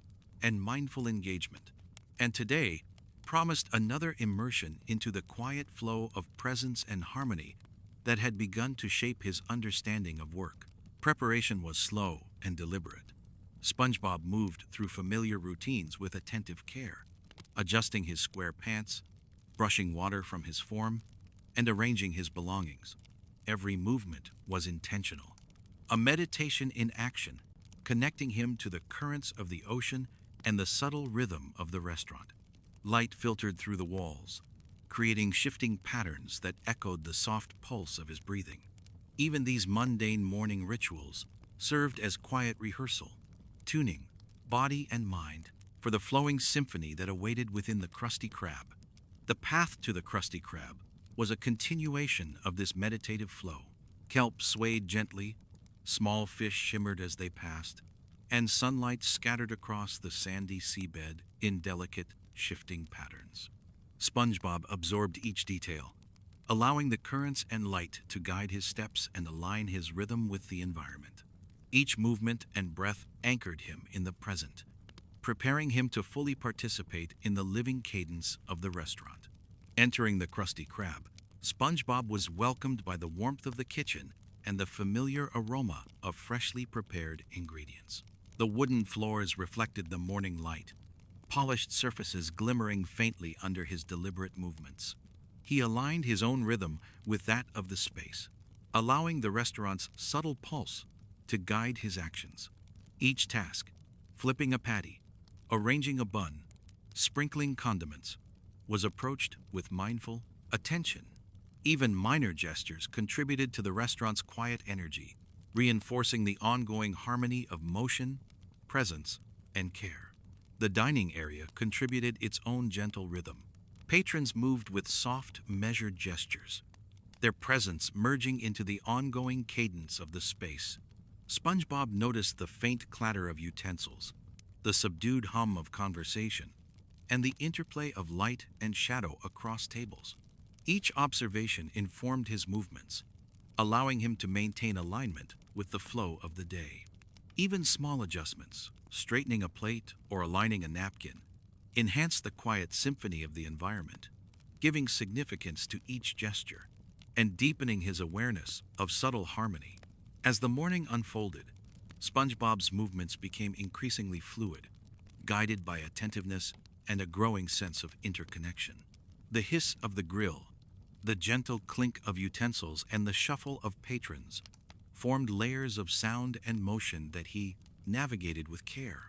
and mindful engagement, and today promised another immersion into the quiet flow of presence and harmony that had begun to shape his understanding of work. Preparation was slow and deliberate. SpongeBob moved through familiar routines with attentive care, adjusting his square pants, brushing water from his form, and arranging his belongings. Every movement was intentional, a meditation in action, connecting him to the currents of the ocean and the subtle rhythm of the restaurant. Light filtered through the walls, creating shifting patterns that echoed the soft pulse of his breathing. Even these mundane morning rituals served as quiet rehearsal, tuning body and mind for the flowing symphony that awaited within the Krusty Krab. The path to the Krusty Krab was a continuation of this meditative flow. Kelp swayed gently, small fish shimmered as they passed, and sunlight scattered across the sandy seabed in delicate, shifting patterns. SpongeBob absorbed each detail, allowing the currents and light to guide his steps and align his rhythm with the environment. Each movement and breath anchored him in the present, preparing him to fully participate in the living cadence of the restaurant. Entering the Krusty Krab, SpongeBob was welcomed by the warmth of the kitchen and the familiar aroma of freshly prepared ingredients. The wooden floors reflected the morning light, polished surfaces glimmering faintly under his deliberate movements. He aligned his own rhythm with that of the space, allowing the restaurant's subtle pulse to guide his actions. Each task, flipping a patty, arranging a bun, sprinkling condiments, was approached with mindful attention. Even minor gestures contributed to the restaurant's quiet energy, reinforcing the ongoing harmony of motion, presence, and care. The dining area contributed its own gentle rhythm. Patrons moved with soft, measured gestures, their presence merging into the ongoing cadence of the space. SpongeBob noticed the faint clatter of utensils, the subdued hum of conversation, and the interplay of light and shadow across tables. Each observation informed his movements, allowing him to maintain alignment with the flow of the day. Even small adjustments, straightening a plate or aligning a napkin, enhanced the quiet symphony of the environment, giving significance to each gesture and deepening his awareness of subtle harmony. As the morning unfolded, SpongeBob's movements became increasingly fluid, guided by attentiveness and a growing sense of interconnection. The hiss of the grill, the gentle clink of utensils, and the shuffle of patrons formed layers of sound and motion that he navigated with care.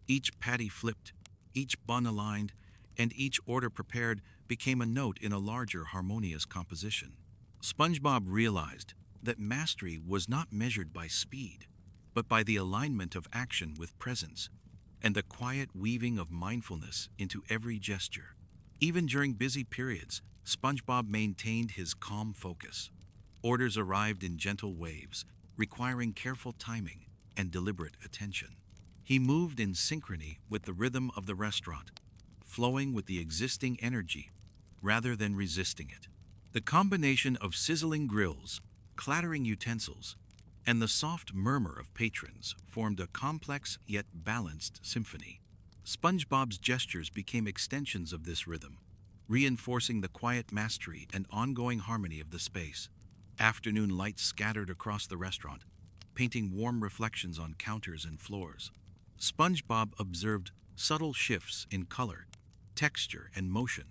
Each patty flipped, each bun aligned, and each order prepared became a note in a larger harmonious composition. SpongeBob realized that mastery was not measured by speed, but by the alignment of action with presence and the quiet weaving of mindfulness into every gesture. Even during busy periods, SpongeBob maintained his calm focus. Orders arrived in gentle waves, requiring careful timing and deliberate attention. He moved in synchrony with the rhythm of the restaurant, flowing with the existing energy rather than resisting it. The combination of sizzling grills, clattering utensils, and the soft murmur of patrons formed a complex yet balanced symphony. SpongeBob's gestures became extensions of this rhythm, reinforcing the quiet mastery and ongoing harmony of the space. Afternoon lights scattered across the restaurant, painting warm reflections on counters and floors. SpongeBob observed subtle shifts in color, texture, and motion,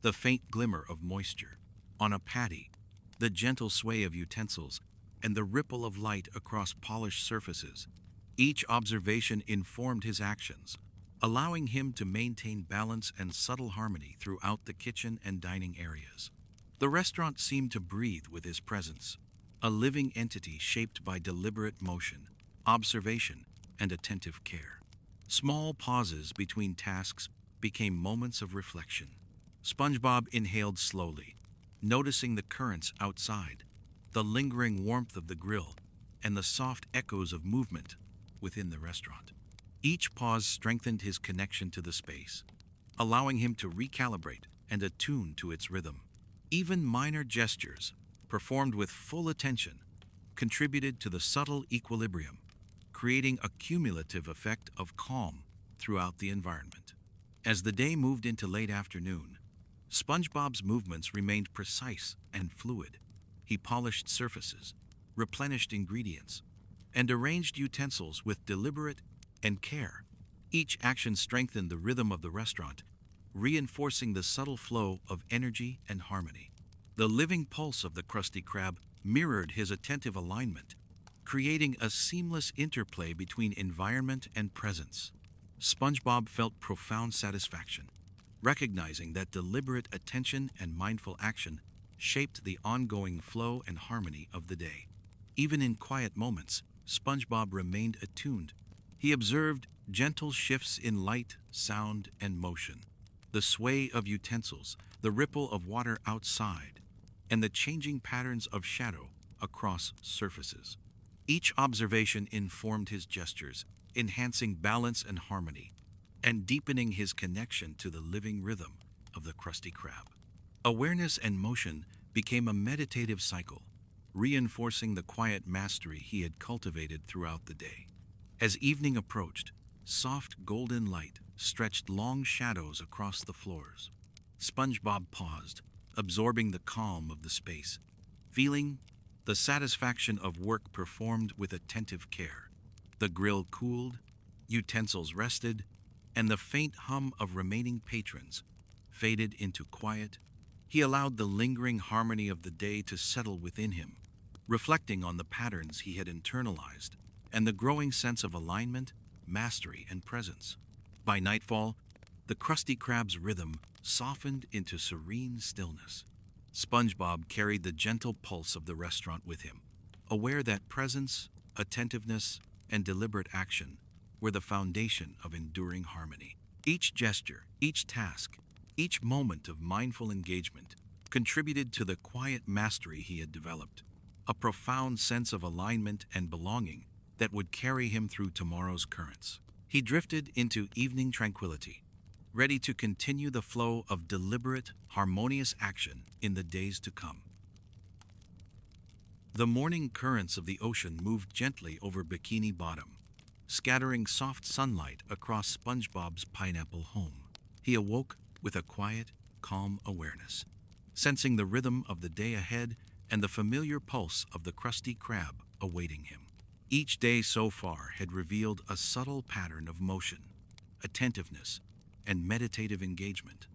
the faint glimmer of moisture on a patty, the gentle sway of utensils, and the ripple of light across polished surfaces. Each observation informed his actions, allowing him to maintain balance and subtle harmony throughout the kitchen and dining areas. The restaurant seemed to breathe with his presence, a living entity shaped by deliberate motion, observation, and attentive care. Small pauses between tasks became moments of reflection. SpongeBob inhaled slowly, noticing the currents outside, the lingering warmth of the grill, and the soft echoes of movement within the restaurant. Each pause strengthened his connection to the space, allowing him to recalibrate and attune to its rhythm. Even minor gestures, performed with full attention, contributed to the subtle equilibrium, creating a cumulative effect of calm throughout the environment. As the day moved into late afternoon, SpongeBob's movements remained precise and fluid. He polished surfaces, replenished ingredients, and arranged utensils with deliberate and care. Each action strengthened the rhythm of the restaurant, reinforcing the subtle flow of energy and harmony. The living pulse of the Krusty Krab mirrored his attentive alignment, creating a seamless interplay between environment and presence. SpongeBob felt profound satisfaction, recognizing that deliberate attention and mindful action shaped the ongoing flow and harmony of the day. Even in quiet moments, SpongeBob remained attuned. He observed gentle shifts in light, sound, and motion, the sway of utensils, the ripple of water outside, and the changing patterns of shadow across surfaces. Each observation informed his gestures, enhancing balance and harmony, and deepening his connection to the living rhythm of the Krusty Krab. Awareness and motion became a meditative cycle, reinforcing the quiet mastery he had cultivated throughout the day. As evening approached, soft golden light stretched long shadows across the floors. SpongeBob paused, absorbing the calm of the space, feeling the satisfaction of work performed with attentive care. The grill cooled, utensils rested, and the faint hum of remaining patrons faded into quiet. He allowed the lingering harmony of the day to settle within him, reflecting on the patterns he had internalized and the growing sense of alignment, mastery, and presence. By nightfall, the Krusty Krab's rhythm softened into serene stillness. SpongeBob carried the gentle pulse of the restaurant with him, aware that presence, attentiveness, and deliberate action were the foundation of enduring harmony. Each gesture, each task, each moment of mindful engagement contributed to the quiet mastery he had developed, a profound sense of alignment and belonging that would carry him through tomorrow's currents. He drifted into evening tranquility, ready to continue the flow of deliberate, harmonious action in the days to come. The morning currents of the ocean moved gently over Bikini Bottom, scattering soft sunlight across SpongeBob's pineapple home. He awoke with a quiet, calm awareness, sensing the rhythm of the day ahead and the familiar pulse of the Krusty Krab awaiting him. Each day so far had revealed a subtle pattern of motion, attentiveness, and meditative engagement,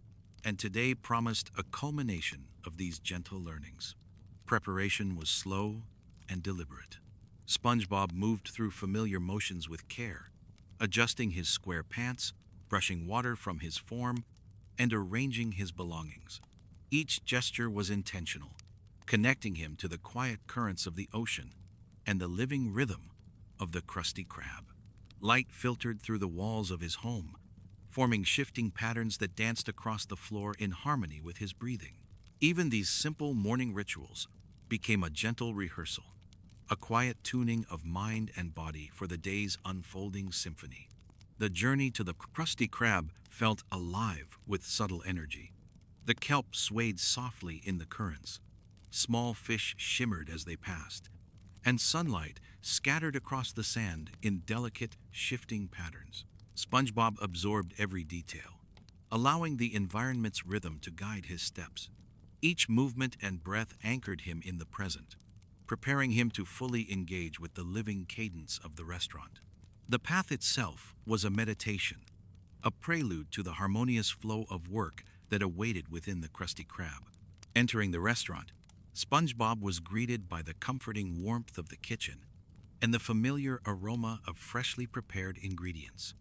and today promised a culmination of these gentle learnings. Preparation was slow and deliberate. SpongeBob moved through familiar motions with care, adjusting his square pants, brushing water from his form, and arranging his belongings. Each gesture was intentional, connecting him to the quiet currents of the ocean and the living rhythm of the Krusty Krab. Light filtered through the walls of his home, forming shifting patterns that danced across the floor in harmony with his breathing. Even these simple morning rituals became a gentle rehearsal, a quiet tuning of mind and body for the day's unfolding symphony. The journey to the Krusty Krab felt alive with subtle energy. The kelp swayed softly in the currents, Small fish shimmered as they passed, and sunlight scattered across the sand in delicate, shifting patterns. SpongeBob absorbed every detail, allowing the environment's rhythm to guide his steps. Each movement and breath anchored him in the present, preparing him to fully engage with the living cadence of the restaurant. The path itself was a meditation, a prelude to the harmonious flow of work that awaited within the Krusty Krab. Entering the restaurant, SpongeBob was greeted by the comforting warmth of the kitchen and the familiar aroma of freshly prepared ingredients.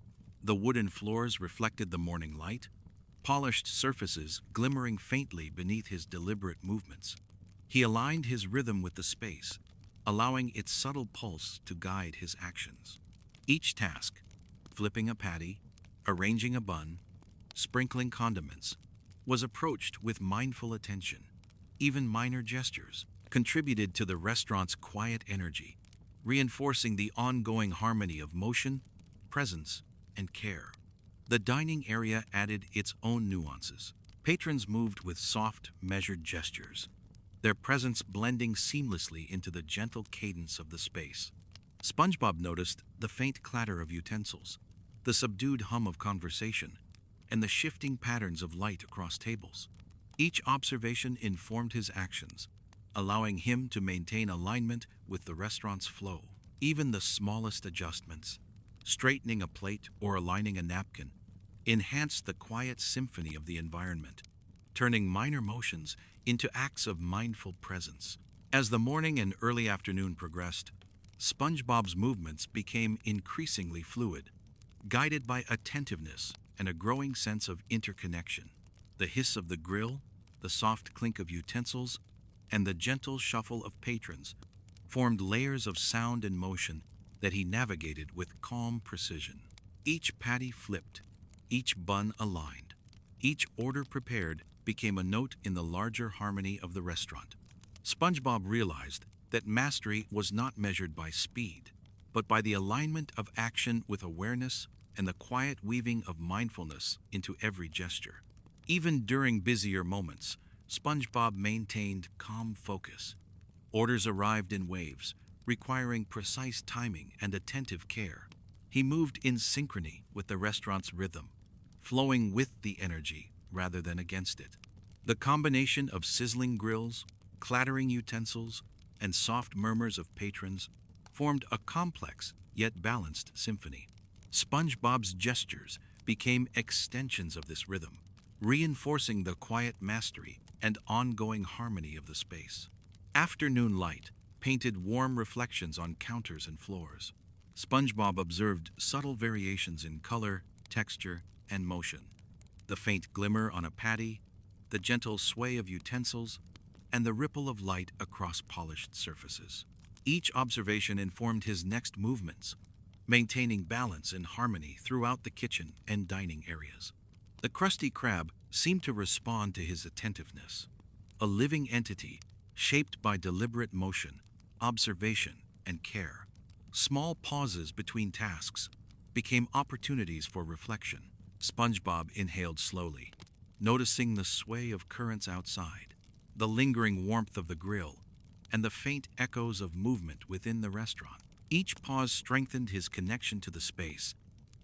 The wooden floors reflected the morning light, polished surfaces glimmering faintly beneath his deliberate movements. He aligned his rhythm with the space, allowing its subtle pulse to guide his actions. Each task, flipping a patty, arranging a bun, sprinkling condiments, was approached with mindful attention. Even minor gestures contributed to the restaurant's quiet energy, reinforcing the ongoing harmony of motion, presence, and care. The dining area added its own nuances. Patrons moved with soft, measured gestures, their presence blending seamlessly into the gentle cadence of the space. SpongeBob noticed the faint clatter of utensils, the subdued hum of conversation, and the shifting patterns of light across tables. Each observation informed his actions, allowing him to maintain alignment with the restaurant's flow. Even the smallest adjustments, straightening a plate or aligning a napkin, enhanced the quiet symphony of the environment, turning minor motions into acts of mindful presence. As the morning and early afternoon progressed, SpongeBob's movements became increasingly fluid, guided by attentiveness and a growing sense of interconnection. The hiss of the grill, the soft clink of utensils, and the gentle shuffle of patrons formed layers of sound and motion that he navigated with calm precision. Each patty flipped, each bun aligned, each order prepared became a note in the larger harmony of the restaurant. SpongeBob realized that mastery was not measured by speed, but by the alignment of action with awareness and the quiet weaving of mindfulness into every gesture. Even during busier moments, SpongeBob maintained calm focus. Orders arrived in waves, requiring precise timing and attentive care. He moved in synchrony with the restaurant's rhythm, flowing with the energy rather than against it. The combination of sizzling grills, clattering utensils, and soft murmurs of patrons formed a complex yet balanced symphony. SpongeBob's gestures became extensions of this rhythm, reinforcing the quiet mastery and ongoing harmony of the space. Afternoon light painted warm reflections on counters and floors. SpongeBob observed subtle variations in color, texture, and motion. The faint glimmer on a patty, the gentle sway of utensils, and the ripple of light across polished surfaces. Each observation informed his next movements, maintaining balance and harmony throughout the kitchen and dining areas. The Krusty Krab seemed to respond to his attentiveness, a living entity shaped by deliberate motion, observation, and care. Small pauses between tasks became opportunities for reflection. SpongeBob inhaled slowly, noticing the sway of currents outside, the lingering warmth of the grill, and the faint echoes of movement within the restaurant. Each pause strengthened his connection to the space,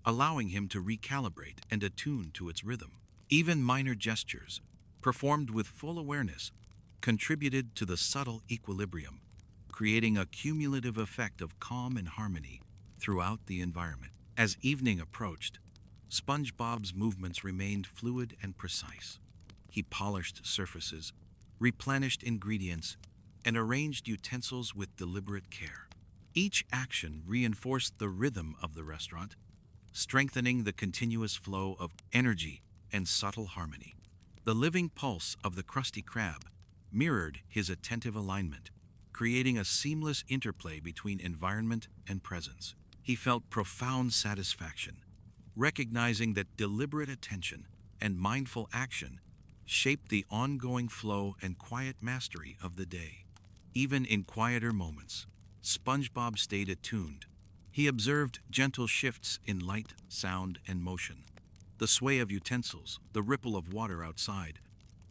allowing him to recalibrate and attune to its rhythm. Even minor gestures, performed with full awareness, contributed to the subtle equilibrium, creating a cumulative effect of calm and harmony throughout the environment. As evening approached, SpongeBob's movements remained fluid and precise. He polished surfaces, replenished ingredients, and arranged utensils with deliberate care. Each action reinforced the rhythm of the restaurant, strengthening the continuous flow of energy and subtle harmony. The living pulse of the Krusty Krab mirrored his attentive alignment, creating a seamless interplay between environment and presence. He felt profound satisfaction, recognizing that deliberate attention and mindful action shaped the ongoing flow and quiet mastery of the day. Even in quieter moments, SpongeBob stayed attuned. He observed gentle shifts in light, sound, and motion. The sway of utensils, the ripple of water outside,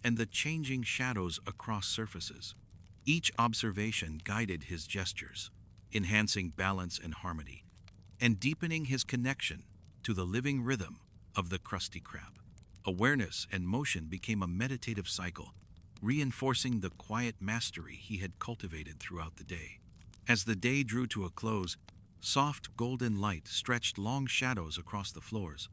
and the changing shadows across surfaces. Each observation guided his gestures, enhancing balance and harmony, and deepening his connection to the living rhythm of the Krusty Krab. Awareness and motion became a meditative cycle, reinforcing the quiet mastery he had cultivated throughout the day. As the day drew to a close, soft golden light stretched long shadows across the floors.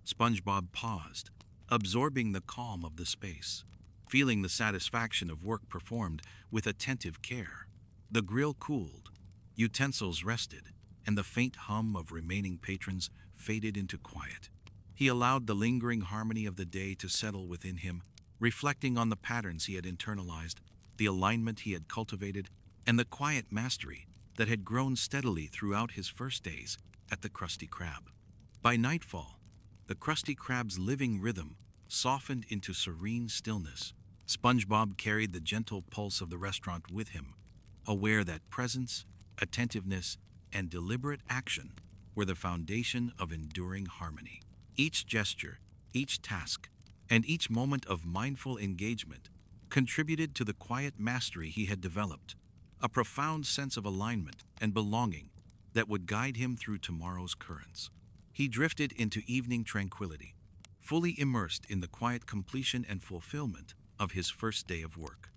SpongeBob paused, absorbing the calm of the space, feeling the satisfaction of work performed with attentive care. The grill cooled, utensils rested, and the faint hum of remaining patrons faded into quiet. He allowed the lingering harmony of the day to settle within him, reflecting on the patterns he had internalized, the alignment he had cultivated, and the quiet mastery that had grown steadily throughout his first days at the Krusty Krab. By nightfall, the Krusty Krab's living rhythm softened into serene stillness. SpongeBob carried the gentle pulse of the restaurant with him, aware that presence, attentiveness, and deliberate action were the foundation of enduring harmony. Each gesture, each task, and each moment of mindful engagement contributed to the quiet mastery he had developed, a profound sense of alignment and belonging that would guide him through tomorrow's currents. He drifted into evening tranquility, fully immersed in the quiet completion and fulfillment of his first day of work.